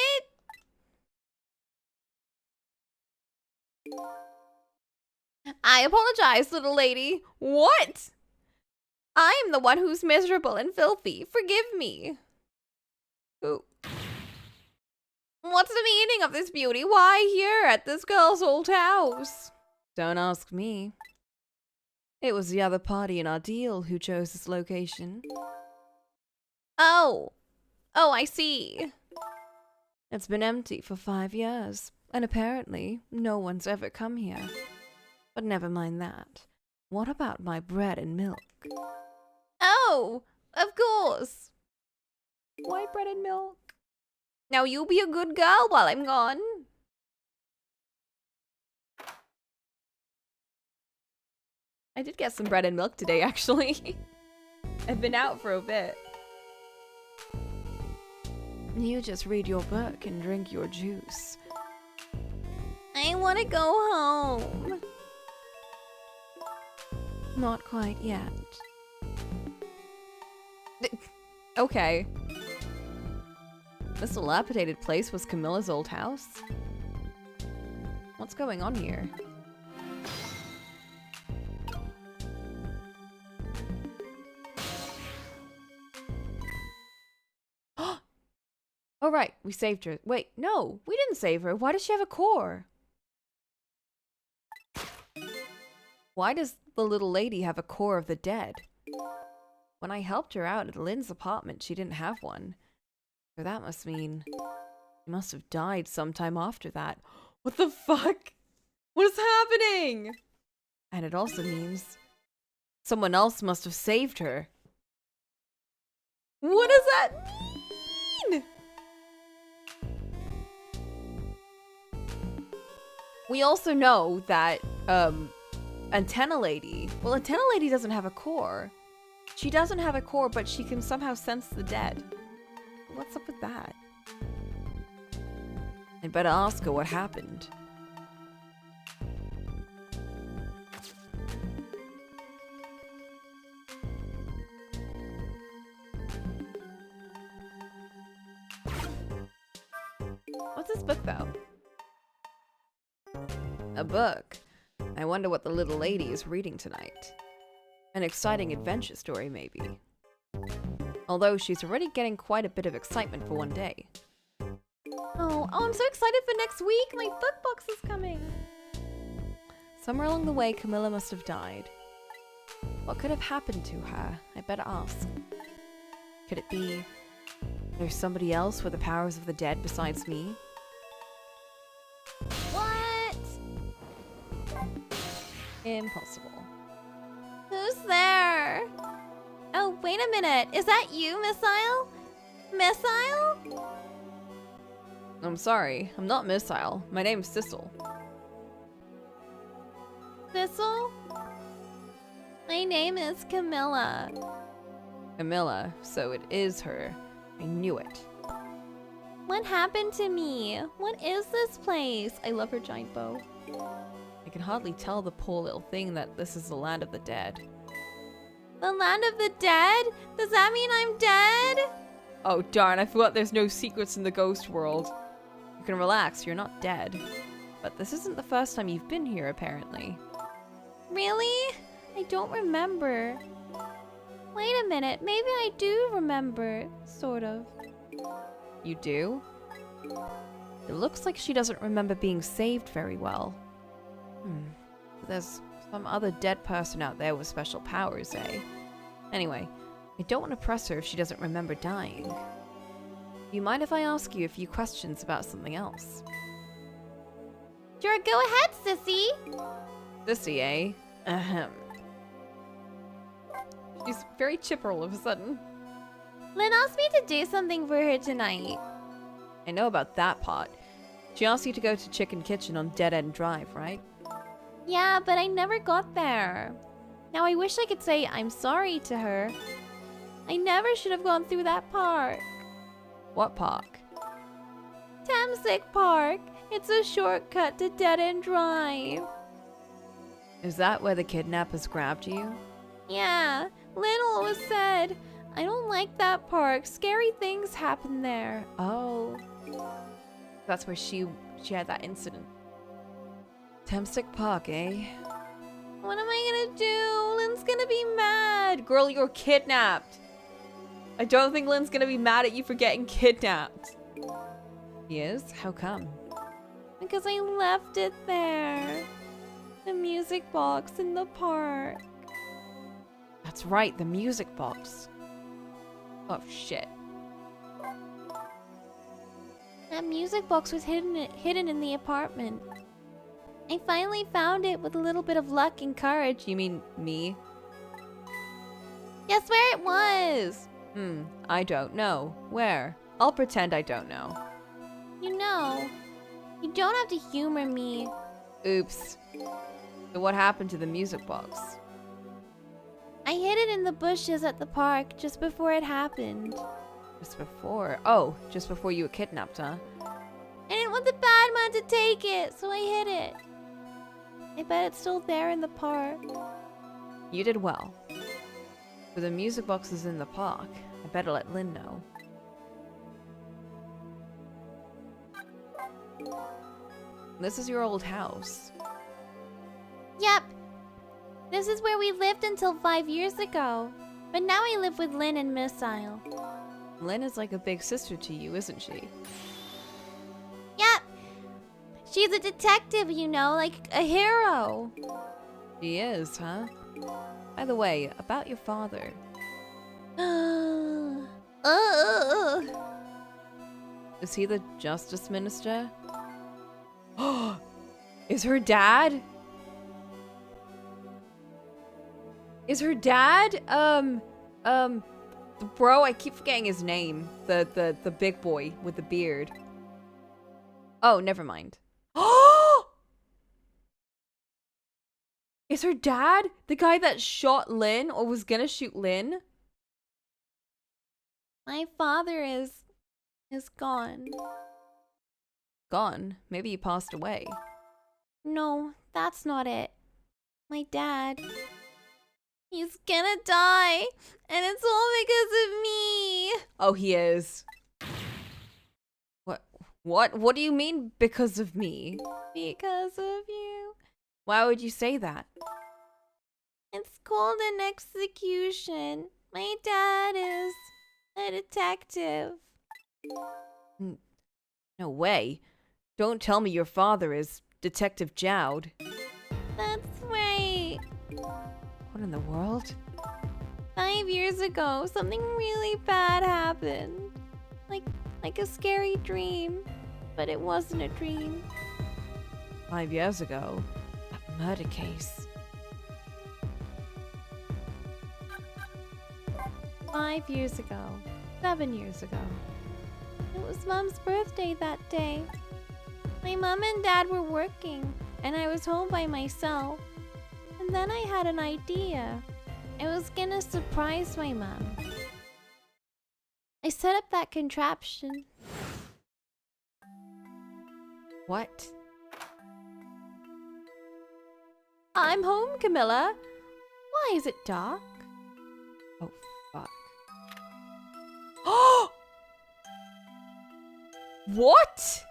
[SPEAKER 2] I apologize, little lady. What? I am the one who's miserable and filthy. Forgive me. Who? What's the meaning of this beauty? Why here at this girl's old house? Don't ask me. It was the other party in our deal who chose this location. Oh, I see. It's been empty for 5 years, and apparently no one's ever come here. But never mind that. What about my bread and milk? Oh, of course. Why bread and milk? Now you be a good girl while I'm gone. I did get some bread and milk today, actually. I've been out for a bit. You just read your book and drink your juice. I want to go home. Not quite yet. Okay. This dilapidated place was Camilla's old house? What's going on here? Oh right, we saved her. Wait, no, we didn't save her. Why does she have a core? Why does the little lady have a core of the dead? When I helped her out at Lynn's apartment, she didn't have one. So that must mean she must have died sometime after that. What the fuck?
[SPEAKER 1] What is happening? And it also means someone else must have saved her. What does that mean? We also know that, Antenna Lady... Well, Antenna Lady doesn't have a core. She doesn't have a core, but she can somehow sense the dead. What's up with that? I'd better ask her what happened. What's this book, though? A book. I wonder what the little lady is reading tonight. An exciting adventure story, maybe. Although she's already getting quite a bit of excitement for one day. Oh, I'm so excited for next week! My book box is coming! Somewhere along the way, Camilla must have died. What could have happened to her? I better ask. Could it be there's somebody else with the powers of the dead besides me? What? Impossible.
[SPEAKER 2] Who's there? Oh, wait a minute. Is that you, Missile? Missile?
[SPEAKER 1] I'm sorry, I'm not Missile. My name's Sissel.
[SPEAKER 2] Thistle? My name is Camilla.
[SPEAKER 1] Camilla, so it is her. I knew it.
[SPEAKER 2] What happened to me? What is this place? I love her giant bow.
[SPEAKER 1] I can hardly tell the poor little thing that this is the land of the dead.
[SPEAKER 2] The land of the dead? Does that mean I'm dead?
[SPEAKER 1] Oh darn, I forgot there's no secrets in the ghost world. You can relax, you're not dead. But this isn't the first time you've been here, apparently.
[SPEAKER 2] Really? I don't remember. Wait a minute, maybe I do remember. Sort of.
[SPEAKER 1] You do? It looks like she doesn't remember being saved very well. There's some other dead person out there with special powers, eh? Anyway, I don't want to press her if she doesn't remember dying. Do you mind if I ask you a few questions about something else?
[SPEAKER 2] Sure, go ahead, sissy.
[SPEAKER 1] Sissy, eh? Ahem. She's very chipper all of a sudden.
[SPEAKER 2] Lynn asked me to do something for her tonight.
[SPEAKER 1] I know about that part. She asked you to go to Chicken Kitchen on Dead End Drive, right?
[SPEAKER 2] Yeah, but I never got there. Now I wish I could say I'm sorry to her. I never should have gone through that park.
[SPEAKER 1] What park?
[SPEAKER 2] Tamsic Park. It's a shortcut to Dead End Drive.
[SPEAKER 1] Is that where the kidnappers grabbed you?
[SPEAKER 2] Yeah, Lynn always said, I don't like that park. Scary things happen there.
[SPEAKER 1] Oh. That's where she had that incident. Tamsic Park, eh?
[SPEAKER 2] What am I gonna do? Lynn's gonna be mad.
[SPEAKER 1] Girl, you're kidnapped. I don't think Lynn's gonna be mad at you for getting kidnapped. He is? How come?
[SPEAKER 2] Because I left it there. The music box in the park.
[SPEAKER 1] That's right, the music box. Oh, shit.
[SPEAKER 2] That music box was hidden in the apartment. I finally found it with a little bit of luck and courage.
[SPEAKER 1] You mean me?
[SPEAKER 2] Guess where it was?
[SPEAKER 1] I don't know. Where? I'll pretend I don't know.
[SPEAKER 2] You know, you don't have to humor me.
[SPEAKER 1] Oops. So what happened to the music box?
[SPEAKER 2] I hid it in the bushes at the park just before it happened.
[SPEAKER 1] Just before? Oh, just before you were kidnapped, huh?
[SPEAKER 2] I didn't want the bad man to take it, so I hid it. I bet it's still there in the park.
[SPEAKER 1] You did well. But the music box is in the park. I better let Lynn know. This is your old house.
[SPEAKER 2] Yep. This is where we lived until 5 years ago. But now I live with Lynn and Missile.
[SPEAKER 1] Lynn is like a big sister to you, isn't she?
[SPEAKER 2] Yep. She's a detective, you know, like a hero.
[SPEAKER 1] She is, huh? By the way, about your father. Is he the justice minister? Is her dad? Is her dad? Bro, I keep forgetting his name. The big boy with the beard. Oh, never mind. Is her dad the guy that shot Lynn or was gonna shoot Lynn?
[SPEAKER 2] My father is gone.
[SPEAKER 1] Gone. Maybe he passed away.
[SPEAKER 2] No, that's not it. My dad. He's gonna die, and it's all because of me.
[SPEAKER 1] Oh, he is. What do you mean because of me?
[SPEAKER 2] Because of you.
[SPEAKER 1] Why would you say that?
[SPEAKER 2] It's called an execution. My dad is a detective.
[SPEAKER 1] No way. Don't tell me your father is Detective Jowd.
[SPEAKER 2] That's right.
[SPEAKER 1] What in the world?
[SPEAKER 2] 5 years ago, something really bad happened. Like a scary dream. But it wasn't a dream.
[SPEAKER 1] 5 years ago? That murder case.
[SPEAKER 2] 5 years ago. 7 years ago. It was Mom's birthday that day. My mom and dad were working, and I was home by myself. And then I had an idea. I was gonna surprise my mom. I set up that contraption.
[SPEAKER 1] What?
[SPEAKER 2] I'm home, Camilla. Why is it dark?
[SPEAKER 1] Oh, fuck. What?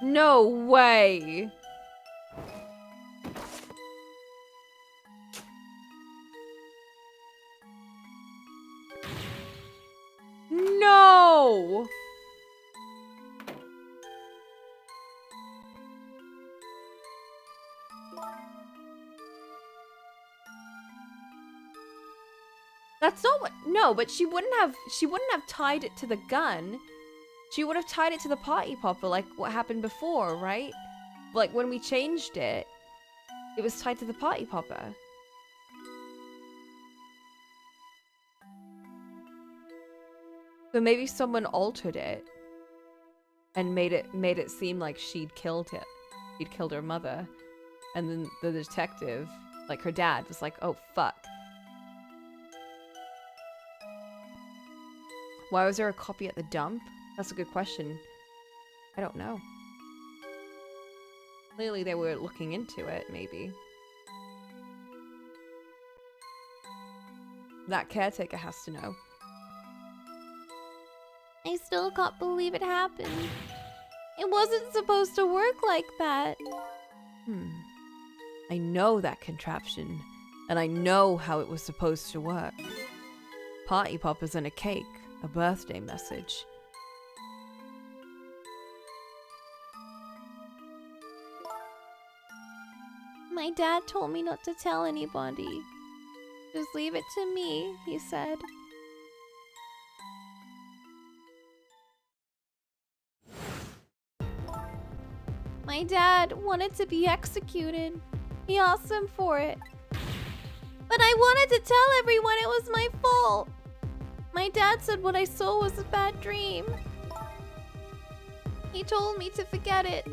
[SPEAKER 1] No way. No. That's not what. No, but she wouldn't have tied it to the gun. She would have tied it to the party popper like what happened before, right? Like when we changed it, it was tied to the party popper. So maybe someone altered it and made it seem like she'd killed it. She'd killed her mother. And then the detective, like her dad, was like, oh fuck. Why was there a copy at the dump? That's a good question. I don't know. Clearly they were looking into it, maybe. That caretaker has to know.
[SPEAKER 2] I still can't believe it happened. It wasn't supposed to work like that.
[SPEAKER 1] I know that contraption, and I know how it was supposed to work. Party poppers and a cake, a birthday message.
[SPEAKER 2] My dad told me not to tell anybody. Just leave it to me, he said. My dad wanted to be executed. He asked them for it. But I wanted to tell everyone it was my fault. My dad said what I saw was a bad dream. He told me to forget it.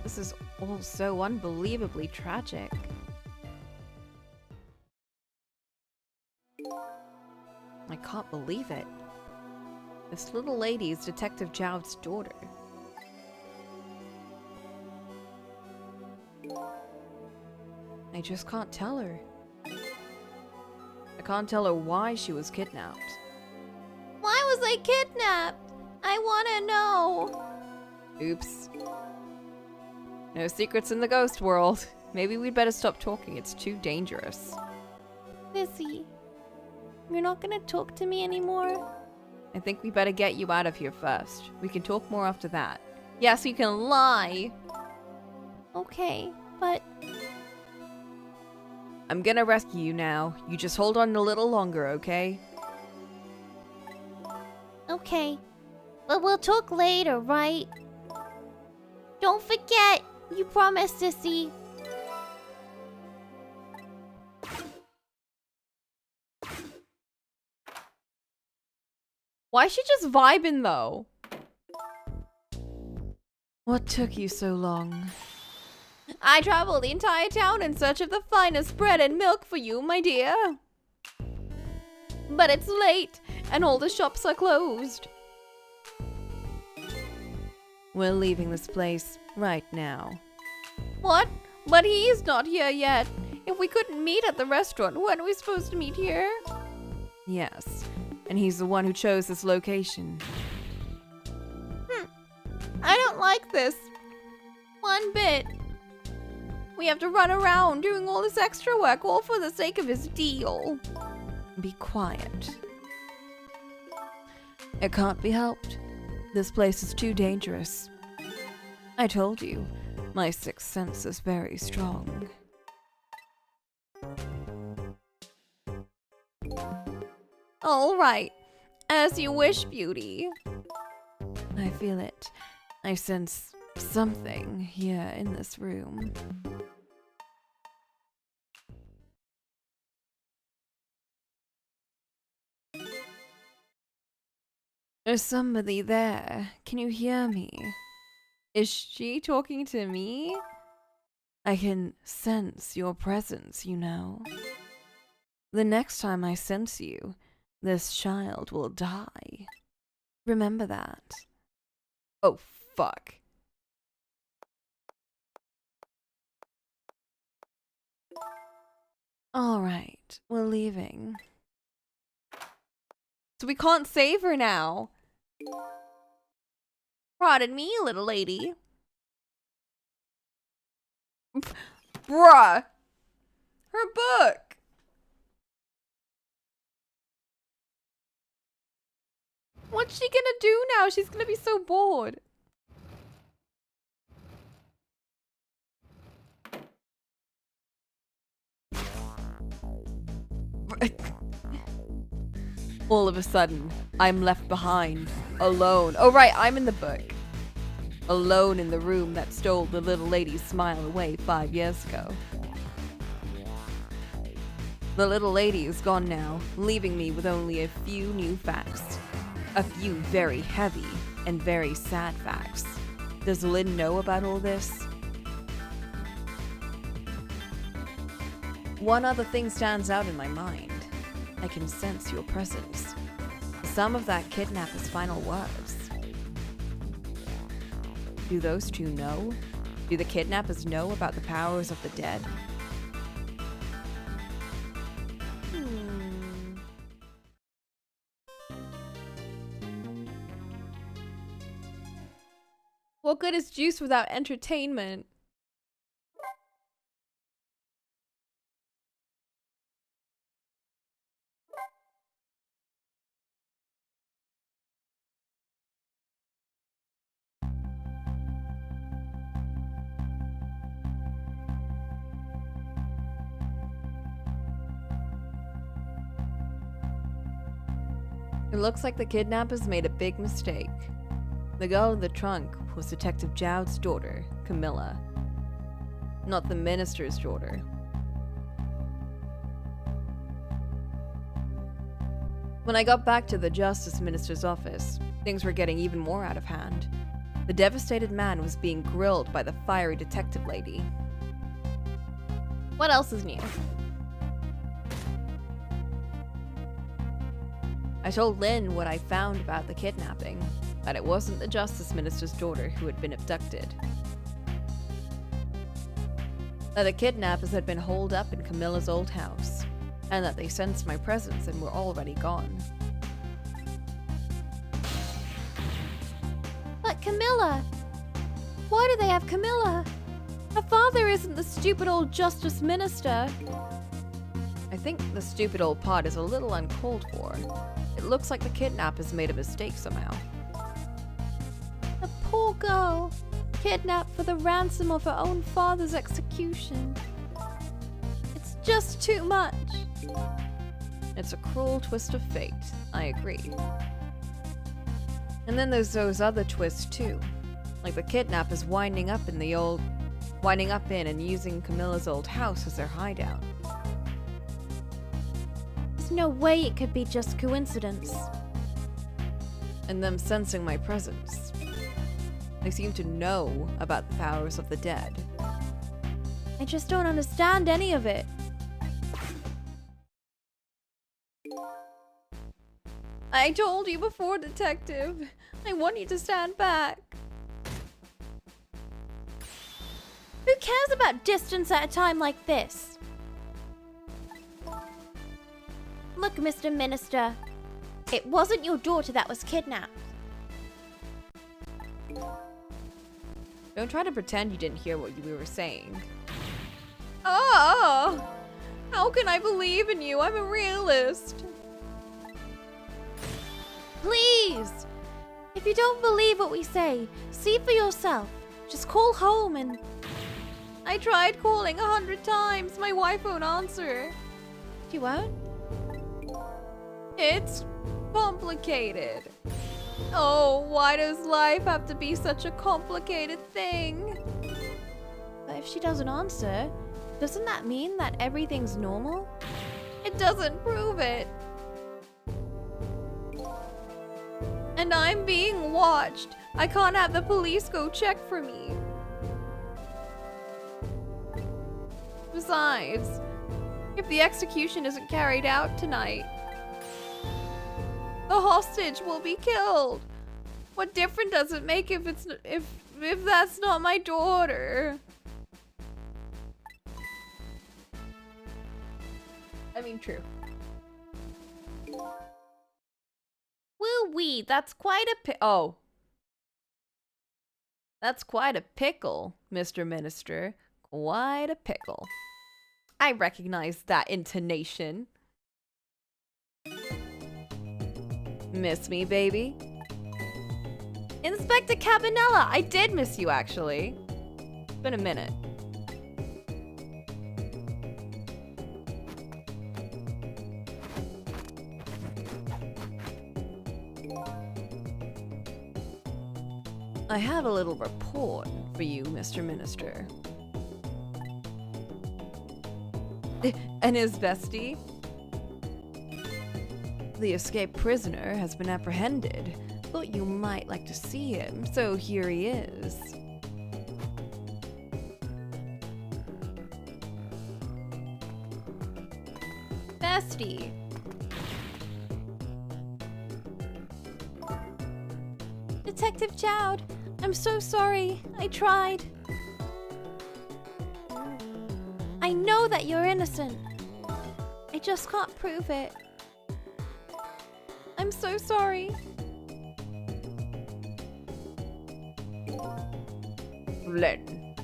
[SPEAKER 1] This is all so unbelievably tragic. I can't believe it. This little lady is Detective Jowd's daughter. I just can't tell her. I can't tell her why she was kidnapped.
[SPEAKER 2] Why was I kidnapped? I want to know.
[SPEAKER 1] Oops. No secrets in the ghost world. Maybe we'd better stop talking. It's too dangerous.
[SPEAKER 2] Sissy, you're not gonna talk to me anymore?
[SPEAKER 1] I think we better get you out of here first. We can talk more after that.
[SPEAKER 2] Yes, you can lie. Okay, but...
[SPEAKER 1] I'm gonna rescue you now. You just hold on a little longer, okay?
[SPEAKER 2] Okay. But we'll talk later, right? Don't forget! You promised, Sissy.
[SPEAKER 1] Why is she just vibing, though? What took you so long?
[SPEAKER 2] I traveled the entire town in search of the finest bread and milk for you, my dear. But it's late, and all the shops are closed.
[SPEAKER 1] We're leaving this place right now.
[SPEAKER 2] What? But he's not here yet. If we couldn't meet at the restaurant, weren't we supposed to meet here?
[SPEAKER 1] Yes, and he's the one who chose this location.
[SPEAKER 2] I don't like this. One bit. We have to run around doing all this extra work all for the sake of his deal.
[SPEAKER 1] Be quiet. It can't be helped. This place is too dangerous. I told you, my sixth sense is very strong.
[SPEAKER 2] All right. As you wish, beauty.
[SPEAKER 1] I feel it. I sense something here in this room. There's somebody there. Can you hear me?
[SPEAKER 2] Is she talking to me?
[SPEAKER 1] I can sense your presence, you know. The next time I sense you, this child will die. Remember that. Oh, fuck. All right, we're leaving.
[SPEAKER 2] So we can't save her now. Pardon me, little lady.
[SPEAKER 1] Bruh! Her book!
[SPEAKER 2] What's she gonna do now? She's gonna be so bored.
[SPEAKER 1] All of a sudden, I'm left behind, alone. Oh right, I'm in the book. Alone in the room that stole the little lady's smile away 5 years ago. The little lady is gone now, leaving me with only a few new facts. A few very heavy and very sad facts. Does Lynn know about all this? One other thing stands out in my mind. I can sense your presence. Some of that kidnapper's final words. Do those two know? Do the kidnappers know about the powers of the dead?
[SPEAKER 2] What good is juice without entertainment?
[SPEAKER 1] It looks like the kidnappers made a big mistake. The girl in the trunk was Detective Jowd's daughter, Camilla. Not the minister's daughter. When I got back to the Justice Minister's office, things were getting even more out of hand. The devastated man was being grilled by the fiery detective lady.
[SPEAKER 2] What else is new?
[SPEAKER 1] I told Lynn what I found about the kidnapping, that it wasn't the Justice Minister's daughter who had been abducted. That the kidnappers had been holed up in Camilla's old house, and that they sensed my presence and were already gone.
[SPEAKER 2] But Camilla! Why do they have Camilla? Her father isn't the stupid old Justice Minister.
[SPEAKER 1] I think the stupid old part is a little uncalled for. It looks like the kidnappers made a mistake somehow.
[SPEAKER 2] The poor girl, kidnapped for the ransom of her own father's execution. It's just too much.
[SPEAKER 1] It's a cruel twist of fate, I agree. And then there's those other twists too. Like the kidnappers winding up in and using Camilla's old house as their hideout.
[SPEAKER 2] There's no way it could be just coincidence.
[SPEAKER 1] And them sensing my presence. They seem to know about the powers of the dead.
[SPEAKER 2] I just don't understand any of it.
[SPEAKER 1] I told you before, Detective. I want you to stand back.
[SPEAKER 2] Who cares about distance at a time like this? Look, Mr. Minister. It wasn't your daughter that was kidnapped.
[SPEAKER 1] Don't try to pretend you didn't hear what we were saying. Oh! How can I believe in you? I'm a realist.
[SPEAKER 2] Please! If you don't believe what we say, see for yourself. Just call home and...
[SPEAKER 1] I tried calling 100 times. My wife won't answer.
[SPEAKER 2] She won't?
[SPEAKER 1] It's complicated. Oh, why does life have to be such a complicated thing?
[SPEAKER 2] But if she doesn't answer, doesn't that mean that everything's normal?
[SPEAKER 1] It doesn't prove it. And I'm being watched. I can't have the police go check for me. Besides, if the execution isn't carried out tonight, the hostage will be killed. What difference does it make if that's not my daughter? I mean, true. Woo-wee, that's quite a that's quite a pickle, Mr. Minister. Quite a pickle. I recognize that intonation. Miss me, baby? Inspector Cabanella! I did miss you, actually. It's been a minute. I have a little report for you, Mr. Minister. And his bestie? The escaped prisoner has been apprehended. Thought you might like to see him, so here he is. Bestie.
[SPEAKER 2] Detective Jowd, I'm so sorry. I tried. I know that you're innocent. I just can't prove it. I'm so sorry.
[SPEAKER 1] Len,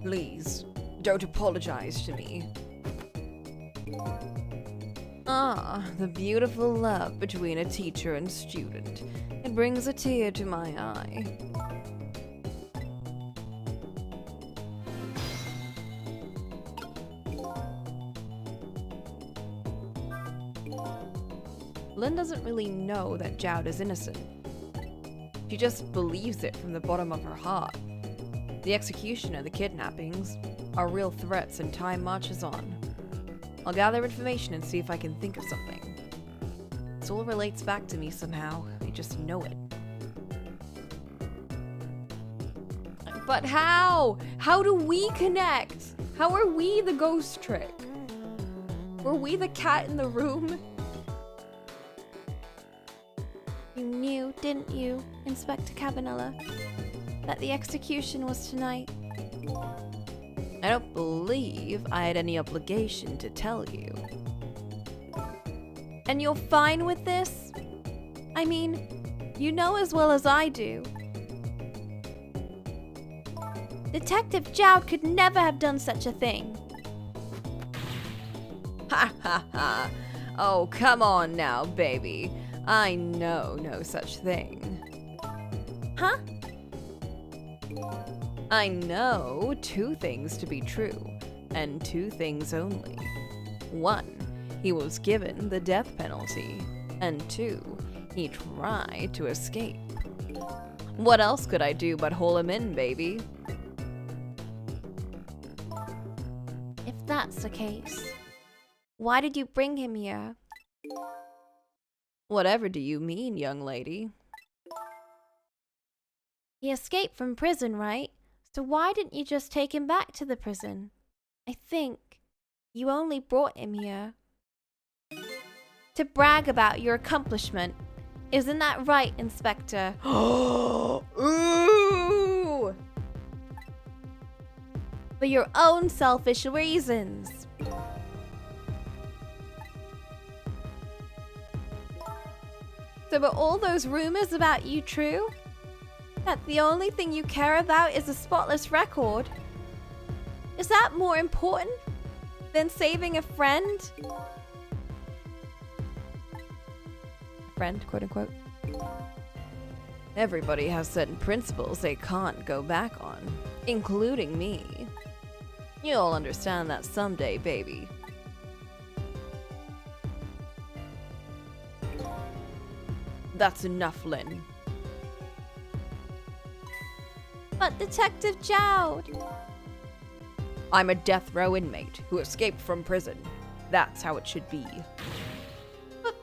[SPEAKER 1] please, don't apologize to me. Ah, the beautiful love between a teacher and student. It brings a tear to my eye. Lynn doesn't really know that Jowd is innocent. She just believes it from the bottom of her heart. The execution and the kidnappings are real threats and time marches on. I'll gather information and see if I can think of something. This all relates back to me somehow. I just know it. But how? How do we connect? How are we the ghost trick? Were we the cat in the room?
[SPEAKER 2] You knew, didn't you, Inspector Cabanella, that the execution was tonight?
[SPEAKER 1] I don't believe I had any obligation to tell you.
[SPEAKER 2] And you're fine with this? I mean, you know as well as I do. Detective Jowd could never have done such a thing.
[SPEAKER 1] Ha ha ha. Oh, come on now, baby. I know no such thing.
[SPEAKER 2] Huh?
[SPEAKER 1] I know two things to be true, and two things only. One, he was given the death penalty, and two, he tried to escape. What else could I do but haul him in, baby?
[SPEAKER 2] If that's the case, why did you bring him here?
[SPEAKER 1] Whatever do you mean, young lady?
[SPEAKER 2] He escaped from prison, right? So why didn't you just take him back to the prison? I think you only brought him here to brag about your accomplishment. Isn't that right, Inspector?
[SPEAKER 1] Ooh!
[SPEAKER 2] For your own selfish reasons. So were all those rumors about you true? That the only thing you care about is a spotless record? Is that more important than saving a friend? Friend, quote unquote.
[SPEAKER 1] Everybody has certain principles they can't go back on, including me. You'll understand that someday, baby. That's enough, Lynn.
[SPEAKER 2] But Detective Jowd!
[SPEAKER 1] I'm a death row inmate who escaped from prison. That's how it should be.
[SPEAKER 2] But...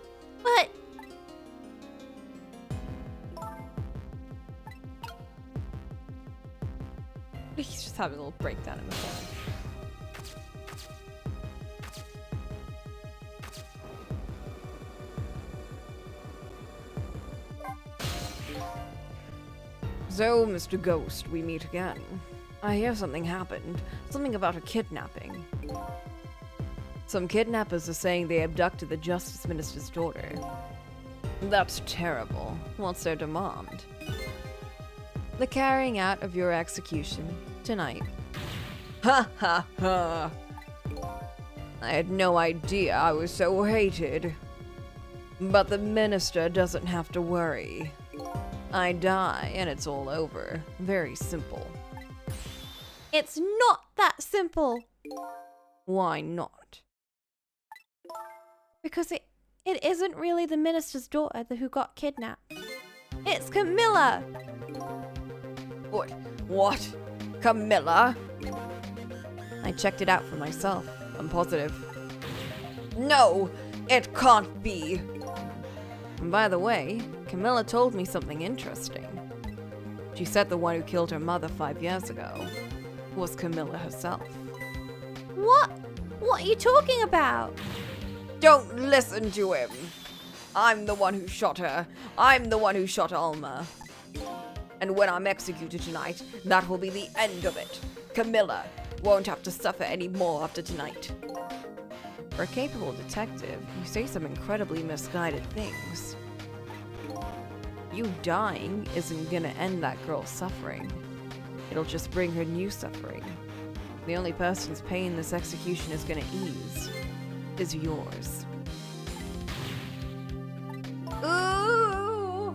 [SPEAKER 1] He's just having a little breakdown in the corner. So, Mr. Ghost, we meet again. I hear something happened. Something about a kidnapping. Some kidnappers are saying they abducted the Justice Minister's daughter. That's terrible. What's their demand? The carrying out of your execution tonight. Ha ha ha! I had no idea I was so hated. But the minister doesn't have to worry. I die and it's all over. Very simple.
[SPEAKER 2] It's not that simple.
[SPEAKER 1] Why not?
[SPEAKER 2] Because it isn't really the minister's daughter who got kidnapped. It's Camilla!
[SPEAKER 1] What? What? Camilla? I checked it out for myself. I'm positive. No! It can't be! And by the way, Camilla told me something interesting. She said the one who killed her mother 5 years ago was Camilla herself.
[SPEAKER 2] What? What are you talking about?
[SPEAKER 1] Don't listen to him! I'm the one who shot her. I'm the one who shot Alma. And when I'm executed tonight, that will be the end of it. Camilla won't have to suffer any more after tonight. For a capable detective, you say some incredibly misguided things. You dying isn't gonna end that girl's suffering. It'll just bring her new suffering. The only person's pain this execution is gonna ease is yours.
[SPEAKER 2] Ooh!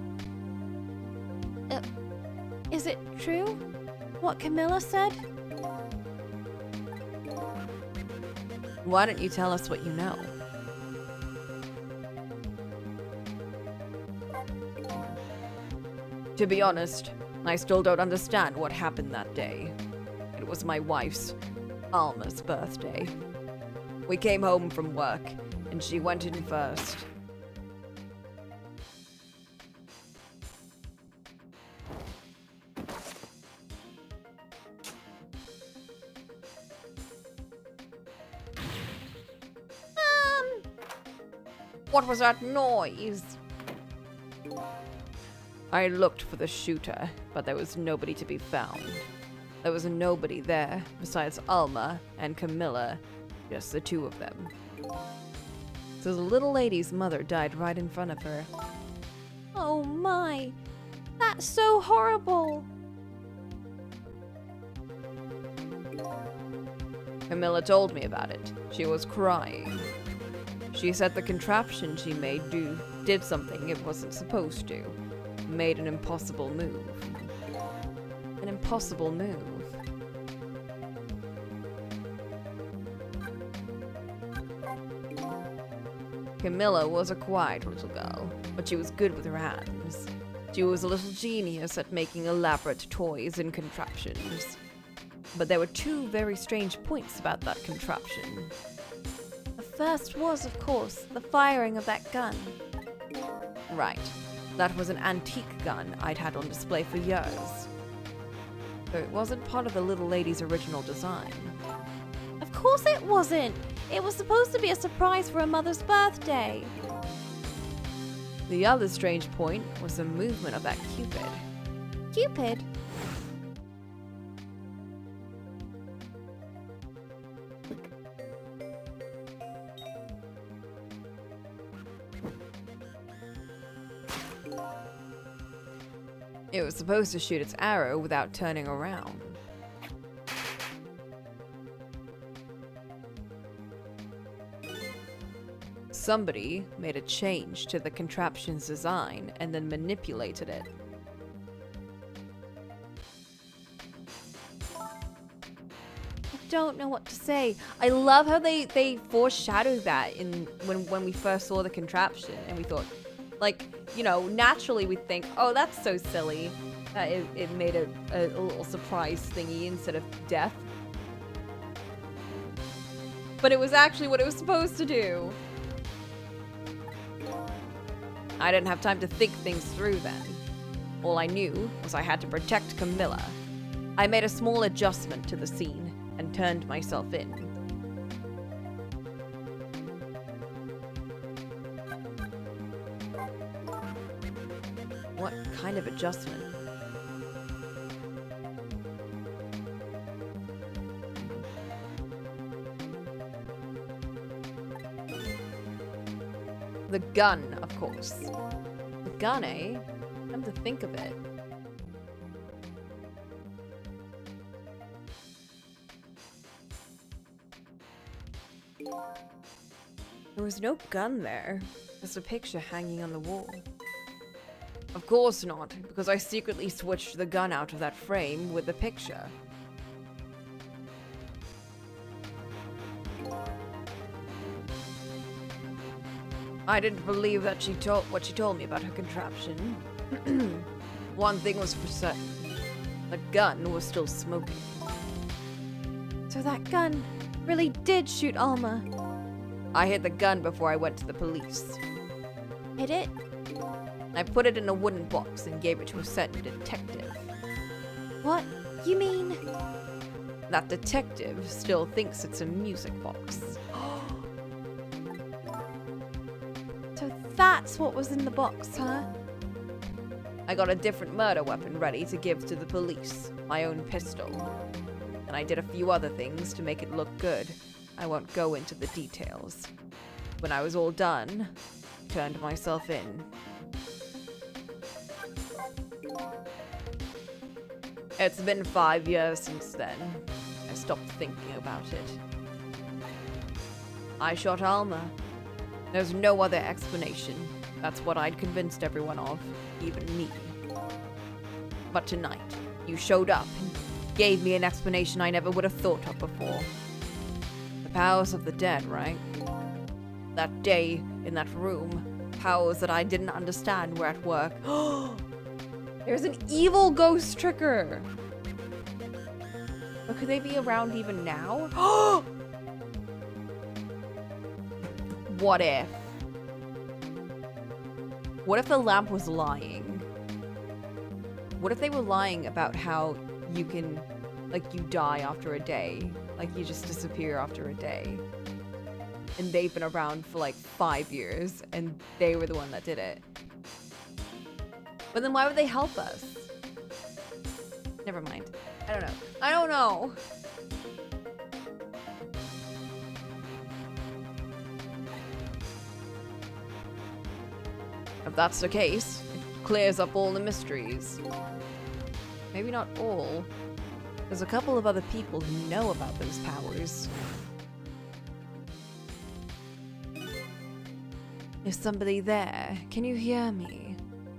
[SPEAKER 2] Is it true? What Camilla said?
[SPEAKER 1] Why don't you tell us what you know? To be honest, I still don't understand what happened that day. It was my wife's, Alma's, birthday. We came home from work, and she went in first. What was that noise? I looked for the shooter, but there was nobody to be found. There was nobody there besides Alma and Camilla, just the two of them. So the little lady's mother died right in front of her.
[SPEAKER 2] Oh my! That's so horrible!
[SPEAKER 1] Camilla told me about it. She was crying. She said the contraption she made did something it wasn't supposed to. Made an impossible move. An impossible move. Camilla was a quiet little girl, but she was good with her hands. She was a little genius at making elaborate toys and contraptions. But there were two very strange points about that contraption.
[SPEAKER 2] The first was, of course, the firing of that gun.
[SPEAKER 1] Right. That was an antique gun I'd had on display for years. So it wasn't part of the little lady's original design.
[SPEAKER 2] Of course it wasn't! It was supposed to be a surprise for her mother's birthday.
[SPEAKER 1] The other strange point was the movement of that Cupid.
[SPEAKER 2] Cupid?
[SPEAKER 1] It was supposed to shoot its arrow without turning around. Somebody made a change to the contraption's design and then manipulated it.
[SPEAKER 2] I don't know what to say. I love how they foreshadowed that when we first saw the contraption, and we thought, like, you know, naturally we'd think, oh, that's so silly that it made a little surprise thingy instead of death. But it was actually what it was supposed to do. I didn't have time to think things through then. All I knew was I had to protect Camilla. I made a small adjustment to the scene and turned myself in. What kind of adjustment? The gun, of course. The gun, eh? Come to think of it. There was no gun there. Just a picture hanging on the wall. Of course not, because I secretly switched the gun out of that frame with the picture. I didn't believe that what she told me about her contraption. One thing was for certain. The gun was still smoking. So that gun really did shoot Alma.
[SPEAKER 1] I hid the gun before I went to the police.
[SPEAKER 2] Hid it?
[SPEAKER 1] I put it in a wooden box and gave it to a certain detective.
[SPEAKER 2] What? You mean?
[SPEAKER 1] That detective still thinks it's a music box.
[SPEAKER 2] So that's what was in the box, huh?
[SPEAKER 1] I got a different murder weapon ready to give to the police, my own pistol. And I did a few other things to make it look good. I won't go into the details. When I was all done, turned myself in. It's been 5 years since then. I stopped thinking about it. I shot Alma. There's no other explanation. That's what I'd convinced everyone of, even me. But tonight, you showed up and gave me an explanation I never would have thought of before. The powers of the dead, right? That day, in that room, powers that I didn't understand were at work. There's an evil ghost tricker! But could they be around even now? What if? What if the lamp was lying? What if they were lying about how you can, like, you die after a day? Like, you just disappear after a day. And they've been around for like 5 years, and they were the one that did it. But then why would they help us? Never mind. I don't know. I don't know. If that's the case, it clears up all the mysteries. Maybe not all. There's a couple of other people who know about those powers. Is somebody there? Can you hear me?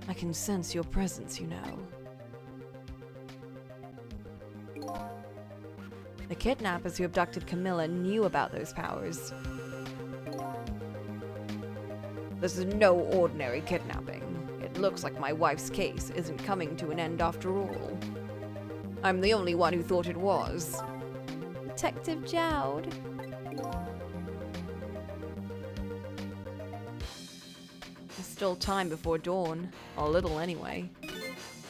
[SPEAKER 1] I can sense your presence, you know. The kidnappers who abducted Camilla knew about those powers. This is no ordinary kidnapping. It looks like my wife's case isn't coming to an end after all. I'm the only one who thought it was.
[SPEAKER 2] Detective Jowd.
[SPEAKER 1] There's still time before dawn. A little anyway.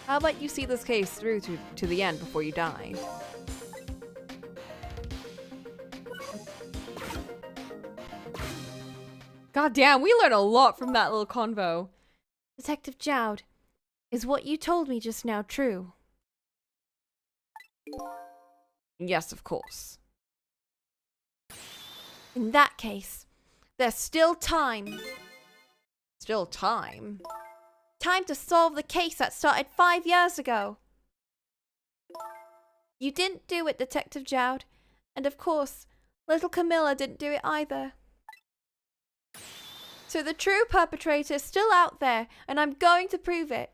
[SPEAKER 1] How about you see this case through to the end before you die? God damn, we learned a lot from that little convo.
[SPEAKER 2] Detective Jowd, is what you told me just now true?
[SPEAKER 1] Yes, of course.
[SPEAKER 2] In that case, there's still time.
[SPEAKER 1] Still time?
[SPEAKER 2] Time to solve the case that started 5 years ago. You didn't do it, Detective Jowd. And of course, little Camilla didn't do it either. So the true perpetrator is still out there, and I'm going to prove it.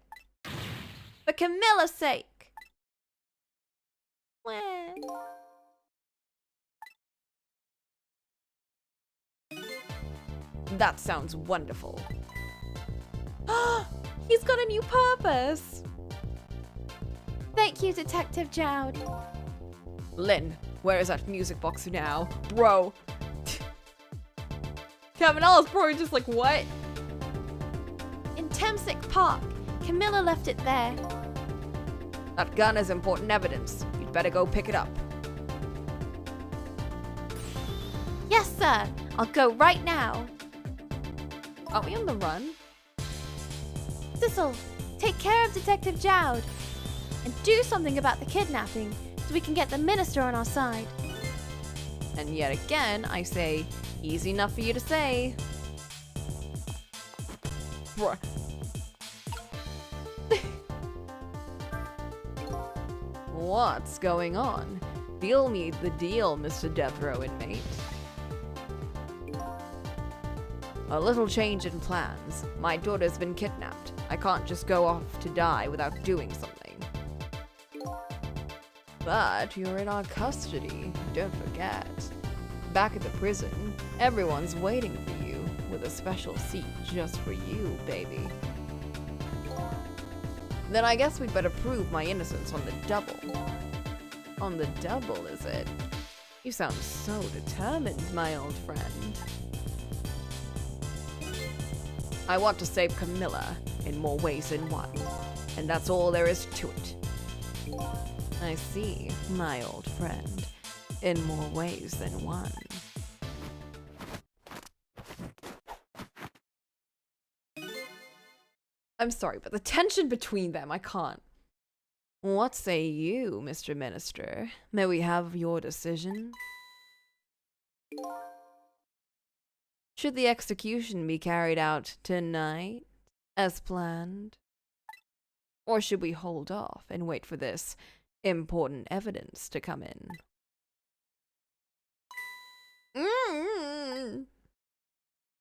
[SPEAKER 2] For Camilla's sake. Wah.
[SPEAKER 1] That sounds wonderful.
[SPEAKER 2] He's got a new purpose. Thank you, Detective Jowd.
[SPEAKER 1] Lynn, where is that music box now? Bro. Camilla's probably just like, what?
[SPEAKER 2] In Temsick Park. Camilla left it there.
[SPEAKER 1] That gun is important evidence. You'd better go pick it up.
[SPEAKER 2] Yes, sir. I'll go right now.
[SPEAKER 1] Aren't we on the run?
[SPEAKER 2] Sissel, take care of Detective Jowd. And do something about the kidnapping so we can get the minister on our side.
[SPEAKER 1] And yet again, I say, easy enough for you to say. Bruh. What's going on? Deal me the deal, Mr. Death Row inmate. A little change in plans. My daughter's been kidnapped. I can't just go off to die without doing something. But you're in our custody, don't forget. Back at the prison, everyone's waiting for you, with a special seat just for you, baby. Then I guess we'd better prove my innocence on the double. On the double, is it? You sound so determined, my old friend. I want to save Camilla in more ways than one, and that's all there is to it. I see, my old friend, in more ways than one. I'm sorry, but the tension between them, I can't. What say you, Mr. Minister? May we have your decision? Should the execution be carried out tonight, as planned? Or should we hold off and wait for this important evidence to come in?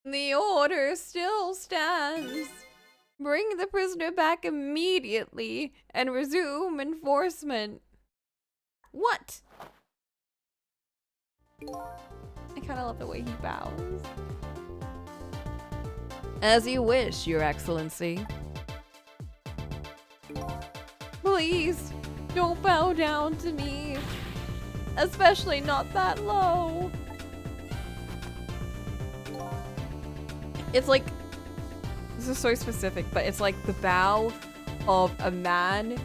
[SPEAKER 1] The order still stands. Bring the prisoner back immediately and resume enforcement. What? I kind of love the way he bows. As you wish, Your Excellency. Please, don't bow down to me. Especially not that low. It's like, this is so specific, but it's like the bow of a man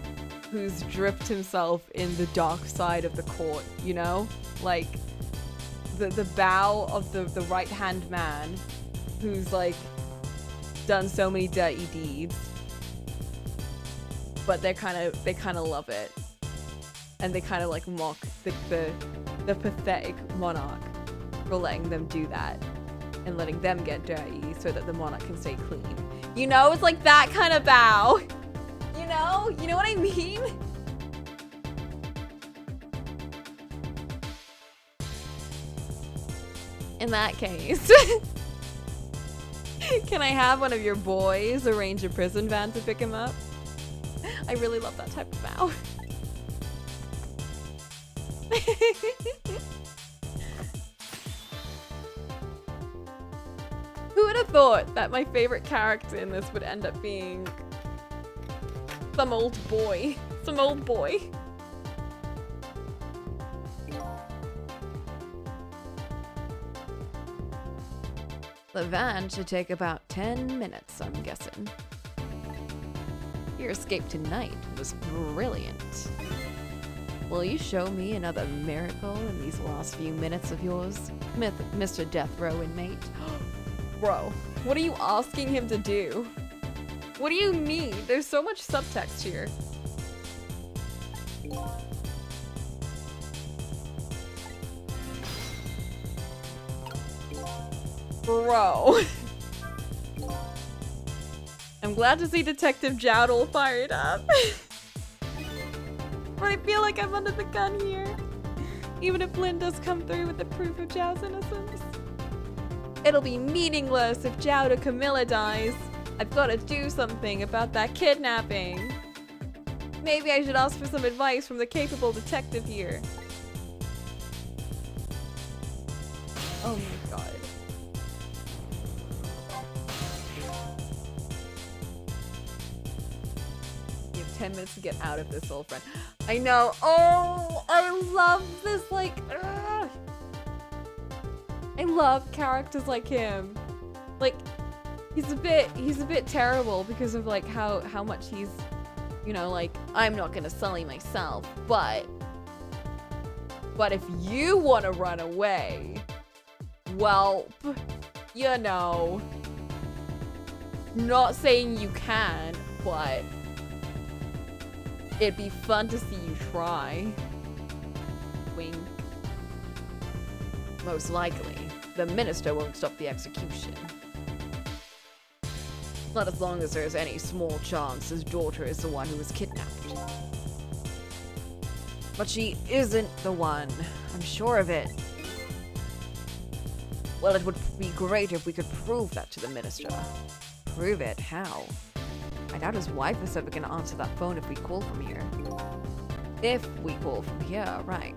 [SPEAKER 1] who's dripped himself in the dark side of the court, you know? Like, the bow of the right-hand man who's like done so many dirty deeds, but they kind of love it, and they kind of like mock the pathetic monarch for letting them do that and letting them get dirty so that the monarch can stay clean. You know, it's like that kind of bow. You know what I mean? In that case. Can I have one of your boys arrange a prison van to pick him up? I really love that type of vow. Who would have thought that my favorite character in this would end up being some old boy? Some old boy. The van should take about 10 minutes, I'm guessing. Your escape tonight was brilliant. Will you show me another miracle in these last few minutes of yours, Mr. Death Row inmate? Bro, what are you asking him to do? What do you need? There's so much subtext here. Bro. I'm glad to see Detective Joudle fired up. But I feel like I'm under the gun here. Even if Lynn does come through with the proof of Zhao's innocence. It'll be meaningless if Zhao to Camilla dies. I've got to do something about that kidnapping. Maybe I should ask for some advice from the capable detective here. Oh my god. You have 10 minutes to get out of this, old friend. I know. Oh, I love this, like, ugh. I love characters like him. Like, he's a bit terrible because of like how much he's, you know, like, I'm not gonna sully myself, but if you wanna run away, well, you know, not saying you can, but it'd be fun to see you try. Wink. Most likely, the minister won't stop the execution. Not as long as there's any small chance his daughter is the one who was kidnapped. But she isn't the one. I'm sure of it. Well, it would be great if we could prove that to the minister. Prove it? How? I doubt his wife is ever gonna answer that phone if we call from here. If we call from here, right.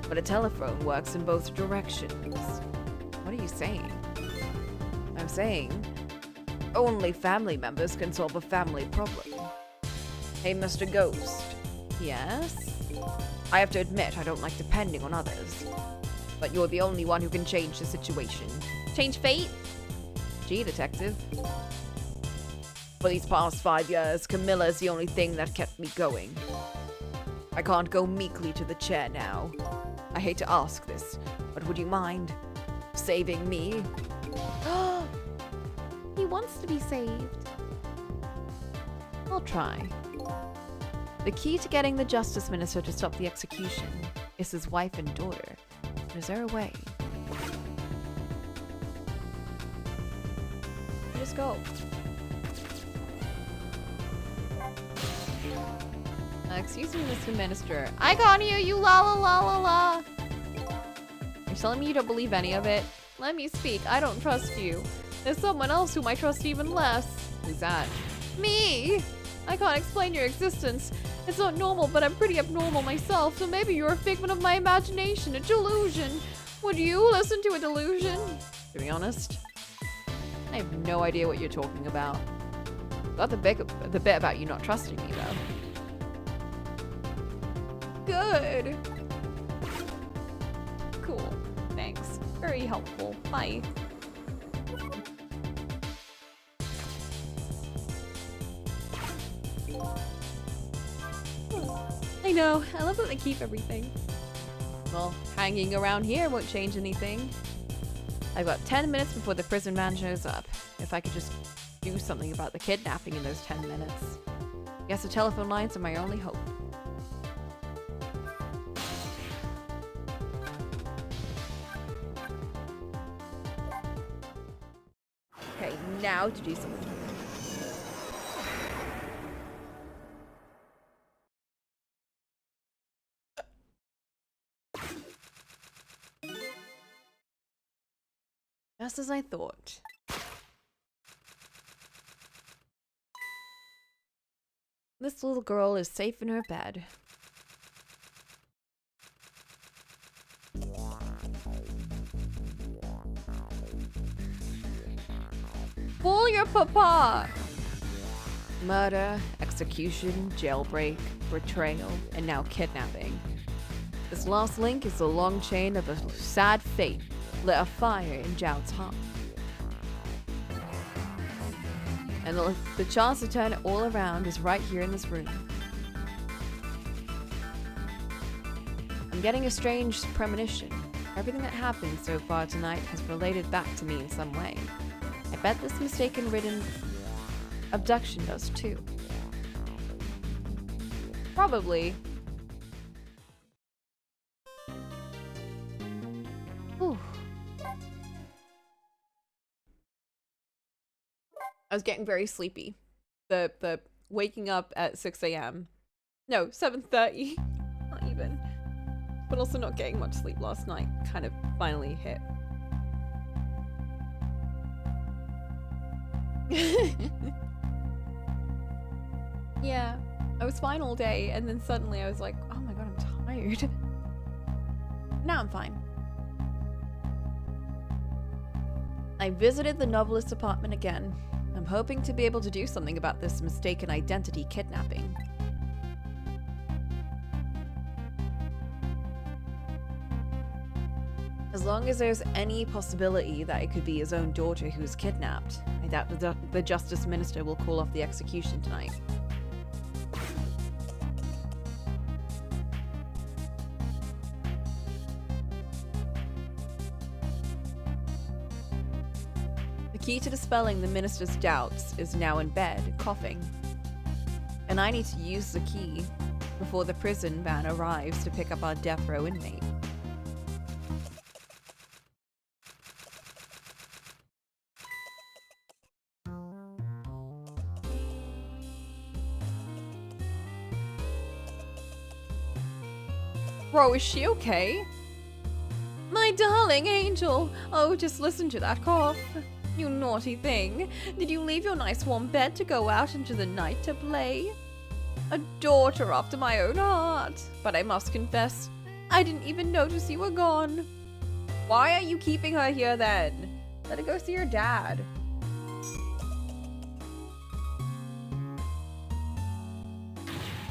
[SPEAKER 1] But a telephone works in both directions. What are you saying? I'm saying only family members can solve a family problem. Hey, Mr. Ghost. Yes? I have to admit, I don't like depending on others. But you're the only one who can change the situation. Change fate? Gee, detective. For these past 5 years, Camilla's the only thing that kept me going. I can't go meekly to the chair now. I hate to ask this, but would you mind saving me?
[SPEAKER 2] He wants to be saved.
[SPEAKER 1] I'll try. The key to getting the Justice Minister to stop the execution is his wife and daughter. But is there a way? Just go. Excuse me, Mr. Minister. I can't hear you, la la la la la. You're telling me you don't believe any of it? Let me speak. I don't trust you. There's someone else whom I trust even less. Who's that? Me! I can't explain your existence. It's not normal, but I'm pretty abnormal myself, so maybe you're a figment of my imagination, a delusion. Would you listen to a delusion? To be honest, I have no idea what you're talking about. Got the bit about you not trusting me, though. Good. Cool. Thanks. Very helpful. Bye. I know. I love that they keep everything. Well, hanging around here won't change anything. I've got 10 minutes before the prison man shows up. If I could just do something about the kidnapping in those 10 minutes. Guess the telephone lines are my only hope. Okay, now to do something. Just as I thought.
[SPEAKER 2] This little girl is safe in her bed.
[SPEAKER 1] Fool your papa! Murder, execution, jailbreak, betrayal, and now kidnapping. This last link is the long chain of a sad fate lit a fire in Zhao's heart. And the chance to turn it all around is right here in this room. I'm getting a strange premonition. Everything that happened so far tonight has related back to me in some way. I bet this mistaken-ridden abduction does too. Probably. Whew. I was getting very sleepy. The waking up at 6 a.m. No, 7:30. Not even. But also not getting much sleep last night kind of finally hit. Yeah, I was fine all day, and then suddenly I was like, oh my god, I'm tired. Now I'm fine. I visited the novelist's apartment again. I'm hoping to be able to do something about this mistaken identity kidnapping. As long as there's any possibility that it could be his own daughter who's kidnapped, I doubt the Justice Minister will call off the execution tonight. The key to dispelling the minister's doubts is now in bed, coughing. And I need to use the key before the prison van arrives to pick up our death row inmate. Bro, is she okay? My darling angel! Oh, just listen to that cough. You naughty thing. Did you leave your nice warm bed to go out into the night to play? A daughter after my own heart. But I must confess, I didn't even notice you were gone. Why are you keeping her here then? Let her go see her dad.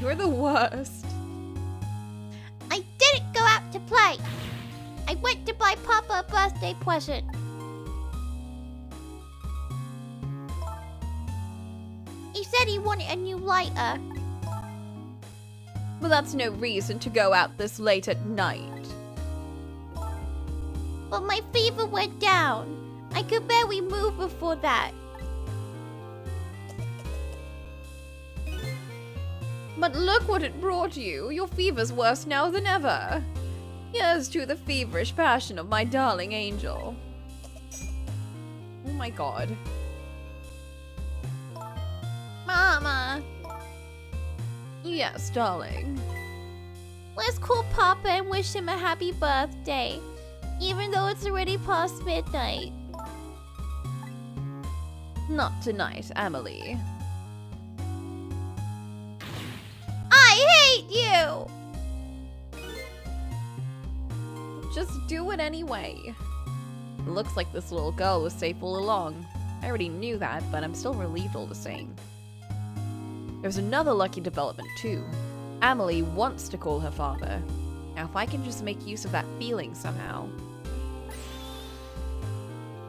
[SPEAKER 1] You're the worst.
[SPEAKER 3] I didn't go out to play. I went to buy Papa a birthday present. He said he wanted a new lighter.
[SPEAKER 1] But that's no reason to go out this late at night.
[SPEAKER 3] But my fever went down. I could barely move before that.
[SPEAKER 1] But look what it brought you. Your fever's worse now than ever. Here's to the feverish passion of my darling angel. Oh my god.
[SPEAKER 3] Mama,
[SPEAKER 1] Yes, darling.
[SPEAKER 3] let's call Papa and wish him a happy birthday, even though it's already past midnight.
[SPEAKER 1] Not tonight, Emily.
[SPEAKER 3] I hate you!
[SPEAKER 1] Just do it anyway. It looks like this little girl was safe all along. I already knew that, but I'm still relieved all the same. There's another lucky development too. Emily wants to call her father. Now if I can just make use of that feeling somehow,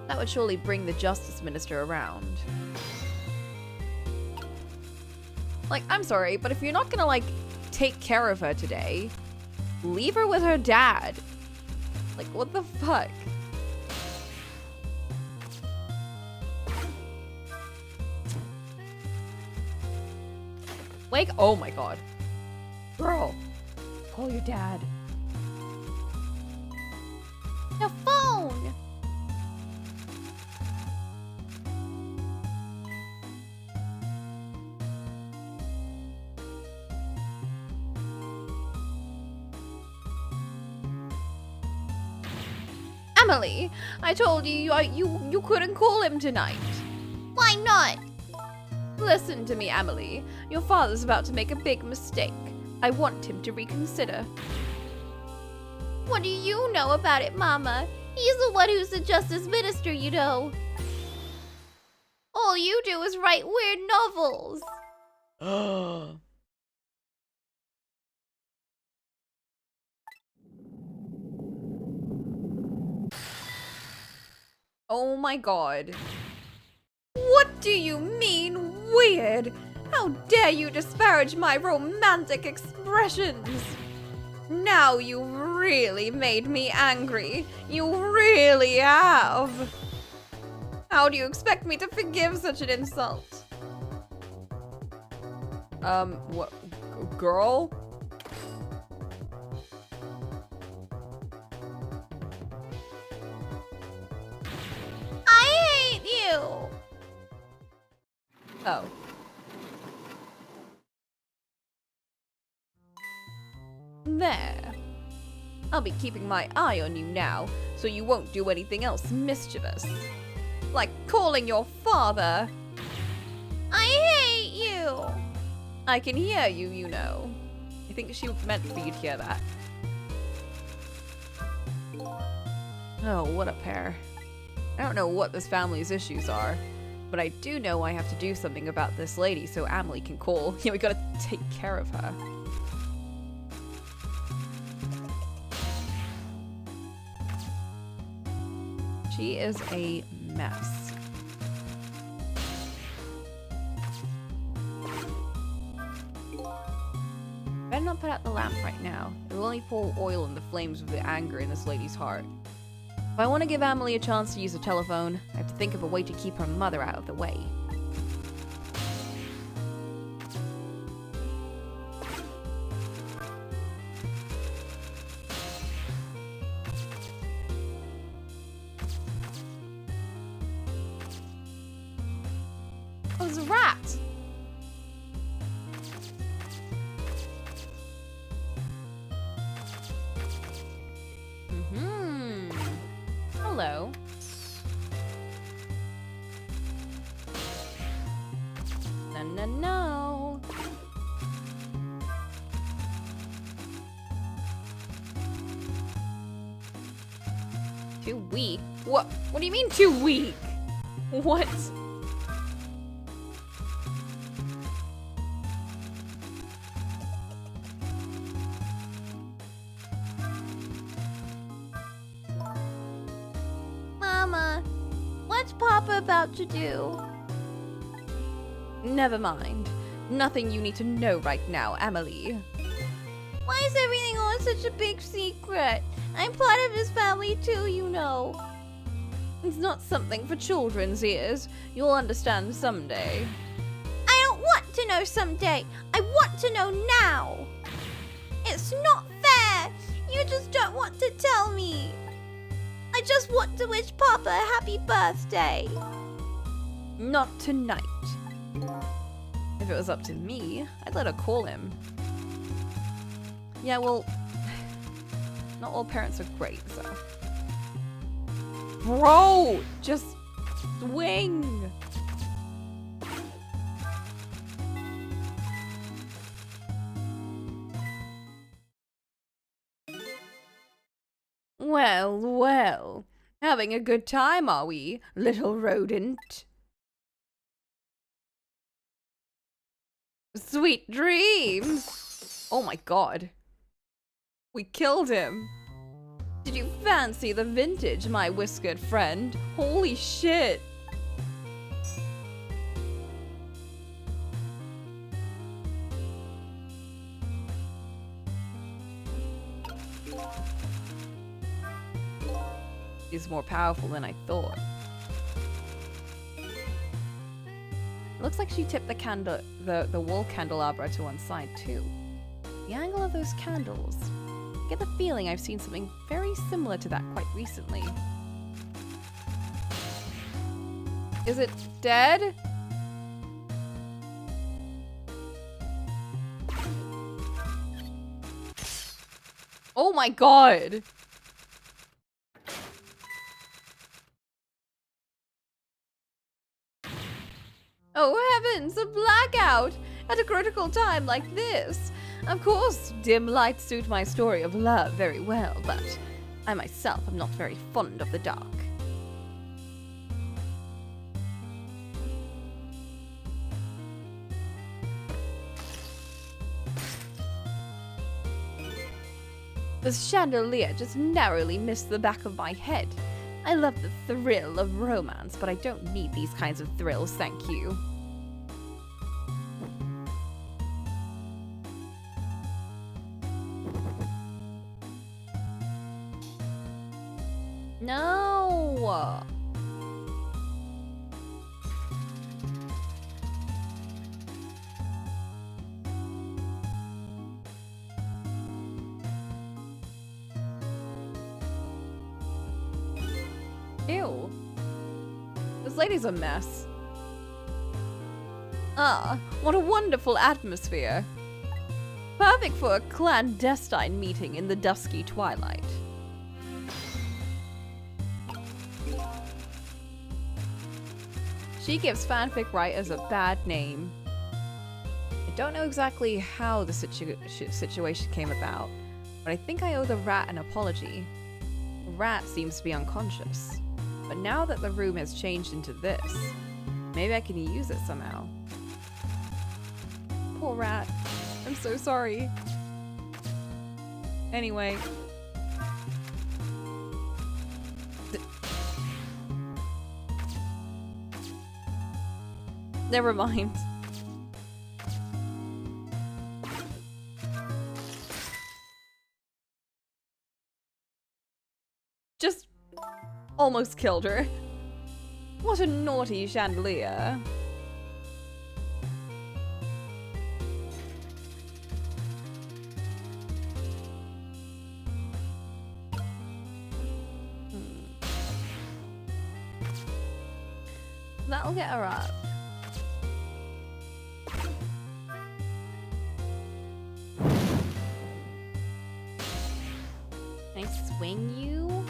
[SPEAKER 1] that would surely bring the Justice Minister around. Like, I'm sorry, but if you're not gonna, like, take care of her today, leave her with her dad. Like, what the fuck? Wake, oh my god. Girl, call your dad.
[SPEAKER 3] The phone!
[SPEAKER 1] Emily, I told you you couldn't call him tonight.
[SPEAKER 3] Why not?
[SPEAKER 1] Listen to me, Amelie. Your father's about to make a big mistake. I want him to reconsider.
[SPEAKER 3] What do you know about it, Mama? He's the one who's the justice minister, you know. All you do is write weird novels.
[SPEAKER 1] Oh my god. What do you mean, weird? How dare you disparage my romantic expressions? Now you really made me angry. You really have. How do you expect me to forgive such an insult? What? Girl?
[SPEAKER 3] I hate you.
[SPEAKER 1] Oh. There. I'll be keeping my eye on you now, so you won't do anything else mischievous. Like calling your father.
[SPEAKER 3] I hate you.
[SPEAKER 1] I can hear you, you know. I think she meant for you to hear that. Oh, what a pair. I don't know what this family's issues are, but I do know I have to do something about this lady so Amelie can call. Yeah, we gotta take care of her. She is a mess. Better not put out the lamp right now. It will only pour oil in the flames of the anger in this lady's heart. If I want to give Amelie a chance to use the telephone, I have to think of a way to keep her mother out of the way. Oh, there's a rat! Hello. No. Too weak? What? What do you mean too weak? What?
[SPEAKER 3] Mama, what's Papa about to do?
[SPEAKER 1] Never mind. Nothing you need to know right now, Amelie.
[SPEAKER 3] Why is everything always such a big secret? I'm part of his family too, you know.
[SPEAKER 1] It's not something for children's ears. You'll understand someday.
[SPEAKER 3] I don't want to know someday. I want to know now. It's not fair. You just don't want to tell me. I just want to wish Papa a happy birthday.
[SPEAKER 1] Not tonight. If it was up to me, I'd let her call him. Yeah, well, not all parents are great, so. Bro, just swing. Well, having a good time, are we, little rodent? Sweet dreams! Oh my god. We killed him. Did you fancy the vintage, my whiskered friend? Holy shit. He's more powerful than I thought. Looks like she tipped the wall candelabra to one side too. The angle of those candles. I get the feeling I've seen something very similar to that quite recently. Is it dead? Oh my god! Oh heavens, a blackout! At a critical time like this! Of course, dim lights suit my story of love very well, but I myself am not very fond of the dark. The chandelier just narrowly missed the back of my head. I love the thrill of romance, but I don't need these kinds of thrills, thank you. No! Ew. This lady's a mess. Ah, what a wonderful atmosphere. Perfect for a clandestine meeting in the dusky twilight. She gives fanfic writers a bad name. I don't know exactly how the situation came about, but I think I owe the rat an apology. The rat seems to be unconscious, but now that the room has changed into this, maybe I can use it somehow. Poor rat. I'm so sorry. Anyway. Never mind. Just almost killed her. What a naughty chandelier. That'll get her up.
[SPEAKER 2] Can I swing you?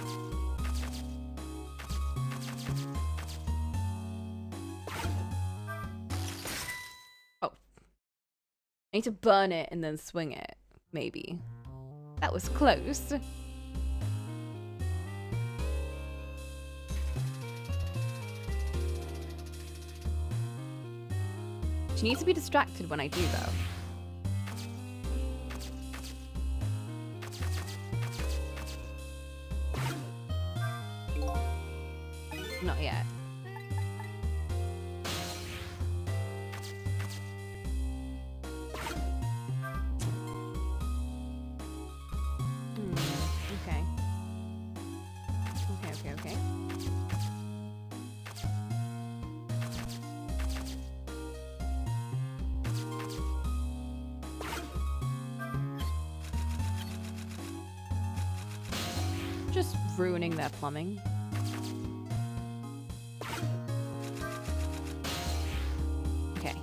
[SPEAKER 1] Oh. I need to burn it and then swing it. Maybe. That was close. She needs to be distracted when I do, though. Not yet. Okay. Okay. Just ruining their plumbing. Okay.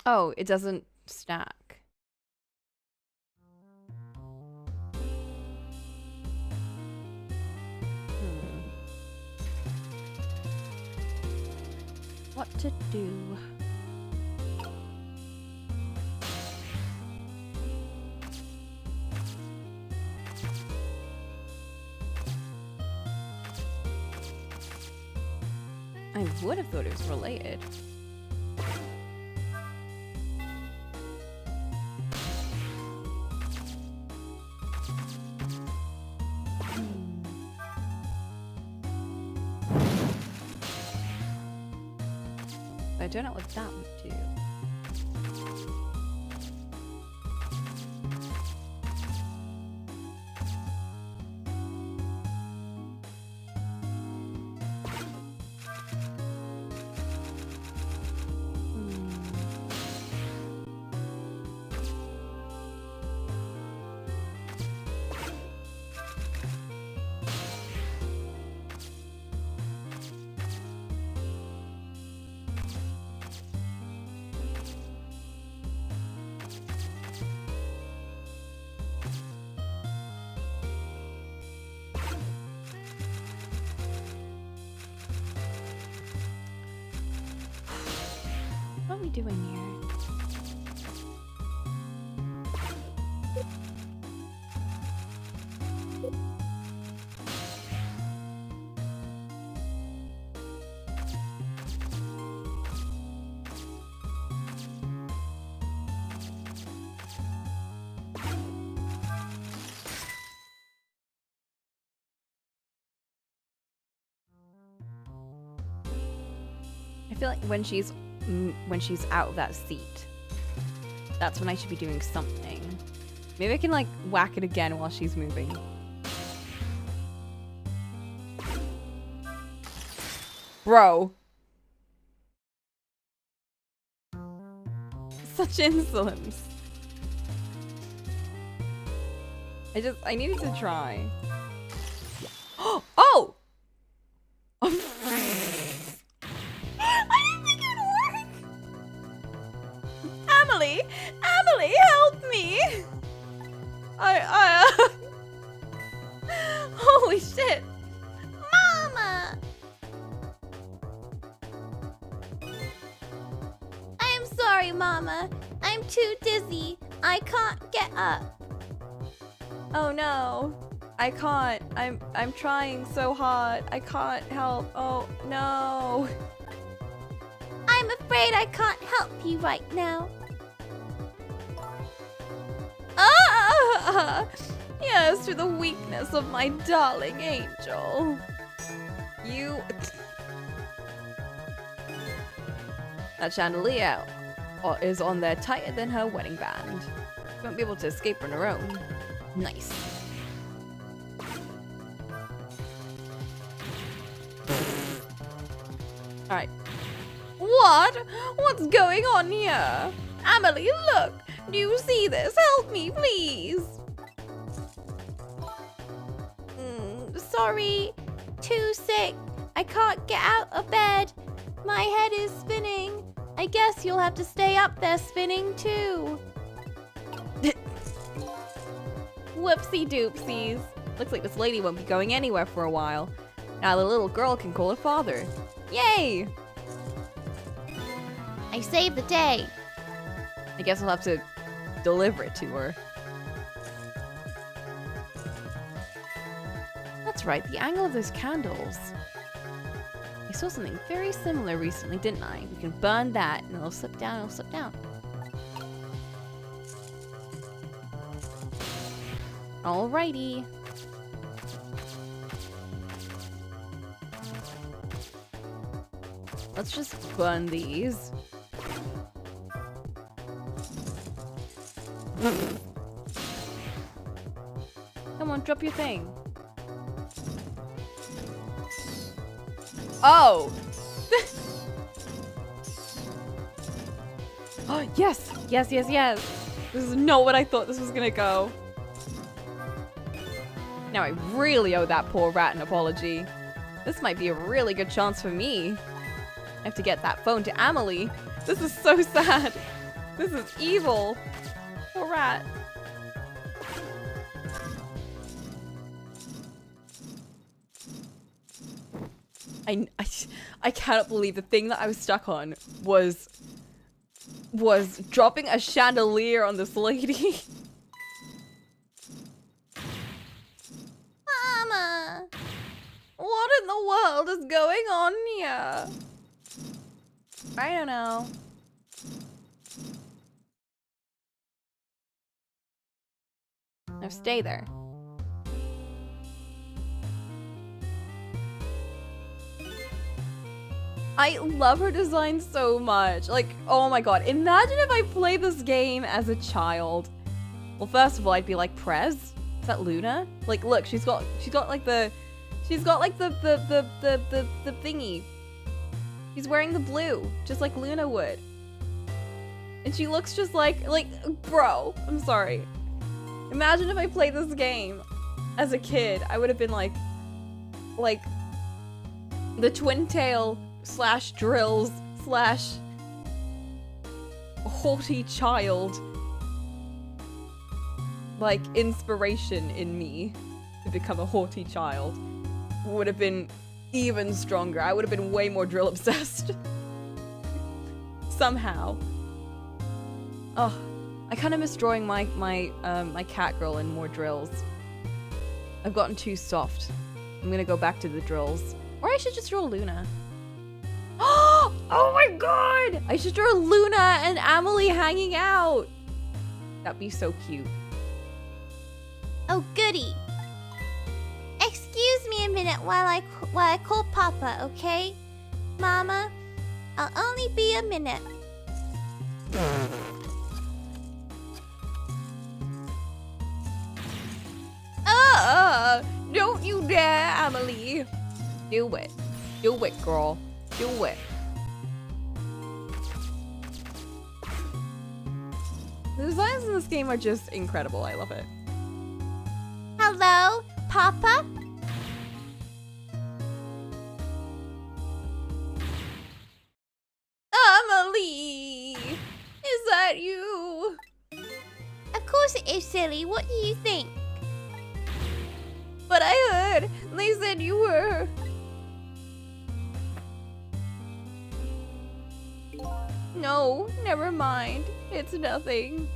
[SPEAKER 1] Oh, it doesn't stack. What to do? I would have thought it was related. I don't know what that would do.
[SPEAKER 2] What are we doing here?
[SPEAKER 1] I feel like when she's out of that seat, that's when I should be doing something. Maybe I can like whack it again while she's moving. Bro. Such insolence. I needed to try. Oh! I didn't think it'd work! Emily! Emily, help me! Holy shit!
[SPEAKER 3] Mama! I am sorry, Mama. I'm too dizzy. I can't get up.
[SPEAKER 1] Oh no. I can't. I'm trying so hard. I can't help. Oh no.
[SPEAKER 3] I'm afraid I can't help you right now.
[SPEAKER 1] Ah! Yes, through the weakness of my darling angel. You... That chandelier is on there tighter than her wedding band. She won't be able to escape on her own. Nice. Alright. What? What's going on here? Emily, look! Do you see this? Help me, please!
[SPEAKER 3] Sorry. Too sick. I can't get out of bed. My head is spinning. I guess you'll have to stay up there spinning too.
[SPEAKER 1] Whoopsie doopsies. Looks like this lady won't be going anywhere for a while. Now the little girl can call her father. Yay!
[SPEAKER 3] I saved the day.
[SPEAKER 1] I guess I'll have to deliver it to her. That's right, the angle of those candles. I saw something very similar recently, didn't I? We can burn that and it'll slip down, it'll slip down. Alrighty. Let's just burn these. Come on, drop your thing. Oh! Oh, yes! Yes, yes, yes! This is not what I thought this was gonna go. Now I really owe that poor rat an apology. This might be a really good chance for me. I have to get that phone to Emily. This is so sad. This is evil. Poor rat. I cannot believe the thing that I was stuck on was dropping a chandelier on this lady.
[SPEAKER 3] Mama!
[SPEAKER 1] What in the world is going on here? I don't know. Now stay there. I love her design so much. Like, oh my god. Imagine if I played this game as a child. Well, first of all, I'd be like, Prez? Is that Luna? Like, look, she's got like the thingy. She's wearing the blue, just like Luna would. And she looks just like, bro, I'm sorry. Imagine if I played this game as a kid. I would have been like the twin tail / drills / haughty child. Like, inspiration in me to become a haughty child would have been even stronger. I would have been way more drill obsessed. Somehow. Oh, I kind of miss drawing my cat girl in more drills. I've gotten too soft. I'm gonna go back to the drills. Or I should just draw Luna. Oh my god! I should draw Luna and Amelie hanging out. That'd be so cute.
[SPEAKER 3] Oh, goody. Excuse me a minute while I call Papa, okay? Mama, I'll only be a minute.
[SPEAKER 1] Don't you dare, Amelie. Do it. Do it, girl. Do it. The designs in this game are just incredible. I love it.
[SPEAKER 3] Hello, Papa?
[SPEAKER 1] Amelie! Is that you?
[SPEAKER 3] Of course it is, silly. What do you think?
[SPEAKER 1] But I heard they said you were. No, never mind. It's nothing.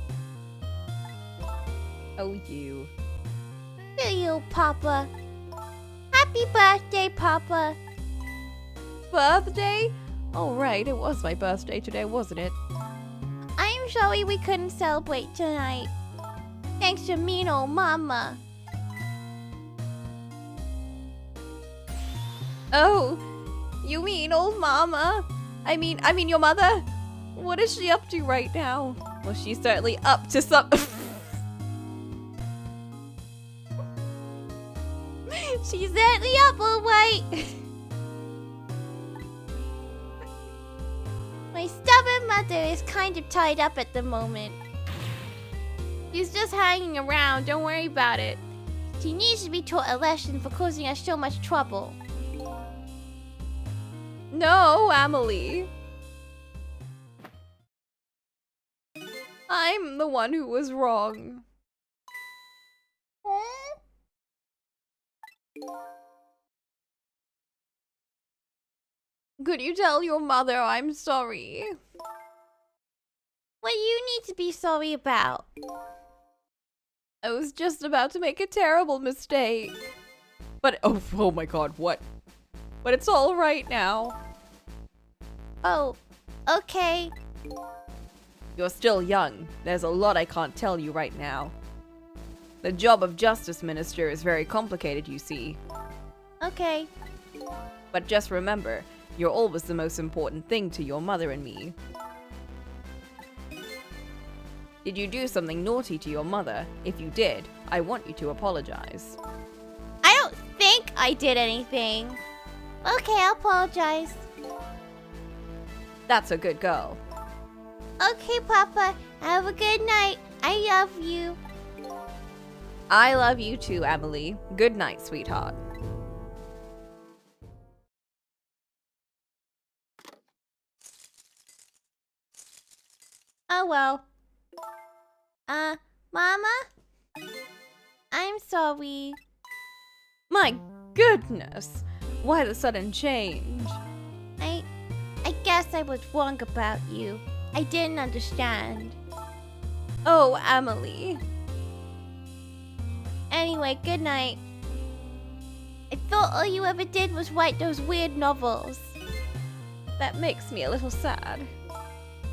[SPEAKER 1] Oh, you.
[SPEAKER 3] To you, Papa. Happy birthday, Papa.
[SPEAKER 1] Birthday? Oh, right. It was my birthday today, wasn't it?
[SPEAKER 3] I'm sorry we couldn't celebrate tonight. Thanks to mean old Mama.
[SPEAKER 1] Oh, you mean old Mama? I mean your mother? What is she up to right now? Well, she's certainly up to some...
[SPEAKER 3] She's certainly up all right. My stubborn mother is kind of tied up at the moment.
[SPEAKER 2] She's just hanging around. Don't worry about it.
[SPEAKER 3] She needs to be taught a lesson for causing us so much trouble.
[SPEAKER 1] No, Amelie. I'm the one who was wrong. Could you tell your mother I'm sorry?
[SPEAKER 3] What do you need to be sorry about?
[SPEAKER 1] I was just about to make a terrible mistake. But, oh my god, what? But it's all right now.
[SPEAKER 3] Oh, okay.
[SPEAKER 1] You're still young. There's a lot I can't tell you right now. The job of Justice Minister is very complicated, you see.
[SPEAKER 3] Okay.
[SPEAKER 1] But just remember, you're always the most important thing to your mother and me. Did you do something naughty to your mother? If you did, I want you to apologize.
[SPEAKER 3] I don't think I did anything. Okay, I'll apologize.
[SPEAKER 1] That's a good girl.
[SPEAKER 3] Okay, Papa. Have a good night. I love you.
[SPEAKER 1] I love you too, Amelie. Good night, sweetheart.
[SPEAKER 3] Oh well. Mama? I'm sorry.
[SPEAKER 1] My goodness! Why the sudden change?
[SPEAKER 3] I guess I was wrong about you. I didn't understand.
[SPEAKER 1] Oh, Amelie.
[SPEAKER 3] Anyway, good night. I thought all you ever did was write those weird novels.
[SPEAKER 1] That makes me a little sad.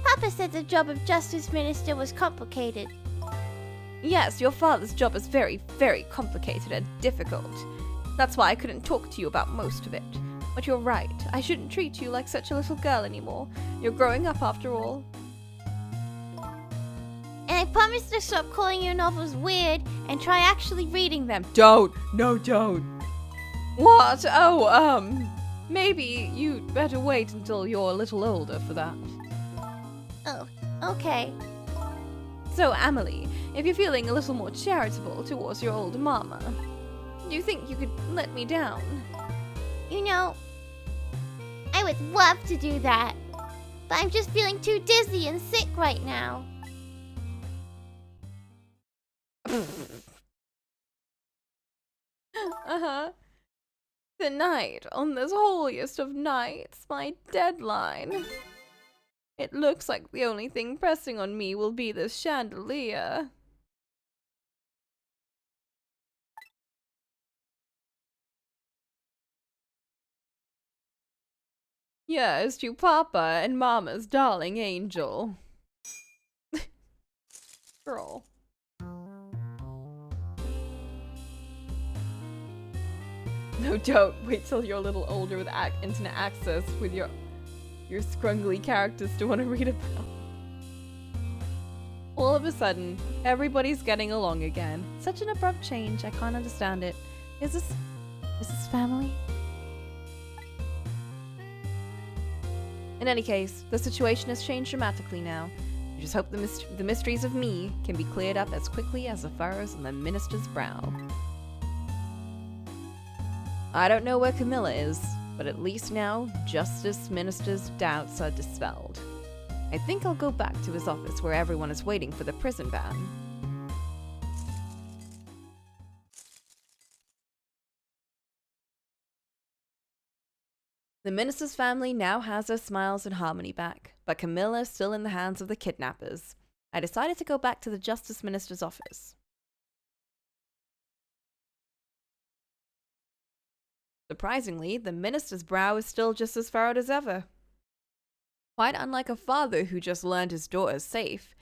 [SPEAKER 3] Papa said the job of Justice Minister was complicated.
[SPEAKER 1] Yes, your father's job is very, very complicated and difficult. That's why I couldn't talk to you about most of it. But you're right. I shouldn't treat you like such a little girl anymore. You're growing up after all.
[SPEAKER 3] And I promise to stop calling your novels weird and try actually reading them.
[SPEAKER 1] Don't! No, don't! What? Oh, maybe you'd better wait until you're a little older for that.
[SPEAKER 3] Oh, okay.
[SPEAKER 1] So, Amelie, if you're feeling a little more charitable towards your old mama, do you think you could let me down?
[SPEAKER 3] You know, I would love to do that. But I'm just feeling too dizzy and sick right now.
[SPEAKER 1] Tonight, on this holiest of nights, my deadline. It looks like the only thing pressing on me will be this chandelier. Yes, to Papa and Mama's darling angel. Girl. No, don't. Wait till you're a little older with internet access with your scrungly characters to want to read about. All of a sudden, everybody's getting along again.
[SPEAKER 2] Such an abrupt change, I can't understand it. Is this family? In any case, the situation has changed dramatically now. I just hope the mysteries of me can be cleared up as quickly as the furrows on the minister's brow. I don't know where Camilla is, but at least now, Justice Minister's doubts are dispelled. I think I'll go back to his office where everyone is waiting for the prison van. The minister's family now has their smiles and harmony back, but Camilla is still in the hands of the kidnappers. I decided to go back to the Justice Minister's office. Surprisingly, the minister's brow is still just as furrowed as ever. Quite unlike a father who just learned his daughter is safe,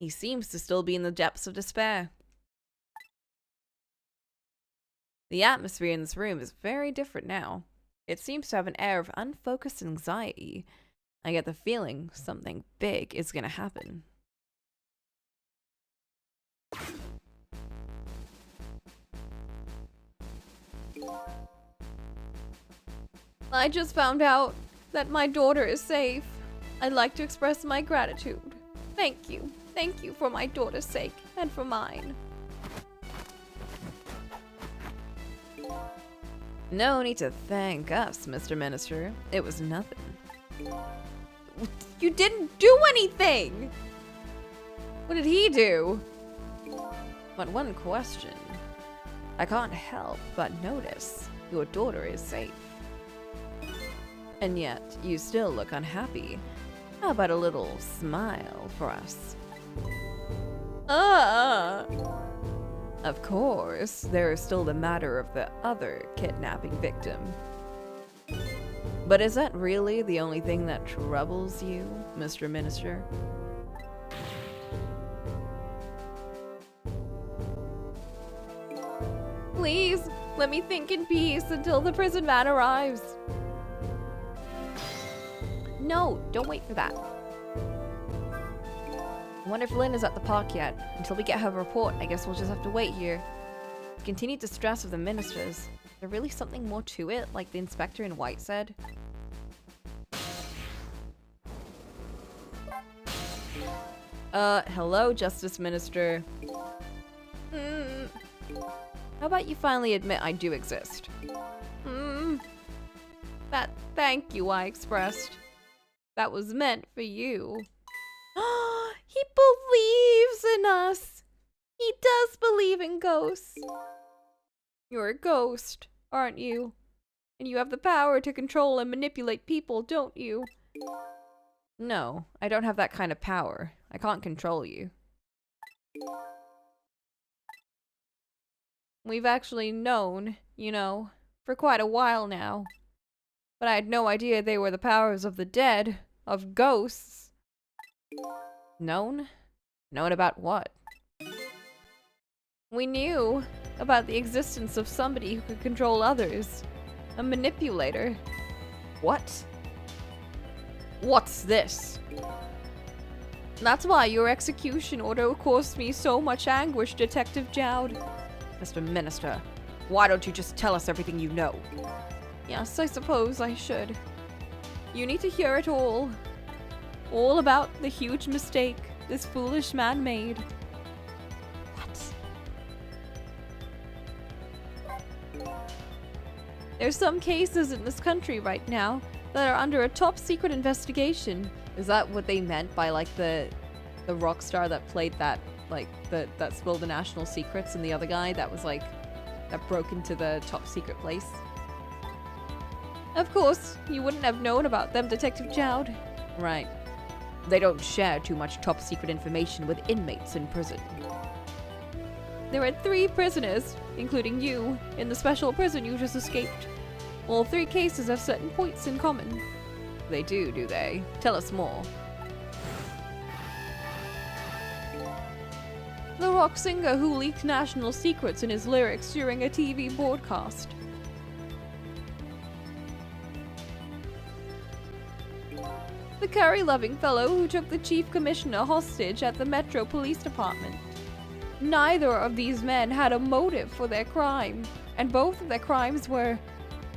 [SPEAKER 2] he seems to still be in the depths of despair. The atmosphere in this room is very different now. It seems to have an air of unfocused anxiety. I get the feeling something big is gonna happen. I just found out that my daughter is safe. I'd like to express my gratitude. Thank you. Thank you for my daughter's sake and for mine. No need to thank us, Mr. Minister. It was nothing. You didn't do anything! What did he do? But one question. I can't help but notice your daughter is safe. And yet, you still look unhappy. How about a little smile for us? Of course, there is still the matter of the other kidnapping victim. But is that really the only thing that troubles you, Mr. Minister? Please, let me think in peace until the prison van arrives. No, don't wait for that. I wonder if Lynn is at the park yet. Until we get her report, I guess we'll just have to wait here. The continued distress of the ministers. Is there really something more to it, like the inspector in white said? Hello, Justice Minister. How about you finally admit I do exist? That thank you I expressed. That was meant for you. He believes in us. He does believe in ghosts. You're a ghost, aren't you? And you have the power to control and manipulate people, don't you? No, I don't have that kind of power. I can't control you. We've actually known, you know, for quite a while now. But I had no idea they were the powers of the dead, of ghosts. Known? Known about what? We knew about the existence of somebody who could control others. A manipulator. What? What's this? That's why your execution order caused me so much anguish, Detective Jowd. Mr. Minister, why don't you just tell us everything you know? Yes, I suppose I should. You need to hear it all. All about the huge mistake this foolish man made. What? There's some cases in this country right now that are under a top secret investigation. Is that what they meant by like the rock star that played that that spilled the national secrets, and the other guy that was like that broke into the top secret place? Of course, you wouldn't have known about them, Detective Jowd. Right.
[SPEAKER 1] They don't share too much top secret information with inmates in prison.
[SPEAKER 2] There are 3 prisoners, including you, in the special prison you just escaped. All 3 cases have certain points in common.
[SPEAKER 1] They do they? Tell us more.
[SPEAKER 2] The rock singer who leaked national secrets in his lyrics during a TV broadcast. The curry-loving fellow who took the chief commissioner hostage at the Metro Police Department. Neither of these men had a motive for their crime, and both of their crimes were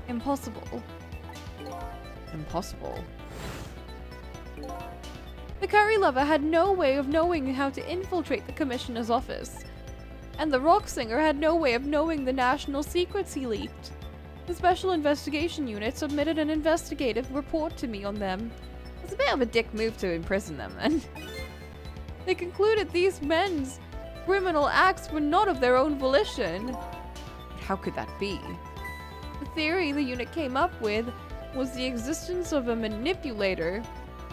[SPEAKER 2] impossible.
[SPEAKER 1] Impossible?
[SPEAKER 2] The curry lover had no way of knowing how to infiltrate the commissioner's office, and the rock singer had no way of knowing the national secrets he leaked. The Special Investigation Unit submitted an investigative report to me on them.
[SPEAKER 1] It's a bit of a dick move to imprison them, then.
[SPEAKER 2] They concluded these men's criminal acts were not of their own volition.
[SPEAKER 1] How could that be?
[SPEAKER 2] The theory the unit came up with was the existence of a manipulator.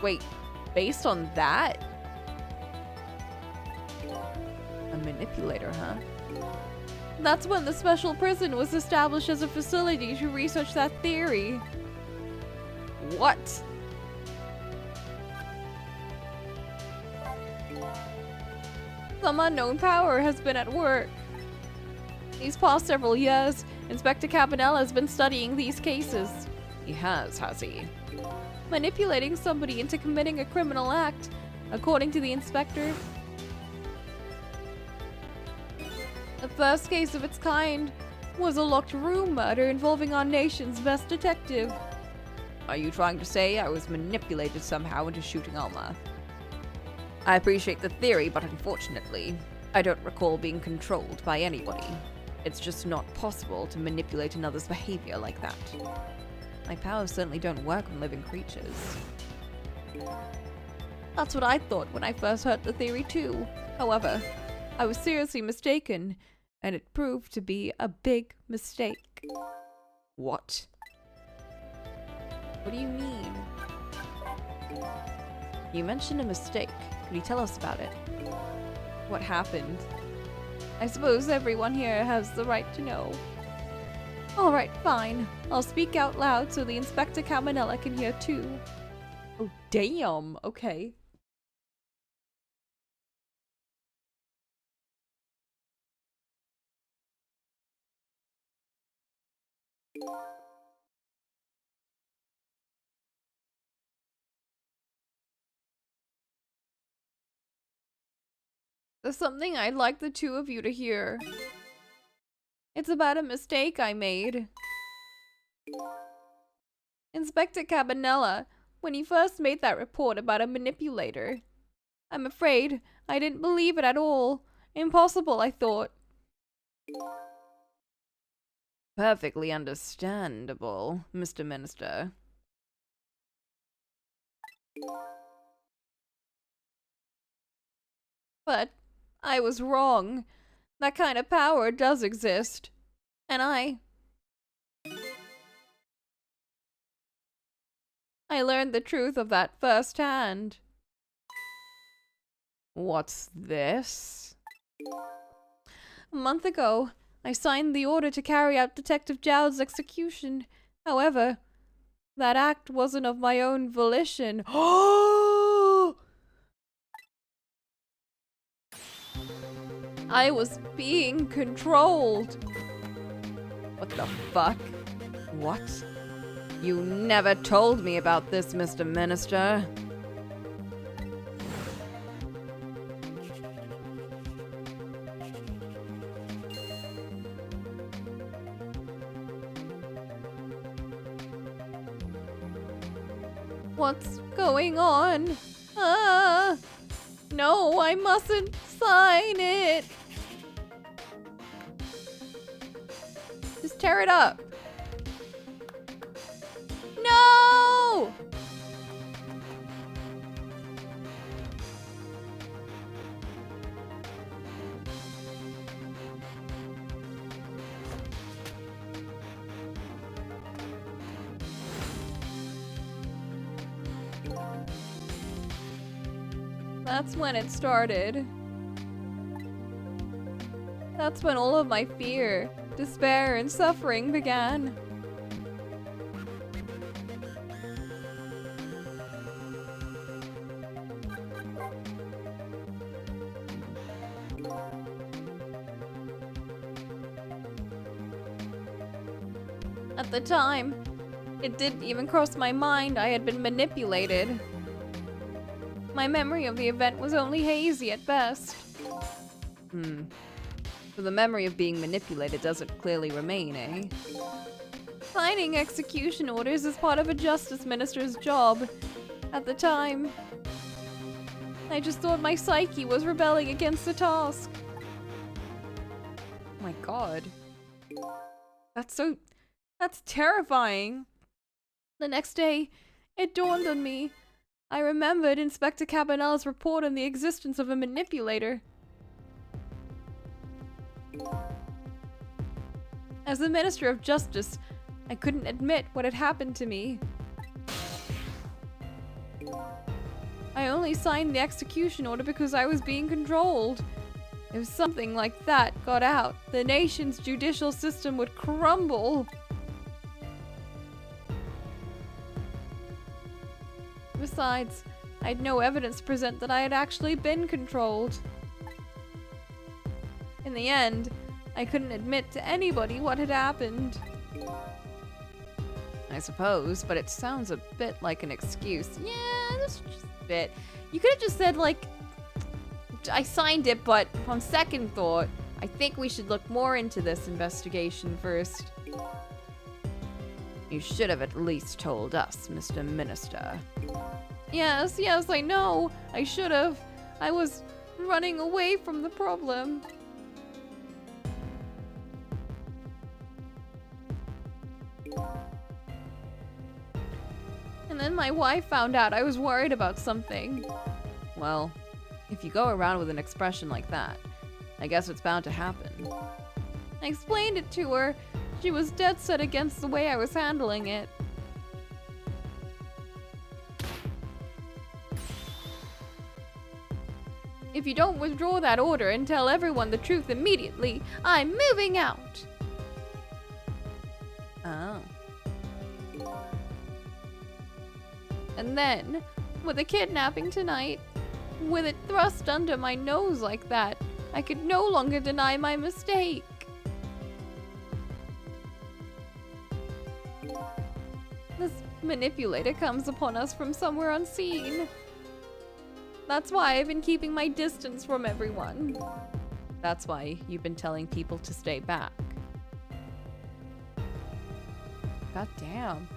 [SPEAKER 1] Wait, based on that? A manipulator, huh?
[SPEAKER 2] That's when the special prison was established as a facility to research that theory.
[SPEAKER 1] What?
[SPEAKER 2] Some unknown power has been at work. These past several years, Inspector Cabanella has been studying these cases.
[SPEAKER 1] He has he?
[SPEAKER 2] Manipulating somebody into committing a criminal act, according to the inspector. The first case of its kind was a locked room murder involving our nation's best detective.
[SPEAKER 1] Are you trying to say I was manipulated somehow into shooting Alma? I appreciate the theory, but unfortunately, I don't recall being controlled by anybody. It's just not possible to manipulate another's behavior like that. My powers certainly don't work on living creatures.
[SPEAKER 2] That's what I thought when I first heard the theory too. However, I was seriously mistaken, and it proved to be a big mistake.
[SPEAKER 1] What?
[SPEAKER 2] What do you mean?
[SPEAKER 1] You mentioned a mistake. Could you tell us about it?
[SPEAKER 2] What happened? I suppose everyone here has the right to know. Alright, fine. I'll speak out loud so the Inspector Cabanella can hear too.
[SPEAKER 1] Oh, damn. Okay.
[SPEAKER 2] There's something I'd like the 2 of you to hear. It's about a mistake I made. Inspector Cabanella, when he first made that report about a manipulator, I'm afraid I didn't believe it at all. Impossible, I thought.
[SPEAKER 1] Perfectly understandable, Mr. Minister.
[SPEAKER 2] But I was wrong. That kind of power does exist. And I learned the truth of that firsthand.
[SPEAKER 1] What's this?
[SPEAKER 2] A month ago, I signed the order to carry out Detective Jowd's execution. However, that act wasn't of my own volition. I was being controlled.
[SPEAKER 1] What the fuck? What? You never told me about this, Mr. Minister.
[SPEAKER 2] What's going on? No, I mustn't sign it. Just tear it up. No!
[SPEAKER 1] That's when it started. That's when all of my fear, despair, and suffering began. At the time, it didn't even cross my mind I had been manipulated. My memory of the event was only hazy at best. So the memory of being manipulated doesn't clearly remain, eh? Signing execution orders is part of a justice minister's job. At the time, I just thought my psyche was rebelling against the task. Oh my god. That's terrifying. The next day, it dawned on me. I remembered Inspector Cabanella's report on the existence of a manipulator. As the Minister of Justice, I couldn't admit what had happened to me. I only signed the execution order because I was being controlled. If something like that got out, the nation's judicial system would crumble. Besides, I had no evidence to present that I had actually been controlled. In the end, I couldn't admit to anybody what had happened. I suppose, but it sounds a bit like an excuse. Yeah, that's just a bit. You could have just said, like, I signed it, but on second thought, I think we should look more into this investigation first. You should have at least told us, Mr. Minister. Yes, I know. I should have. I was running away from the problem. And then my wife found out I was worried about something. Well, if you go around with an expression like that, I guess it's bound to happen. I explained it to her. She was dead set against the way I was handling it. If you don't withdraw that order and tell everyone the truth immediately, I'm moving out. Oh. And then, with the kidnapping tonight, with it thrust under my nose like that, I could no longer deny my mistake. This manipulator comes upon us from somewhere unseen. That's why I've been keeping my distance from everyone. That's why you've been telling people to stay back. God damn.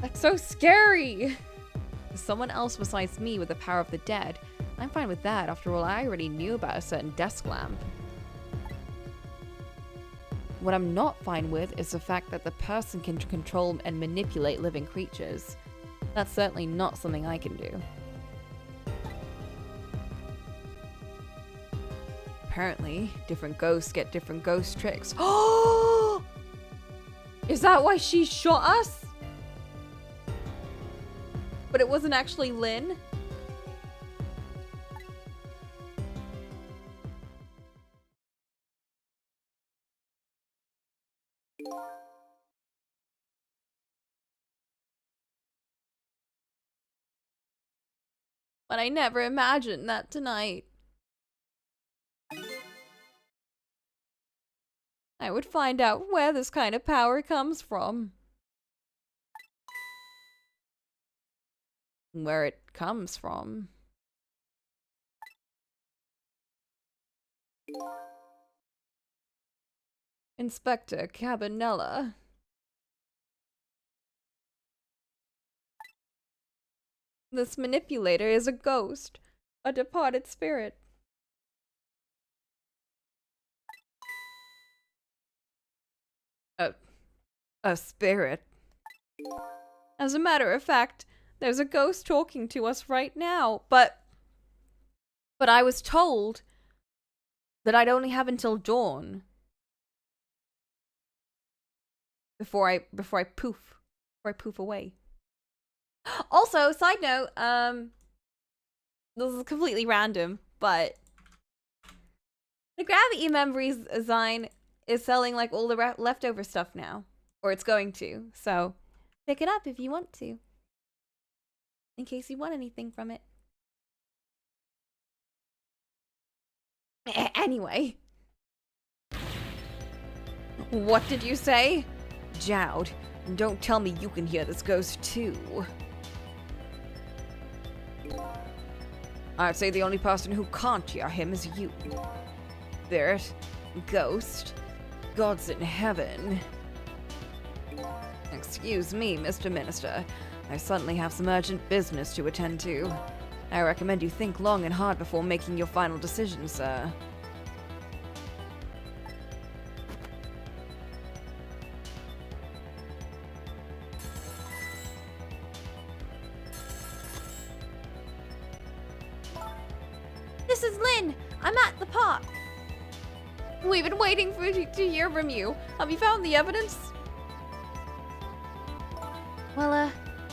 [SPEAKER 1] That's so scary! Someone else besides me with the power of the dead. I'm fine with that. After all, I already knew about a certain desk lamp. What I'm not fine with is the fact that the person can control and manipulate living creatures. That's certainly not something I can do. Apparently, different ghosts get different ghost tricks. Oh! Is that why she shot us? But it wasn't actually Lynn? But I never imagined that tonight. I would find out where this kind of power comes from. Where it comes from. Inspector Cabanella. This manipulator is a ghost, a departed spirit. A spirit. As a matter of fact, there's a ghost talking to us right now, but I was told that I'd only have until dawn before I poof away. Also, side note, This is completely random, but the Gravity Memories design is selling like all the leftover stuff now. Or it's going to, so pick it up if you want to. In case you want anything from it. Anyway. What did you say? Jowd, don't tell me you can hear this ghost too. I'd say the only person who can't hear him is you. Spirit, ghost, gods in heaven. Excuse me, Mr. Minister. I suddenly have some urgent business to attend to. I recommend you think long and hard before making your final decision, sir.
[SPEAKER 3] This is Lynn. I'm at the park.
[SPEAKER 1] We've been waiting to hear from you. Have you found the evidence?
[SPEAKER 2] Well,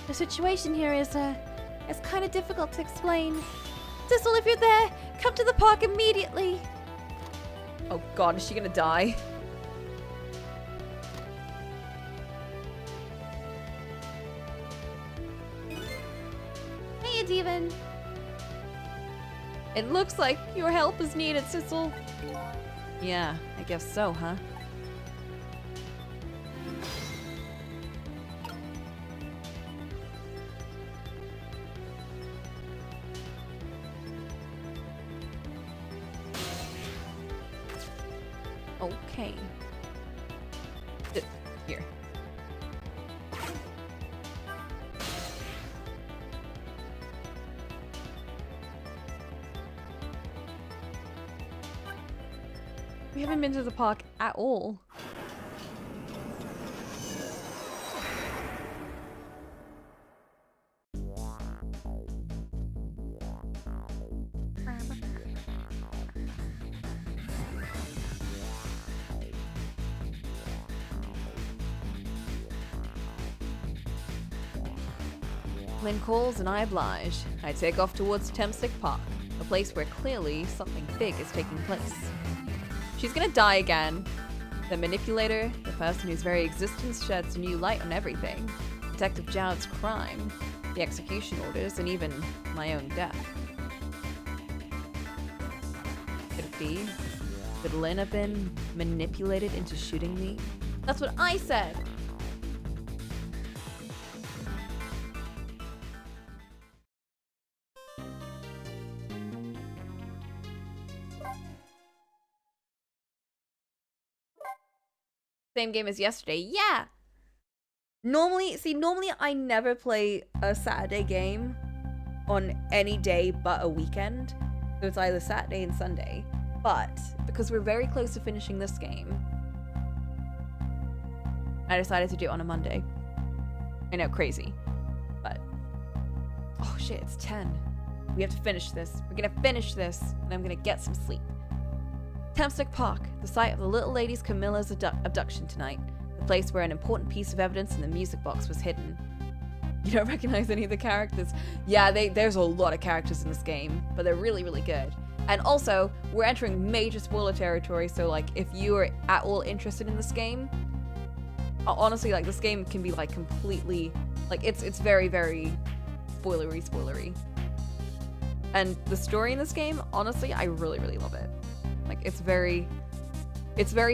[SPEAKER 2] the situation here is it's kind of difficult to explain.
[SPEAKER 3] Thistle, if you're there, come to the park immediately.
[SPEAKER 1] Oh god, is she gonna die?
[SPEAKER 3] Hey, Devon.
[SPEAKER 1] It looks like your help is needed, Sissel. Yeah, I guess so, huh? Okay. Here. We haven't been to the park at all. Lynn calls and I oblige. I take off towards Temstick Park, a place where clearly something big is taking place. She's gonna die again. The manipulator, the person whose very existence sheds new light on everything, Detective Jowd's crime, the execution orders, and even my own death. Could it be? Could Lynn have been manipulated into shooting me? That's what I said! Same game as yesterday. Yeah! Normally I never play a Saturday game on any day but a weekend. So it's either Saturday and Sunday. But because we're very close to finishing this game, I decided to do it on a Monday. I know, crazy. But, oh shit, it's 10. We have to finish this. We're gonna finish this, and I'm gonna get some sleep. Temstick Park, the site of the little lady's Camilla's abduction tonight. The place where an important piece of evidence in the music box was hidden. You don't recognize any of the characters? Yeah, there's a lot of characters in this game, but they're really, really good. And also, we're entering major spoiler territory, so like, if you are at all interested in this game, honestly, like, this game can be like completely, like, it's very, very spoilery. And the story in this game, honestly, I really, really love it. Like, it's very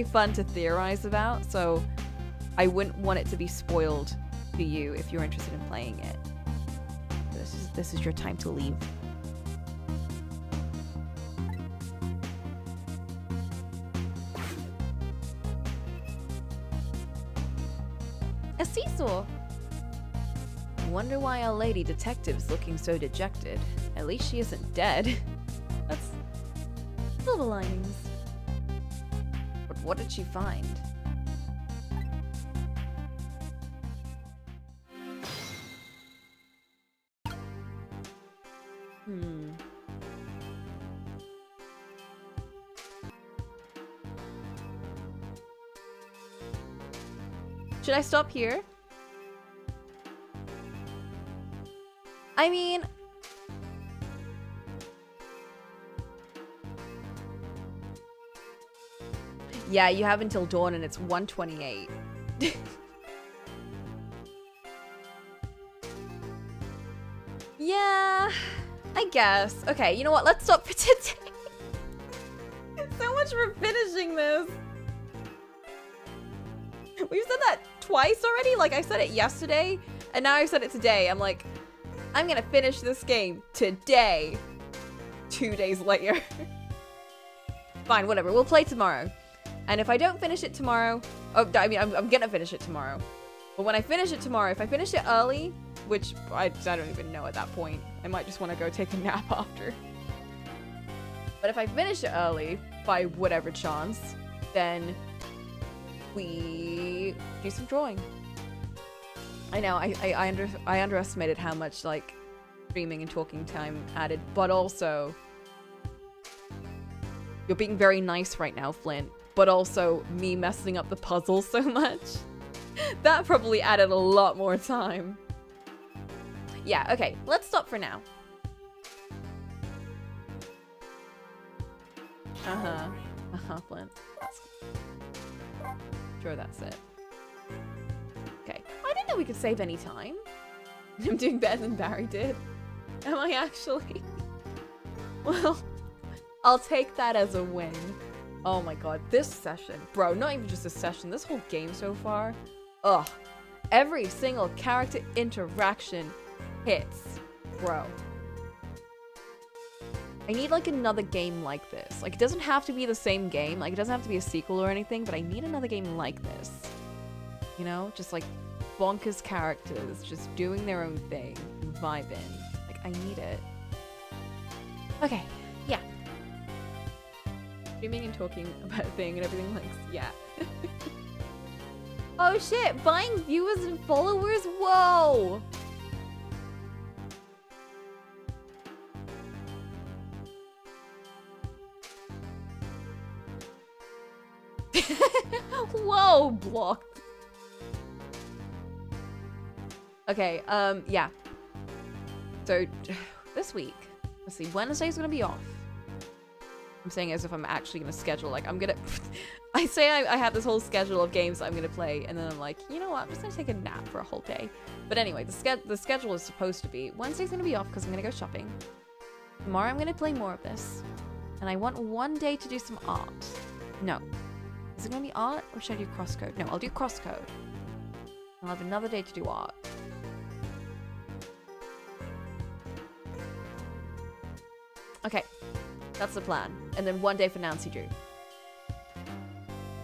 [SPEAKER 1] fun to theorize about, so I wouldn't want it to be spoiled to you if you're interested in playing it. This is your time to leave. A seesaw! Wonder why our lady detective's looking so dejected. At least she isn't dead. That's silver linings. But what did she find? Should I stop here? I mean, Yeah, you have until dawn and it's 1:28. Yeah, I guess. Okay, you know what? Let's stop for today. So much for finishing this. We've said that twice already. Like, I said it yesterday, and now I've said it today. I'm like, I'm gonna finish this game today. 2 days later. Fine, whatever. We'll play tomorrow. And if I don't finish it tomorrow... Oh, I mean, I'm gonna finish it tomorrow. But when I finish it tomorrow, if I finish it early, which I don't even know at that point. I might just want to go take a nap after. But if I finish it early, by whatever chance, then we do some drawing. I know, I underestimated how much, like, streaming and talking time added, but also... You're being very nice right now, Flint, but also me messing up the puzzle so much. That probably added a lot more time. Yeah, okay, let's stop for now. Flint. Sure, that's it. Okay, I didn't know we could save any time. I'm doing better than Barry did. Am I actually? Well, I'll take that as a win. Oh my god, this session. Bro, not even just a session, this whole game so far. Ugh. Every single character interaction hits. Bro. I need like another game like this. Like, it doesn't have to be the same game. Like, it doesn't have to be a sequel or anything, but I need another game like this. You know? Just like bonkers characters just doing their own thing, vibing. Like, I need it. Okay, yeah. Streaming and talking about a thing and everything, like, yeah.
[SPEAKER 2] Oh shit, buying viewers and followers? Whoa! Whoa, blocked.
[SPEAKER 1] Okay, yeah. So, this week, let's see, Wednesday's gonna be off. I'm saying as if I'm actually gonna schedule, like, I'm gonna... I say I have this whole schedule of games that I'm gonna play, and then I'm like, you know what, I'm just gonna take a nap for a whole day. But anyway, the schedule is supposed to be, Wednesday's gonna be off because I'm gonna go shopping. Tomorrow I'm gonna play more of this. And I want one day to do some art. No. Is it gonna be art, or should I do crosscode? No, I'll do crosscode. I'll have another day to do art. Okay. That's the plan. And then one day for Nancy Drew.